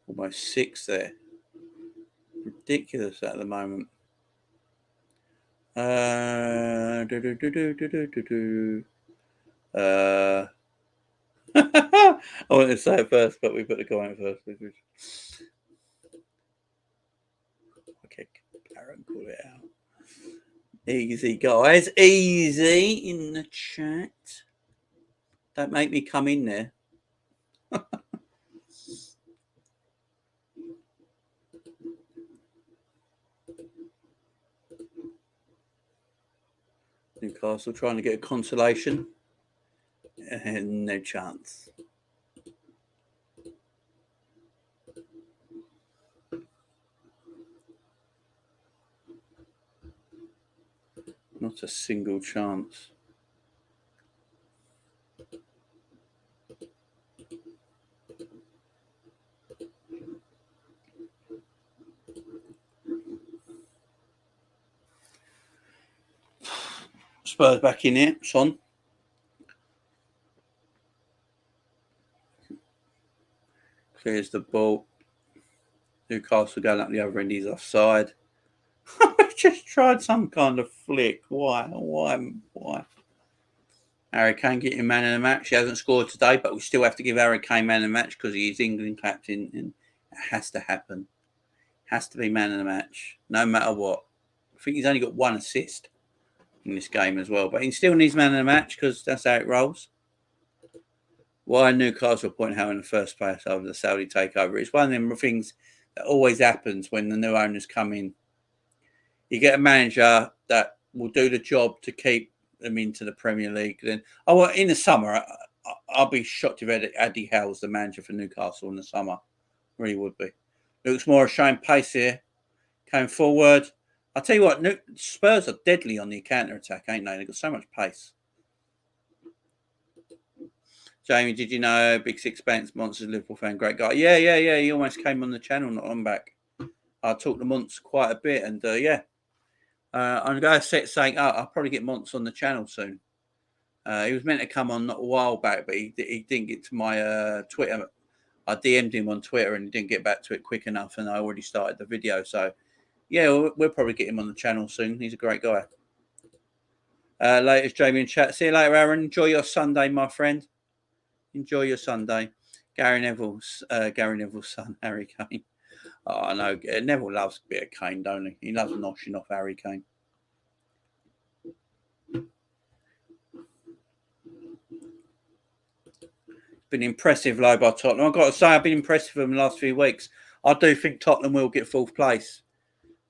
Almost 6 there. Ridiculous at the moment. I wanted to say it first, but we put the comment first. Okay, Karen, call it out. Easy, guys. Easy in the chat. Don't make me come in there. Newcastle trying to get a consolation. And no chance. Not a single chance. Spurs back in here, Son. Clears the ball. Newcastle going up the other end. He's offside. Just tried some kind of flick. Why? Harry Kane getting man of the match. He hasn't scored today, but we still have to give Harry Kane man of the match because he's England captain, and it has to happen. Has to be man of the match, no matter what. I think he's only got 1 assist in this game as well, but he still needs man of the match because that's how it rolls. Why Newcastle point how in the first place over the Saudi takeover? It's one of them things that always happens when the new owners come in. You get a manager that will do the job to keep them into the Premier League. Then, in the summer, I'll be shocked if Eddie Howe's the manager for Newcastle in the summer. Really would be. Looks more showing pace here. Came forward. I'll tell you what, Spurs are deadly on the counter attack, ain't they? They've got so much pace. Jamie, did you know Big Sixpence, Monsters Liverpool fan, great guy? Yeah. He almost came on the channel not long back. I talked to Monts quite a bit, and I'm going to set saying, I'll probably get Monts on the channel soon. He was meant to come on not a while back, but he didn't get to my Twitter. I DM'd him on Twitter and he didn't get back to it quick enough, and I already started the video. So, yeah, we'll probably get him on the channel soon. He's a great guy. Latest Jamie in chat. See you later, Aaron. Enjoy your Sunday, my friend. Enjoy your Sunday. Gary Neville's son, Harry Kane. Oh, I know. Neville loves a bit of Kane, don't he? He loves noshing off Harry Kane. Been impressive, low by Tottenham. I've got to say, I've been impressed with them the last few weeks. I do think Tottenham will get fourth place.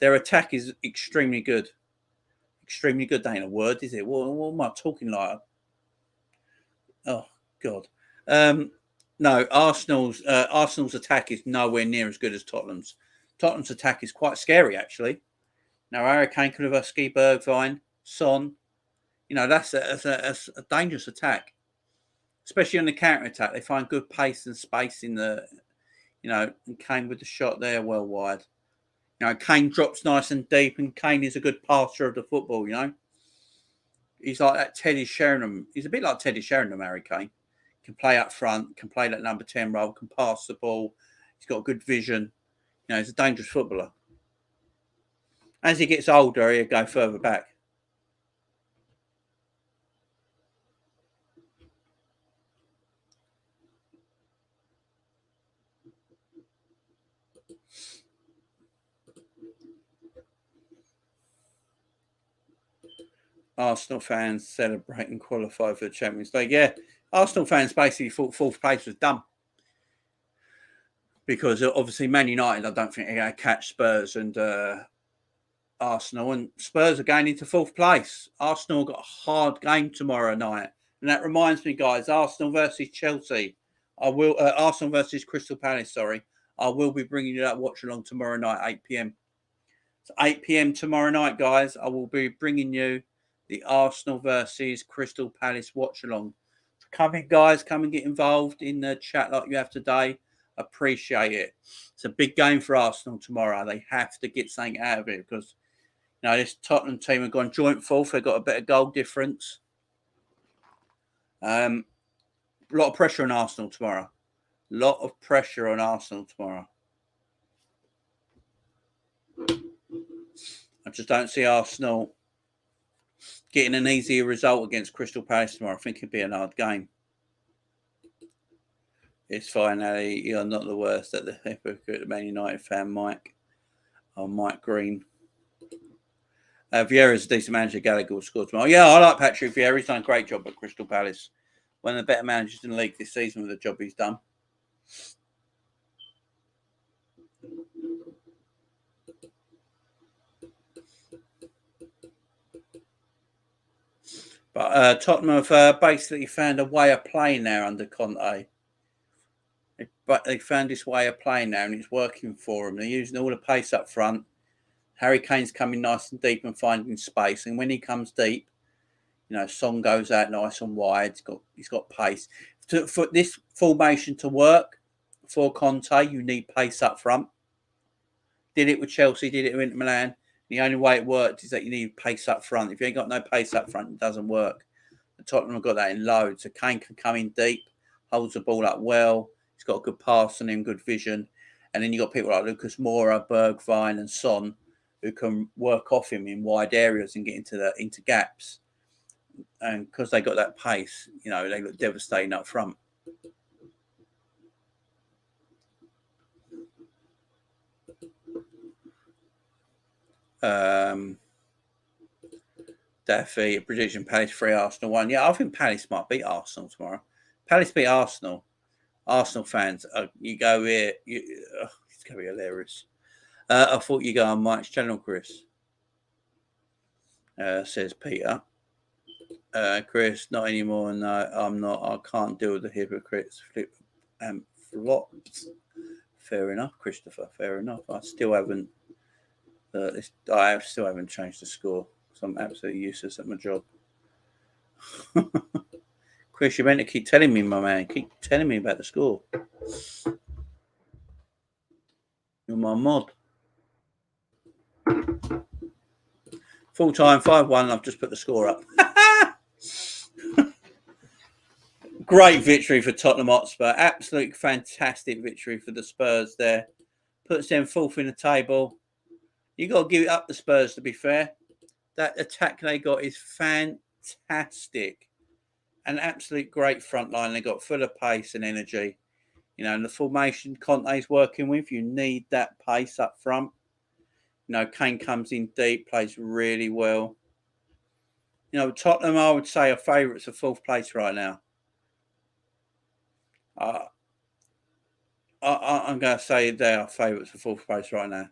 Their attack is extremely good. Extremely good. That ain't a word, is it? What am I talking like? Oh, God. No, Arsenal's attack is nowhere near as good as Tottenham's. Tottenham's attack is quite scary, actually. Now, Harry Kane, Kulusevski, Bergwijn, Son. That's a dangerous attack, especially on the counter attack. They find good pace and space in the, and Kane with the shot there, well wide. Kane drops nice and deep, and Kane is a good passer of the football. He's like that Teddy Sheringham. He's a bit like Teddy Sheringham, Harry Kane. Can play up front, can play that number 10 role, can pass the ball. He's got good vision. You know, he's a dangerous footballer. As he gets older, he'll go further back. Arsenal fans celebrating qualify for the Champions League. Yeah, Arsenal fans basically thought fourth place was done because obviously Man United, I don't think they're going to catch Spurs and Arsenal, and Spurs are going into fourth place. Arsenal got a hard game tomorrow night, and that reminds me, guys, Arsenal versus Chelsea. Arsenal versus Crystal Palace. Sorry, I will be bringing you that watch along tomorrow night, 8 p.m. So 8 p.m. tomorrow night, guys. I will be bringing you the Arsenal versus Crystal Palace watch along. So come in, guys. Come and get involved in the chat like you have today. Appreciate it. It's a big game for Arsenal tomorrow. They have to get something out of it because this Tottenham team have gone joint fourth. They've got a better goal difference. A lot of pressure on Arsenal tomorrow. A lot of pressure on Arsenal tomorrow. I just don't see Arsenal getting an easier result against Crystal Palace tomorrow. I think it'd be a hard game. It's fine, Ali. You're not the worst at the hypocrite Man United fan, Mike. Oh, Mike Green. Vieira's a decent manager. Gallagher will score tomorrow. Yeah, I like Patrick Vieira. He's done a great job at Crystal Palace. One of the better managers in the league this season with the job he's done. But Tottenham have basically found a way of playing now under Conte. But they found this way of playing now, and it's working for them. They're using all the pace up front. Harry Kane's coming nice and deep and finding space. And when he comes deep, Son goes out nice and wide. He's got pace. For this formation to work for Conte, you need pace up front. Did it with Chelsea, did it with Inter Milan. The only way it worked is that you need pace up front. If you ain't got no pace up front, it doesn't work. The Tottenham have got that in loads. So Kane can come in deep, holds the ball up well. He's got a good pass on him, good vision. And then you've got people like Lucas Moura, Bergwijn and Son who can work off him in wide areas and get into gaps. And because they got that pace, they look devastating up front. Daffy, prediction Palace 3, Arsenal 1. Yeah, I think Palace might beat Arsenal tomorrow. Palace beat Arsenal. Arsenal fans, you go here. It's going to be hilarious. I thought you go on Mike's channel, Chris. Says Peter. Chris, not anymore. No, I'm not. I can't deal with the hypocrites. Flip and flops. Fair enough, Christopher. Fair enough. I still haven't. I still haven't changed the score. So I'm absolutely useless at my job. Chris, you're meant to keep telling me, my man. Keep telling me about the score. You're my mod. Full time, 5-1. I've just put the score up. Great victory for Tottenham Hotspur. Absolute fantastic victory for the Spurs there. Puts them fourth in the table. You got to give it up the Spurs, to be fair. That attack they got is fantastic. An absolute great front line. They got full of pace and energy. And the formation Conte's working with, you need that pace up front. Kane comes in deep, plays really well. Tottenham, I would say, are favourites for fourth place right now. I'm going to say they are favourites for fourth place right now.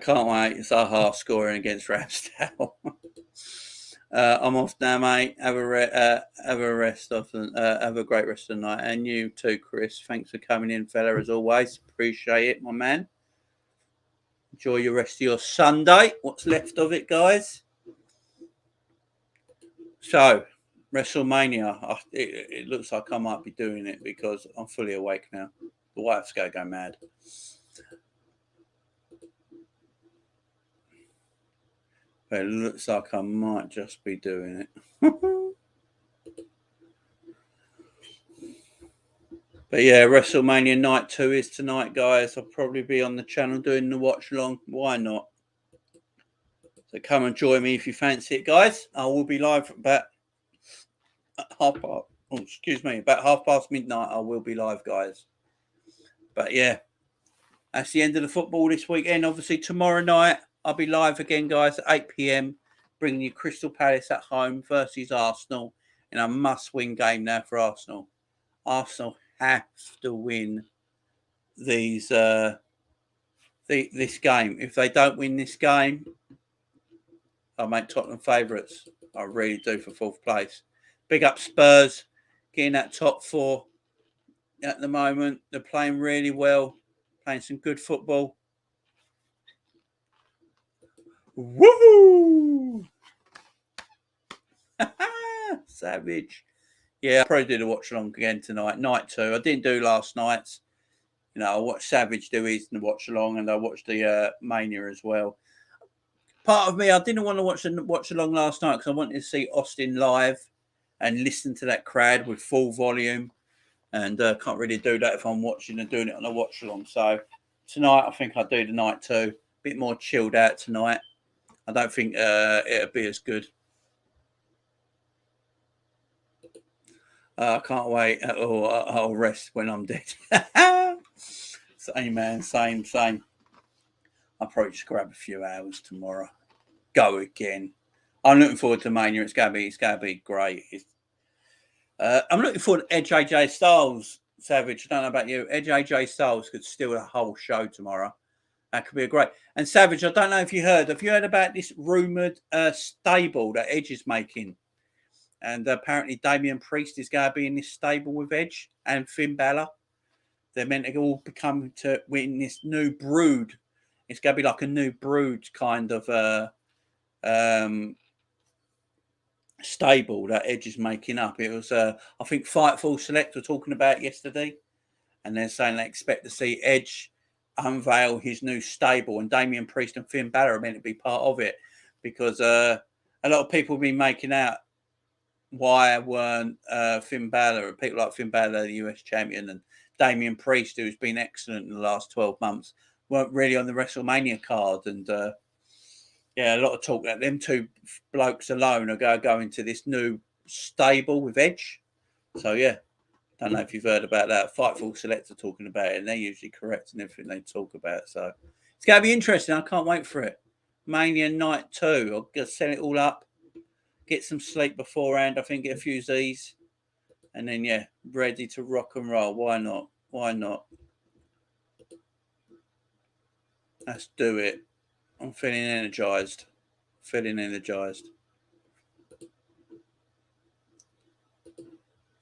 Can't wait. It's our half scoring against Ramsdale. I'm off now, mate. Have a rest of have a great rest of the night, and you too, Chris. Thanks for coming in, fella. As always, appreciate it, my man. Enjoy your rest of your Sunday. What's left of it, guys? So, WrestleMania. It looks like I might be doing it because I'm fully awake now. The wife's going to go mad. But it looks like I might just be doing it. But yeah, WrestleMania Night 2 is tonight, guys. I'll probably be on the channel doing the watch along. Why not? So come and join me if you fancy it, guys. I will be live about about half past midnight. I will be live, guys. But yeah, that's the end of the football this weekend. Obviously, tomorrow night I'll be live again, guys, at 8 p.m. bringing you Crystal Palace at home versus Arsenal in a must-win game now for Arsenal. Arsenal have to win this game. If they don't win this game, I'll make Tottenham favourites. I really do for fourth place. Big up Spurs, getting that top four at the moment. They're playing really well, playing some good football. Woohoo! Savage. Yeah, I'll probably do the watch along again tonight. Night 2. I didn't do last night's. You know, I watched Savage do his watch along, and I watched the Mania as well. Part of me, I didn't want to watch along last night because I wanted to see Austin live and listen to that crowd with full volume, and can't really do that if I'm watching and doing it on a watch along. So tonight, I think I'll do the Night 2. A bit more chilled out tonight. I don't think it'll be as good. I can't wait. I'll rest when I'm dead. Same, man. Same. I'll probably just grab a few hours tomorrow. Go again. I'm looking forward to Mania. It's gonna be great. I'm looking forward to Edge AJ Styles. Savage. I don't know about you. Edge AJ Styles could steal the whole show tomorrow. That could be a great. And Savage, I don't know if you heard. Have you heard about this rumored stable that Edge is making? And apparently Damian Priest is going to be in this stable with Edge and Finn Balor. They're meant to all become to win this new brood. It's going to be like a new brood kind of stable that Edge is making up. It was, I think, Fightful Select were talking about yesterday. And they're saying they expect to see Edge unveil his new stable. And Damian Priest and Finn Balor are meant to be part of it. Because a lot of people have been making out why weren't Finn Balor and people like Finn Balor, the US champion, and Damian Priest, who's been excellent in the last 12 months, weren't really on the WrestleMania card. And yeah, a lot of talk that them two blokes alone are going to go into this new stable with Edge. So yeah, don't know if you've heard about that. Fightful Select are talking about it, and they're usually correct in everything they talk about. So it's going to be interesting. I can't wait for it. Mania Night 2. I'll just set it all up. Get some sleep beforehand. I think get a few Z's. And then, yeah, ready to rock and roll. Why not? Why not? Let's do it. I'm feeling energized.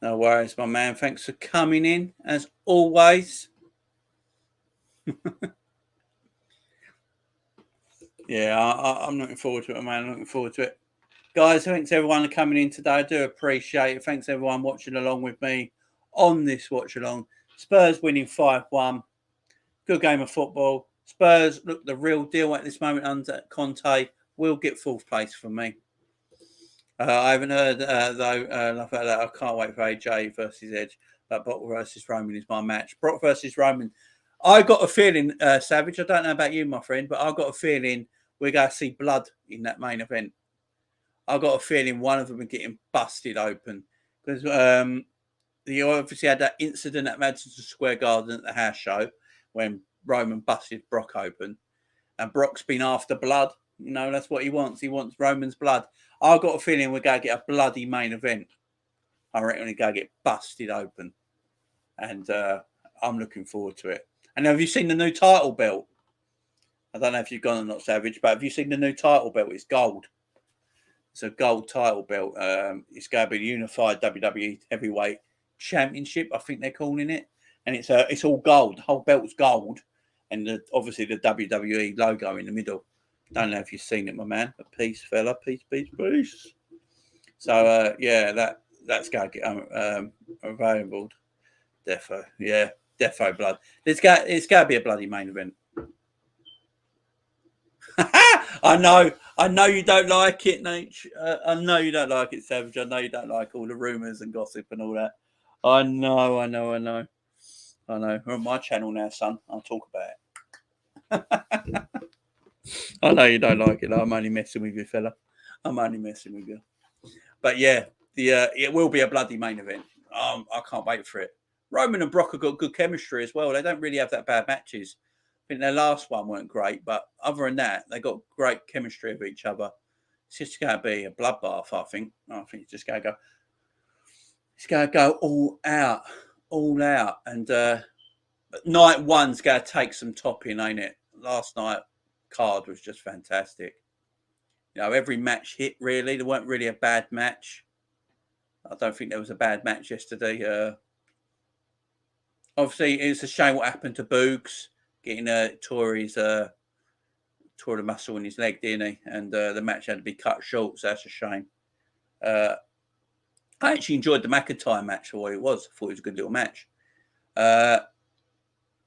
No worries, my man. Thanks for coming in, as always. Yeah, I'm looking forward to it, man. Looking forward to it. Guys, thanks everyone for coming in today. I do appreciate it. Thanks everyone watching along with me on this watch along. Spurs winning 5-1. Good game of football. Spurs look the real deal at this moment under Conte. Will get fourth place from me. I haven't heard though enough about that. I can't wait for AJ versus Edge. But Brock versus Roman is my match. Brock versus Roman. I got a feeling, Savage. I don't know about you, my friend, but I got a feeling we're going to see blood in that main event. I got a feeling one of them are getting busted open because he obviously had that incident at Madison Square Garden at the house show when Roman busted Brock open, and Brock's been after blood. You know, that's what he wants. He wants Roman's blood. I got a feeling we're going to get a bloody main event. I reckon we're going to get busted open, and I'm looking forward to it. And have you seen the new title belt? I don't know if you've gone or not, Savage, but have you seen the new title belt? It's gold. It's a gold title belt. It's going to be the unified WWE Heavyweight Championship, I think they're calling it. And it's all gold. The whole belt's gold. And obviously the WWE logo in the middle. Don't know if you've seen it, my man. But peace, fella. Peace. So, yeah, that's going to get available. Defo. Yeah. Defo blood. It's got to be a bloody main event. I know you don't like it, Nate. I know you don't like it, Savage. I know you don't like all the rumours and gossip and all that. I know. We're on my channel now, son. I'll talk about it. I know you don't like it. I'm only messing with you, fella. I'm only messing with you. But yeah, it will be a bloody main event. I can't wait for it. Roman and Brock have got good chemistry as well. They don't really have that bad matches. I think their last one weren't great, but other than that, they got great chemistry with each other. It's just going to be a bloodbath, I think. It's just going to go. It's going to go all out. And night one's going to take some topping, ain't it? Last night card was just fantastic. You know, every match hit really. There weren't really a bad match. I don't think there was a bad match yesterday. Obviously, it's a shame what happened to Boogs getting tore the muscle in his leg, didn't he? And the match had to be cut short, so that's a shame. I actually enjoyed the McIntyre match for what it was. I thought it was a good little match.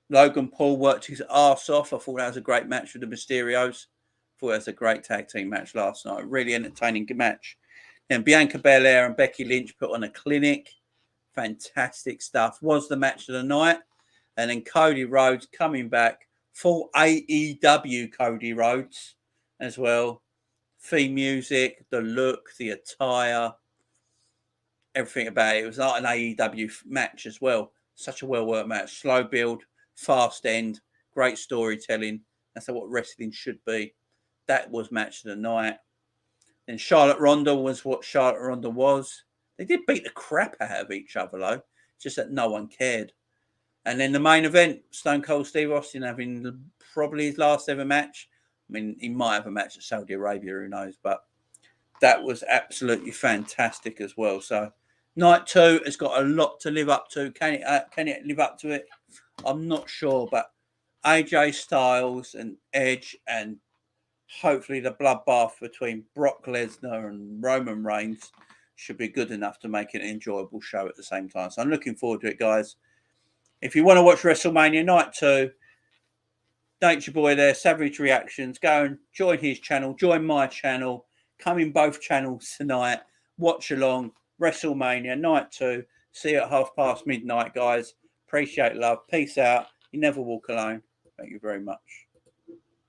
Logan Paul worked his arse off. I thought that was a great match with the Mysterios. I thought that was a great tag team match last night. Really entertaining match. And Bianca Belair and Becky Lynch put on a clinic. Fantastic stuff. Was the match of the night. And then Cody Rhodes coming back. Full AEW Cody Rhodes as well. Theme music, the look, the attire, everything about it. It was like an AEW match as well. Such a well-worked match. Slow build, fast end, great storytelling. That's what wrestling should be. That was match of the night. Then Charlotte Ronda was what Charlotte Ronda was. They did beat the crap out of each other, though. Just that no one cared. And then the main event, Stone Cold Steve Austin having probably his last ever match. I mean, he might have a match at Saudi Arabia, who knows? But that was absolutely fantastic as well. So night two has got a lot to live up to. Can it live up to it? I'm not sure. But AJ Styles and Edge and hopefully the bloodbath between Brock Lesnar and Roman Reigns should be good enough to make it an enjoyable show at the same time. So I'm looking forward to it, guys. If you want to watch WrestleMania Night 2, Nature Boy there, Savage Reactions, go and join his channel, join my channel, come in both channels tonight, watch along, WrestleMania Night 2. See you at midnight, guys. Appreciate love. Peace out. You never walk alone. Thank you very much.